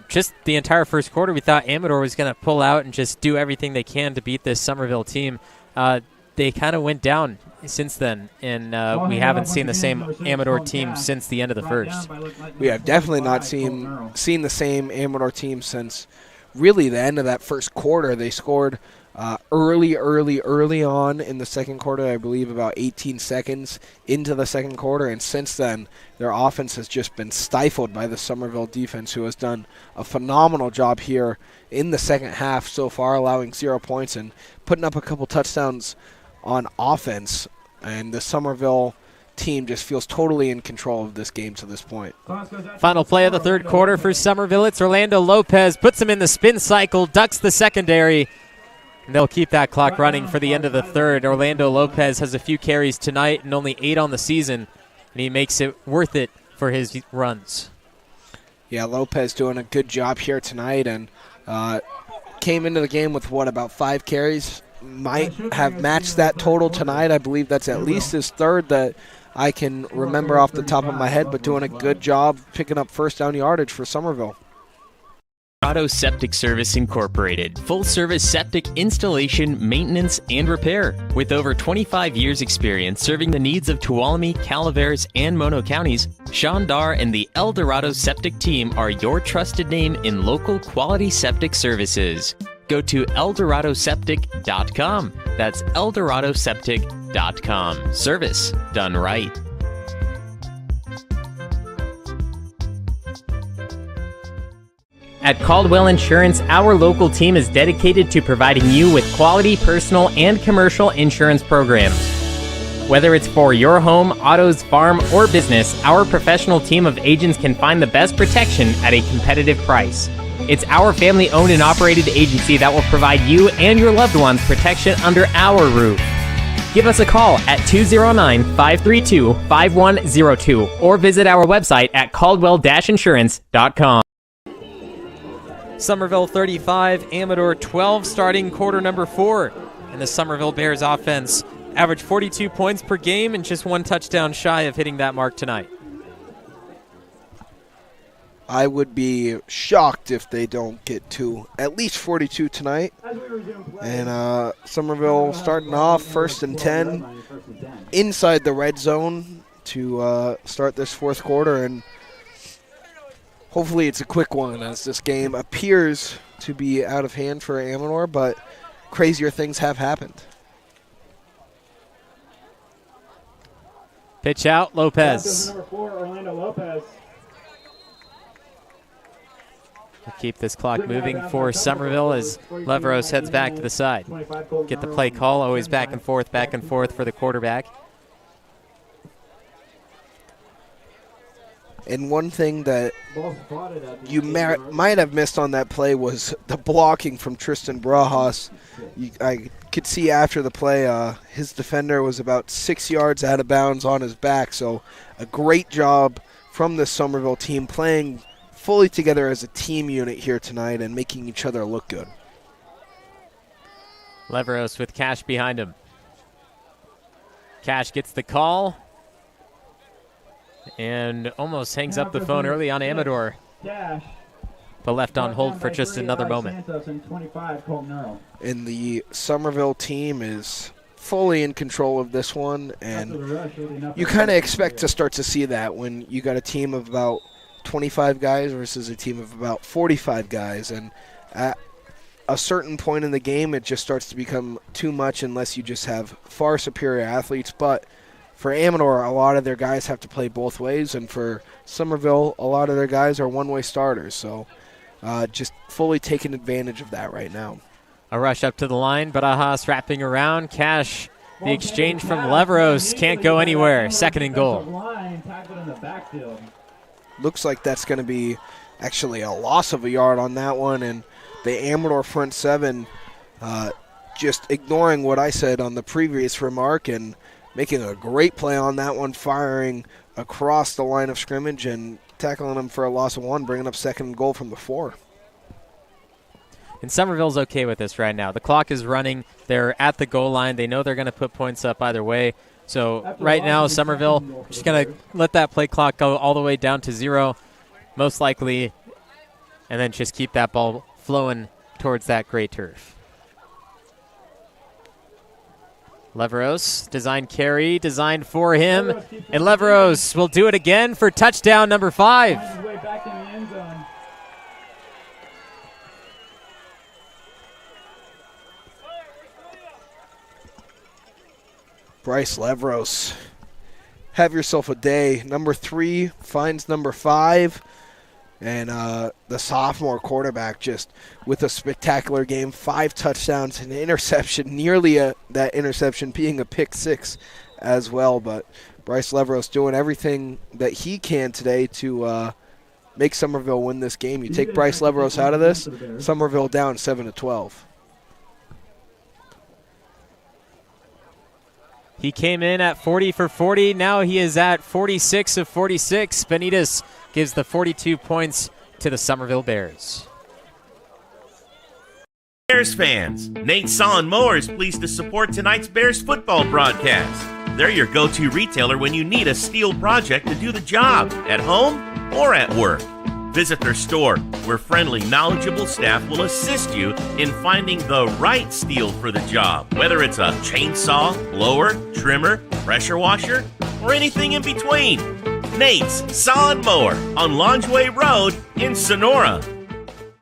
just the entire first quarter. We thought Amador was going to pull out and just do everything they can to beat this Summerville team. They kind of went down since then, and we haven't seen the same Amador team since the end of the first. We have definitely not seen the same Amador team since really the end of that first quarter. They scored early on in the second quarter, I believe about 18 seconds into the second quarter, and since then their offense has just been stifled by the Summerville defense, who has done a phenomenal job here in the second half so far, allowing 0 points and putting up a couple touchdowns on offense, and the Summerville team just feels totally in control of this game to this point. Final play of the third quarter for Summerville. It's Orlando Lopez, puts him in the spin cycle, ducks the secondary, and they'll keep that clock running for the end of the third. Orlando Lopez has a few carries tonight and only 8 on the season, and he makes it worth it for his runs. Yeah, Lopez doing a good job here tonight, and came into the game with, about 5 carries. Might have matched that total tonight. I believe that's at least his third that I can remember off the top of my head, but doing a good job picking up first down yardage for Summerville. Amador Septic Service Incorporated. Full service septic installation, maintenance, and repair. With over 25 years experience serving the needs of Tuolumne, Calaveras, and Mono counties, Sean Dar and the El Dorado Septic team are your trusted name in local quality septic services. Go to eldoradoseptic.com. That's eldoradoseptic.com. Service done right. At Caldwell Insurance, our local team is dedicated to providing you with quality personal and commercial insurance programs. Whether it's for your home, autos, farm, or business, our professional team of agents can find the best protection at a competitive price. It's our family-owned and operated agency that will provide you and your loved ones protection under our roof. Give us a call at 209-532-5102 or visit our website at caldwell-insurance.com. Summerville 35, Amador 12, starting quarter number 4. And the Summerville Bears offense averaged 42 points per game and just 1 touchdown shy of hitting that mark tonight. I would be shocked if they don't get to at least 42 tonight. And Summerville starting off 1st and 10 inside the red zone to start this 4th quarter. And hopefully it's a quick one, as this game appears to be out of hand for Amador, but crazier things have happened. Pitch out, Lopez. Number 4, Orlando Lopez. We'll keep this clock moving for Summerville as Leveros heads back to the side. Get the play call, always back and forth for the quarterback. And one thing that you might have missed on that play was the blocking from Tristan Brajas. I could see after the play his defender was about 6 yards out of bounds on his back. So a great job from the Summerville team playing fully together as a team unit here tonight and making each other look good. Leveros with Cash behind him. Cash gets the call and almost hangs up the phone early on Amador, but left on hold for just another moment. And the Summerville team is fully in control of this one, and you kind of expect to start to see that when you got a team of about 25 guys versus a team of about 45 guys, and at a certain point in the game it just starts to become too much unless you just have far superior athletes. But for Amador, a lot of their guys have to play both ways, and for Summerville, a lot of their guys are one-way starters, so just fully taking advantage of that right now. A rush up to the line, Barajas wrapping around. Cash, the exchange from Leveros, can't go anywhere. 2nd and goal. Looks like that's going to be actually a loss of a yard on that one, and the Amador front 7 just ignoring what I said on the previous remark and making a great play on that one, firing across the line of scrimmage and tackling them for a loss of 1, bringing up 2nd and goal from the 4. And Summerville's okay with this right now. The clock is running. They're at the goal line. They know they're going to put points up either way. So right now, Summerville just going to let that play clock go all the way down to 0, most likely, and then just keep that ball flowing towards that gray turf. Leveros, design carry, designed for him, and Leveros will do it again for touchdown number 5. Bryce Leveros, have yourself a day. Number 3 finds number 5. And the sophomore quarterback just with a spectacular game, 5 touchdowns and an interception, nearly that interception being a pick 6 as well. But Bryce Leveros doing everything that he can today to make Summerville win this game. You take Bryce Leveros out of this, Summerville down 7-12. He came in at 40 for 40. Now he is at 46 of 46. Benitez gives the 42 points to the Summerville Bears. Bears fans, Nate Saw & Mower is pleased to support tonight's Bears football broadcast. They're your go-to retailer when you need a steel project to do the job, at home or at work. Visit their store, where friendly, knowledgeable staff will assist you in finding the right steel for the job, whether it's a chainsaw, blower, trimmer, pressure washer, or anything in between. Nate's Saw & Mower on Longeway Road in Sonora.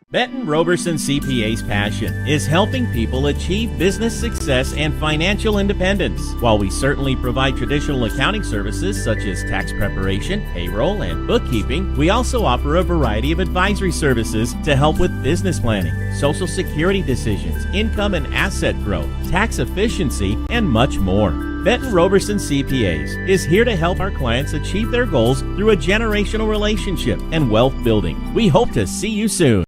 Benton Roberson CPA's passion is helping people achieve business success and financial independence. While we certainly provide traditional accounting services such as tax preparation, payroll, and bookkeeping, we also offer a variety of advisory services to help with business planning, social security decisions, income and asset growth, tax efficiency, and much more. Benton Roberson CPAs is here to help our clients achieve their goals through a generational relationship and wealth building. We hope to see you soon.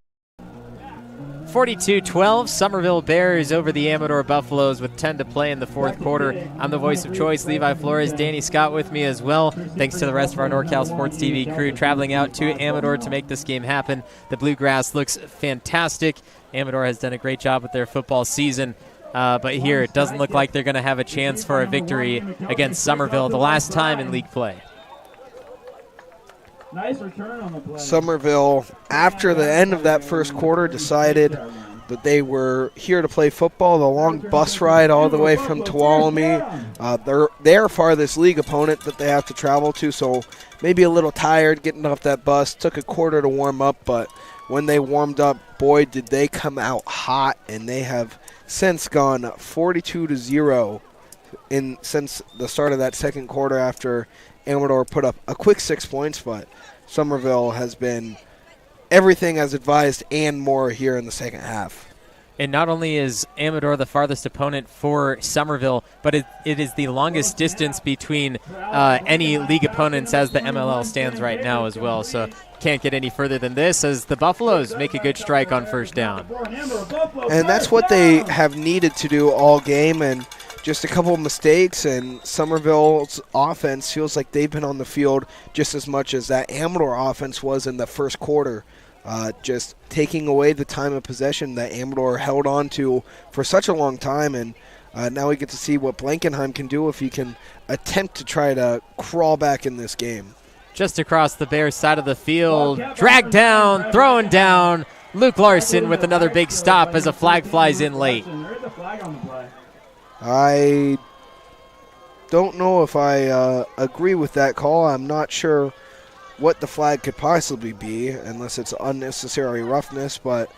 42-12, Summerville Bears over the Amador Buffaloes with 10 to play in the fourth quarter. I'm the voice of choice, Levi Flores. Danny Scott with me as well. Thanks to the rest of our NorCal Sports TV crew traveling out to Amador to make this game happen. The Bluegrass looks fantastic. Amador has done a great job with their football season. But here it doesn't look like they're going to have a chance for a victory against Summerville the last time in league play. Nice return on the play. Summerville, after the end of that first quarter, decided that they were here to play football. The long bus ride all the way from Tuolumne, their farthest league opponent that they have to travel to, so maybe a little tired getting off that bus. Took a quarter to warm up, but when they warmed up, boy, did they come out hot, and they have since gone 42-0 since the start of that second quarter after Amador put up a quick 6 points, but Summerville has been everything as advised and more here in the second half. And not only is Amador the farthest opponent for Summerville, but it is the longest distance between any league opponents as the MLL stands right now as well. So can't get any further than this as the Buffaloes make a good strike on first down. And that's what they have needed to do all game, and just a couple of mistakes, and Summerville's offense feels like they've been on the field just as much as that Amador offense was in the first quarter. Just taking away the time of possession that Amador held on to for such a long time, and now we get to see what Blankenheim can do if he can attempt to try to crawl back in this game. Just across the Bears side of the field, dragged down, thrown down, Luke Larson with another big stop as a flag flies in late. I don't know if I agree with that call. I'm not sure what the flag could possibly be unless it's unnecessary roughness, but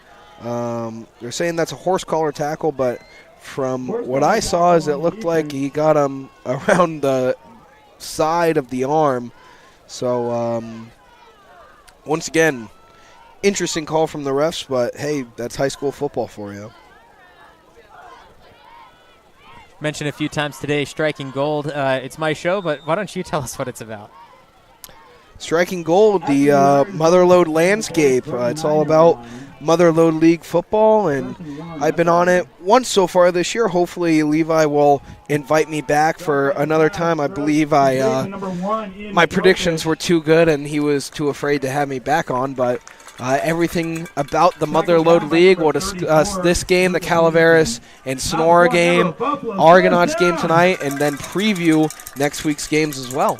they're saying that's a horse collar tackle, but from what I saw is it looked like he got him around the side of the arm. So once again, interesting call from the refs, but hey, that's high school football for you. Mentioned a few times today, Striking Gold. It's my show, but why don't you tell us what it's about? Striking Gold, the Motherlode landscape. It's all about Motherlode League football, and I've been on it once so far this year. Hopefully Levi will invite me back for another time. I believe my predictions were too good and he was too afraid to have me back on, but everything about the Motherlode League. We'll discuss this game, the Calaveras and Sonora game, Argonauts game tonight, and then preview next week's games as well.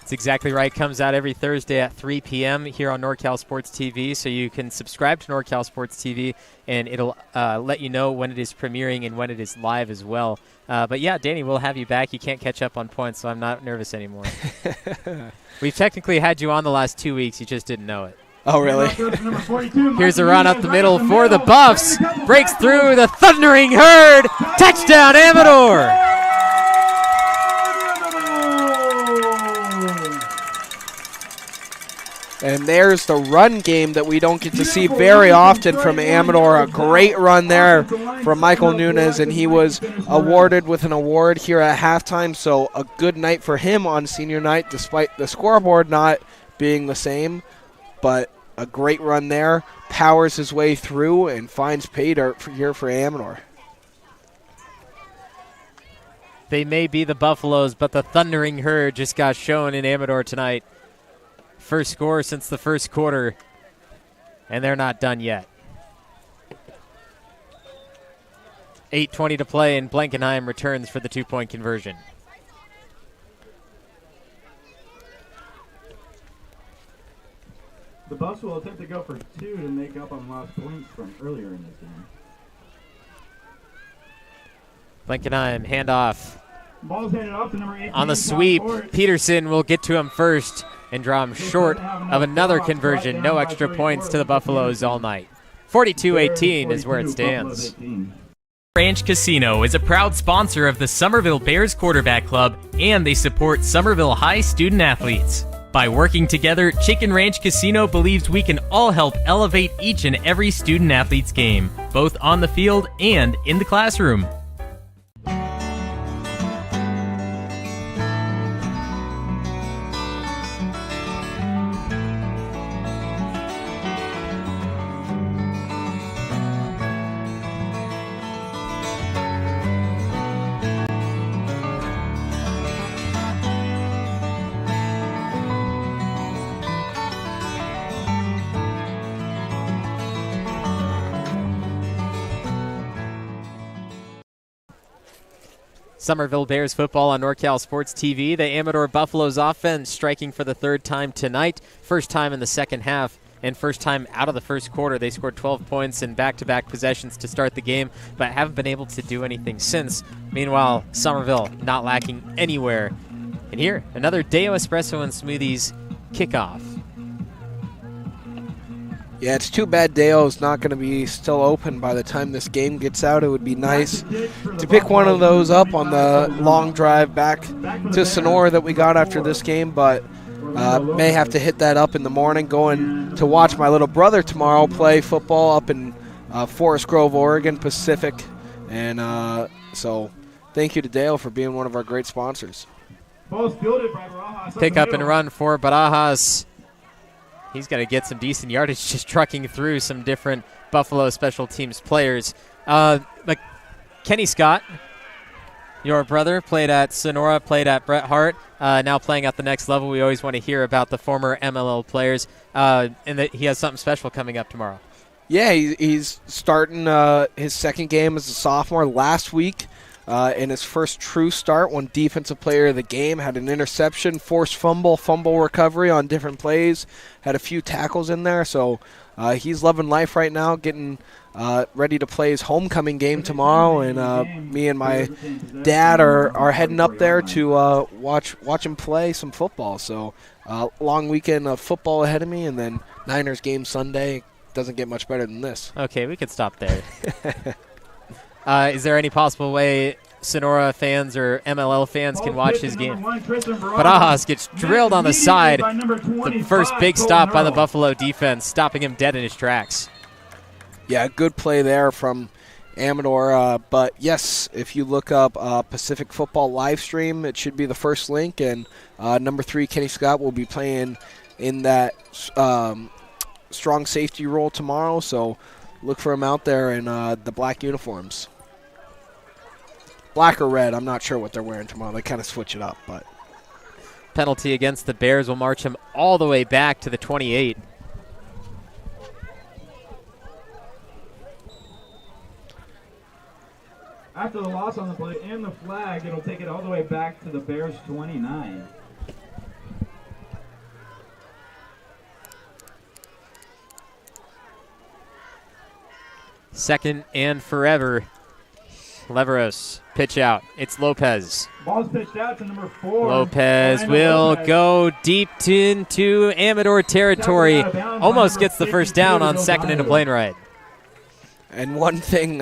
That's exactly right. Comes out every Thursday at 3 p.m. here on NorCal Sports TV, so you can subscribe to NorCal Sports TV, and it'll let you know when it is premiering and when it is live as well. But, yeah, Danny, we'll have you back. You can't catch up on points, so I'm not nervous anymore. We've technically had you on the last 2 weeks. You just didn't know it. Oh, really? Here's a run up the middle for the Buffs. Breaks through the Thundering Herd. Touchdown, Amador. And there's the run game that we don't get to see very often from Amador. A great run there from Michael Nunez, and he was awarded with an award here at halftime. So a good night for him on senior night, despite the scoreboard not being the same. But a great run there, powers his way through and finds pay dirt here for Amador. They may be the Buffaloes, but the Thundering Herd just got shown in Amador tonight. First score since the first quarter, and they're not done yet. 8:20 to play, and Blankenheim returns for the 2-point conversion. The Buffs will attempt to go for 2 to make up on lost points from earlier in this game. Blankenheim, handoff. Ball's handed off to number 18. On the sweep, Peterson will get to him first and draw him short of another conversion. No extra points to the Buffaloes all night. 42-18 is where it stands. Ranch Casino is a proud sponsor of the Summerville Bears Quarterback Club, and they support Summerville High student athletes. By working together, Chicken Ranch Casino believes we can all help elevate each and every student athlete's game, both on the field and in the classroom. Summerville Bears football on NorCal Sports TV. The Amador Buffaloes offense striking for the third time tonight. First time in the second half and first time out of the first quarter. They scored 12 points in back-to-back possessions to start the game, but haven't been able to do anything since. Meanwhile, Summerville not lacking anywhere. And here, another Deo Espresso and Smoothies kickoff. Yeah, it's too bad Deo's not going to be still open by the time this game gets out. It would be nice to pick one of those up on the long drive back to Sonora that we got after this game, but may have to hit that up in the morning. Going to watch my little brother tomorrow play football up in Forest Grove, Oregon, Pacific. And so thank you to Dale for being one of our great sponsors. Pick up and run for Barajas. He's got to get some decent yardage just trucking through some different Buffalo special teams players. But Kenny Scott, your brother, played at Sonora, played at Bret Hart, now playing at the next level. We always want to hear about the former MLL players, and that he has something special coming up tomorrow. Yeah, he's starting his second game as a sophomore last week. In his first true start, won Defensive Player of the Game, had an interception, forced fumble recovery on different plays, had a few tackles in there. So he's loving life right now, getting ready to play his homecoming game tomorrow. And me and my dad are heading up there to watch him play some football. So long weekend of football ahead of me, and then Niners game Sunday. Doesn't get much better than this. Okay, we could stop there. Is there any possible way Sonora fans or MLL fans can watch his game? Barajas gets drilled on the side. The first big stop by the Buffalo defense, stopping him dead in his tracks. Yeah, good play there from Amador. But, yes, if you look up Pacific Football live stream, it should be the first link. And number 3, Kenny Scott, will be playing in that strong safety role tomorrow. So look for him out there in the black uniforms. Black or red, I'm not sure what they're wearing tomorrow. They kind of switch it up. But penalty against the Bears will march him all the way back to the 28. After the loss on the play and the flag, it'll take it all the way back to the Bears' 29. Second and forever. Leveros, pitch out. It's Lopez. Ball's pitched out to number 4. Lopez will go deep into Amador territory. Almost gets the first down on second and a plane ride. And one thing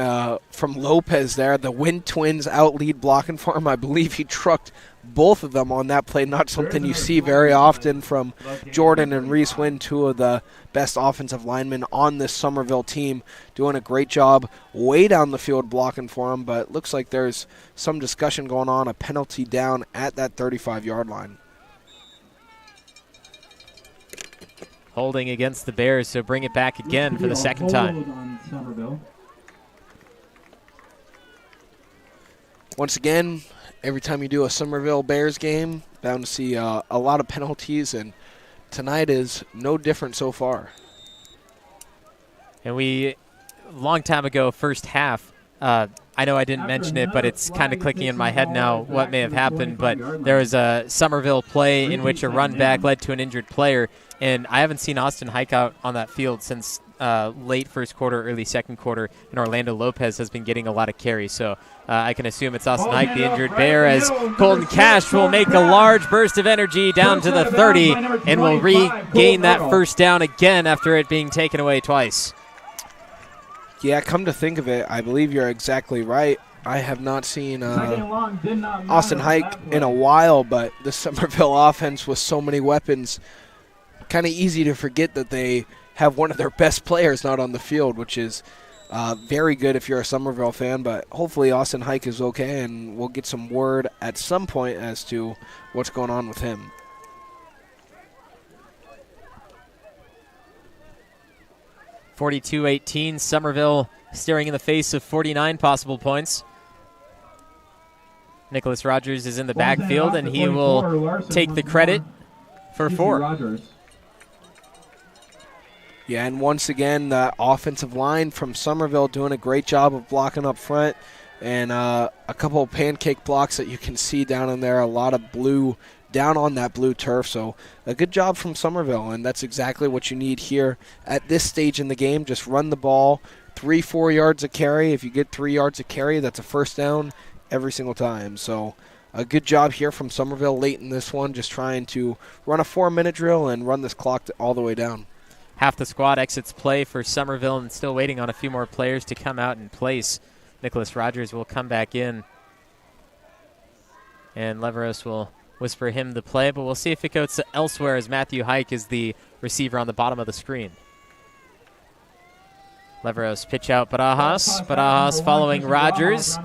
from Lopez there, the Wind Twins out-lead blocking for him. I believe he trucked both of them on that play. Not something you see very often from Jordan and Reese Wind, two of the best offensive linemen on this Summerville team, doing a great job way down the field blocking for him. But it looks like there's some discussion going on, a penalty down at that 35-yard line. Holding against the Bears, so bring it back again for the second time. Once again, every time you do a Summerville Bears game, bound to see a lot of penalties, and tonight is no different so far. And we, long time ago, first half, I I know I didn't mention it, but it's kind of clicking in my head now what may have happened. But there was a Summerville play in which a run back led to an injured player, and I haven't seen Austin Hike out on that field since late first quarter, early second quarter, and Orlando Lopez has been getting a lot of carries. So I can assume it's Austin Hike, the injured Bear, as Colton Cash will make a large burst of energy down to the 30 and will regain that first down again after it being taken away twice. Yeah, come to think of it, I believe you're exactly right. I have not seen Austin Hike in a while, but the Summerville offense with so many weapons, kind of easy to forget that they have one of their best players not on the field, which is very good if you're a Summerville fan. But hopefully Austin Hike is okay, and we'll get some word at some point as to what's going on with him. (42-18), Summerville staring in the face of 49 possible points. Nicholas Rogers is in the backfield, and he will take the credit for 4. Yeah, and once again, the offensive line from Summerville doing a great job of blocking up front, and a couple of pancake blocks that you can see down in there, a lot of blue down on that blue turf. So a good job from Summerville, and that's exactly what you need here at this stage in the game. Just run the ball, 3-4 yards a carry. If you get 3 yards a carry, that's a first down every single time. So a good job here from Summerville late in this one, just trying to run a 4-minute drill and run this clock all the way down. Half the squad exits play for Summerville and still waiting on a few more players to come out and place. Nicholas Rogers will come back in, and Leveros will whisper him the play, but we'll see if it goes elsewhere as Matthew Hike is the receiver on the bottom of the screen. Leveros pitch out Barajas. Barajas following Rogers.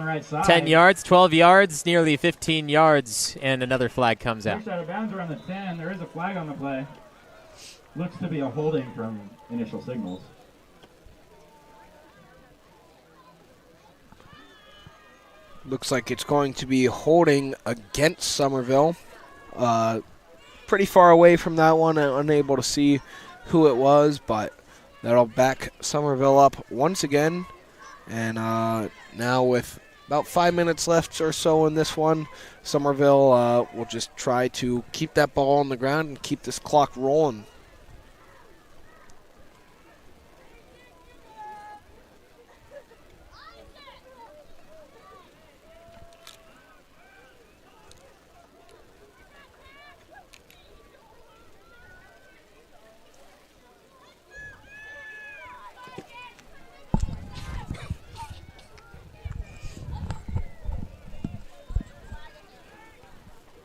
10 yards, 12 yards, nearly 15 yards, and another flag comes out. Out of bounds around the 10. There is a flag on the play. Looks to be a holding from initial signals. Looks like it's going to be holding against Summerville. Pretty far away from that one, unable to see who it was, but that'll back Summerville up once again. And now with about 5 minutes left or so in this one, Summerville will just try to keep that ball on the ground and keep this clock rolling.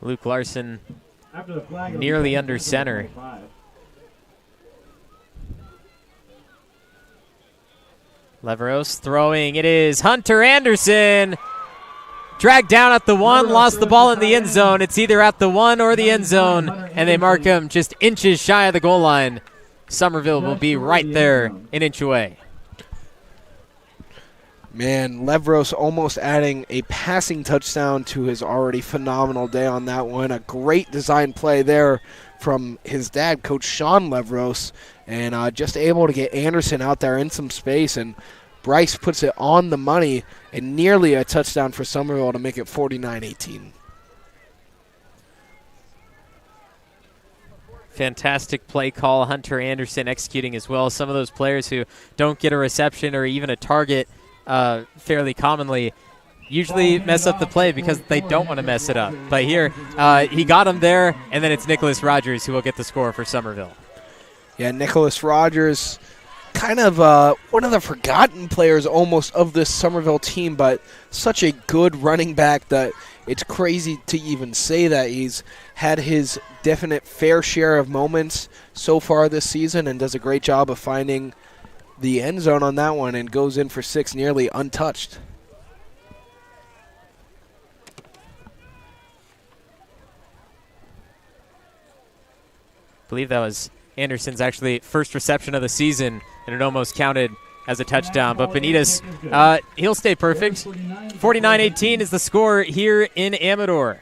Luke Larson nearly under center. Leveros throwing. It is Hunter Anderson. Dragged down at the 1, lost the ball in the end zone. It's either at the 1 or the end zone, and they mark him just inches shy of the goal line. Summerville will be right there, an inch away. Man, Leveros almost adding a passing touchdown to his already phenomenal day on that one. A great design play there from his dad, Coach Sean Leveros, and just able to get Anderson out there in some space, and Bryce puts it on the money and nearly a touchdown for Summerville to make it 49-18. Fantastic play call. Hunter Anderson executing as well. Some of those players who don't get a reception or even a target fairly commonly usually mess up the play because they don't want to mess it up. But here, he got him there, and then it's Nicholas Rogers who will get the score for Summerville. Yeah, Nicholas Rogers, kind of one of the forgotten players almost of this Summerville team, but such a good running back that it's crazy to even say that. He's had his definite fair share of moments so far this season and does a great job of finding the end zone on that one and goes in for 6 nearly untouched. I believe that was Anderson's actually first reception of the season, and it almost counted as a touchdown. But Benitez, he'll stay perfect. 49-18 is the score here in Amador.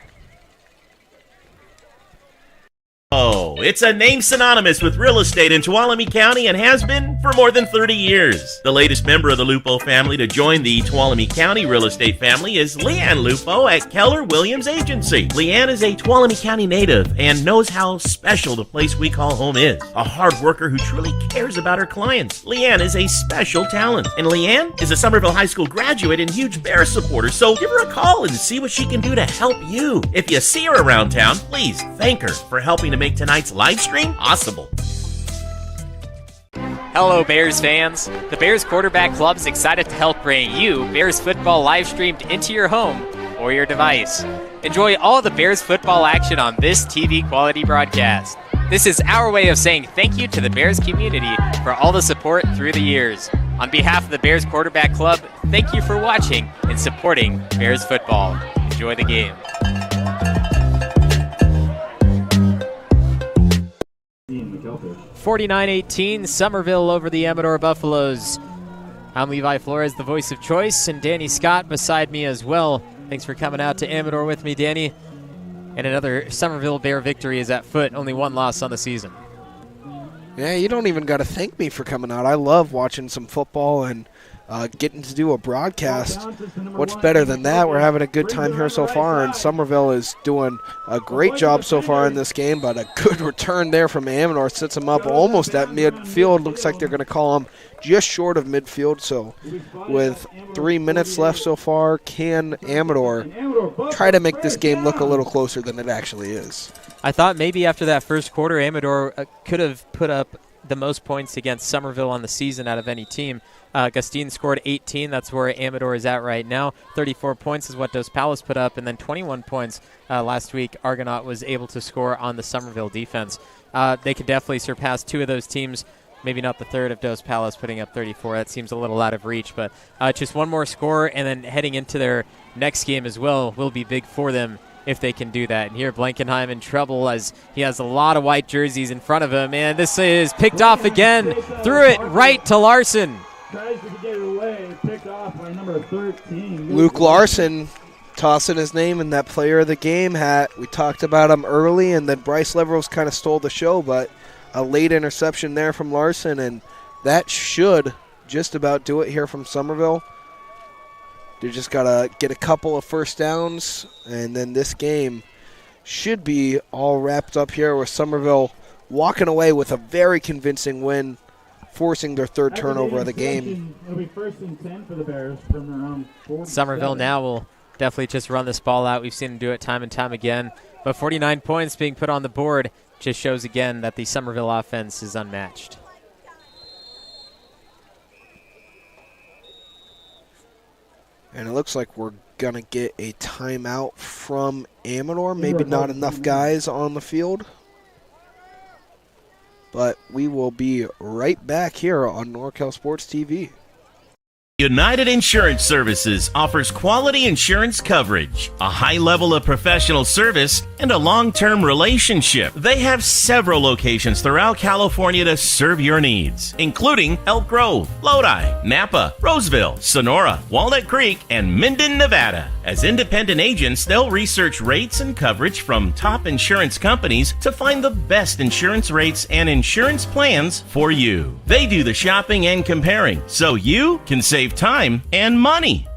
Oh, It's a name synonymous with real estate in Tuolumne County and has been for more than 30 years. The latest member of the Lupo family to join the Tuolumne County real estate family is Leanne Lupo at Keller Williams Agency. Leanne is a Tuolumne County native and knows how special the place we call home is. A hard worker who truly cares about her clients. Leanne is a special talent. And Leanne is a Summerville High School graduate and huge Bears supporter, so give her a call and see what she can do to help you. If you see her around town, please thank her for helping to make tonight's live stream possible. Hello, Bears fans. The Bears Quarterback Club is excited to help bring you Bears football live streamed into your home or your device. Enjoy all the Bears football action on this TV quality broadcast. This is our way of saying thank you to the Bears community for all the support through the years. On behalf of the Bears Quarterback Club, thank you for watching and supporting Bears football. Enjoy the game. (49-18) Summerville over the Amador Buffaloes. I'm Levi Flores, the voice of choice, and Danny Scott beside me as well. Thanks for coming out to Amador with me, Danny. And another Summerville Bear victory is at foot. Only one loss on the season. Yeah, you don't even got to thank me for coming out. I love watching some football and getting to do a broadcast. What's better than that? We're having a good time here so far, and Summerville is doing a great job so far in this game, but a good return there from Amador sets them up almost at midfield. Looks like they're going to call them just short of midfield, so with 3 minutes left so far, can Amador try to make this game look a little closer than it actually is? I thought maybe after that first quarter, Amador could have put up the most points against Summerville on the season out of any team. Gustine scored 18. That's where Amador is at right now. 34 points is what Dos Palos put up, and then 21 points last week Argonaut was able to score on the Summerville defense. They could definitely surpass two of those teams, maybe not the third of Dos Palos putting up 34. That seems a little out of reach, but just one more score, and then heading into their next game as well will be big for them if they can do that. And here Blankenheim in trouble as he has a lot of white jerseys in front of him, and this is picked off again. Threw it right to Larson. Tries to get it away, picked off by number 13. Luke Larson tossing his name in that player of the game hat. We talked about him early, and then Bryce Leveros kind of stole the show, but a late interception there from Larson, and that should just about do it here from Summerville. They just got to get a couple of first downs, and then this game should be all wrapped up here with Summerville walking away with a very convincing win, forcing their third turnover of the game. It'll be 1st and 10 for the Bears from their own 47. Summerville now will definitely just run this ball out. We've seen them do it time and time again. But 49 points being put on the board just shows again that the Summerville offense is unmatched. And it looks like we're going to get a timeout from Amador. Maybe not enough guys on the field. But we will be right back here on NorCal Sports TV. United Insurance Services offers quality insurance coverage, a high level of professional service, and a long-term relationship. They have several locations throughout California to serve your needs, including Elk Grove, Lodi, Napa, Roseville, Sonora, Walnut Creek, and Minden, Nevada. As independent agents, they'll research rates and coverage from top insurance companies to find the best insurance rates and insurance plans for you. They do the shopping and comparing, so you can save time and money.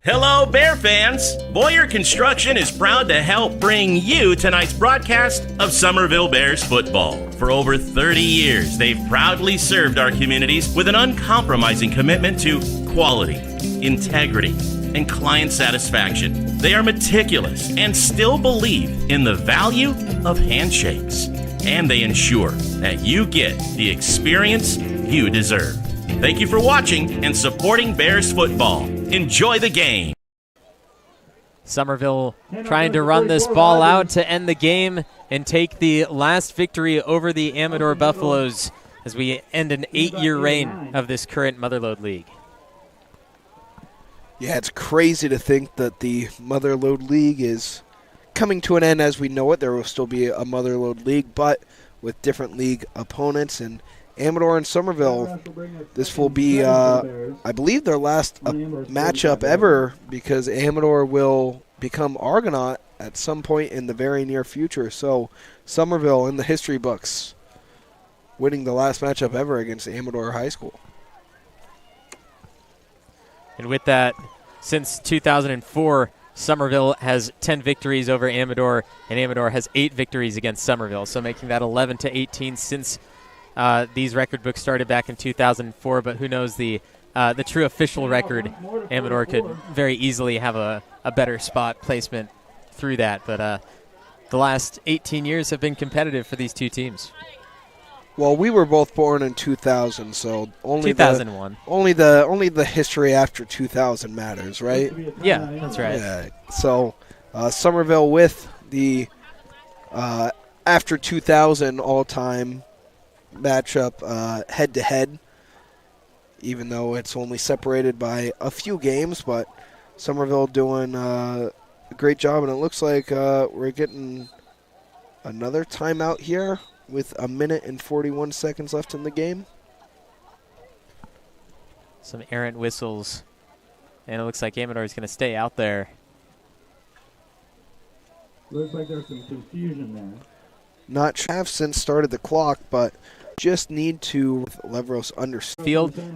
Hello, Bear fans! Boyer Construction is proud to help bring you tonight's broadcast of Summerville Bears football. For over 30 years, they've proudly served our communities with an uncompromising commitment to quality, integrity, and client satisfaction. They are meticulous and still believe in the value of handshakes. And they ensure that you get the experience you deserve. Thank you for watching and supporting Bears football. Enjoy the game. Summerville trying to run this ball out to end the game and take the last victory over the Amador Buffaloes as we end an 8-year reign of this current Motherlode League. Yeah, it's crazy to think that the Motherlode League is coming to an end as we know it. There will still be a Motherlode League, but with different league opponents. And Amador and Summerville, this will be, I believe, their last matchup ever, because Amador will become Argonaut at some point in the very near future. So Summerville in the history books, winning the last matchup ever against Amador High School. And with that, since 2004, Summerville has 10 victories over Amador, and Amador has 8 victories against Summerville, so making that 11-18 since these record books started back in 2004. But who knows the true official record? Amador could very easily have a better spot placement through that. But the last 18 years have been competitive for these two teams. Well, we were both born in 2000, so only 2001. Only the history after 2000 matters, right? Yeah, that's right. Yeah. So Summerville with the after 2000 all-time matchup head-to-head, even though it's only separated by a few games, but Summerville doing a great job, and it looks like we're getting another timeout here with 1 minute and 41 seconds left in the game. Some errant whistles, and it looks like Amador is going to stay out there. Looks like there's some confusion there. Not sure have since started the clock, but just need to Levros understand. Field, we've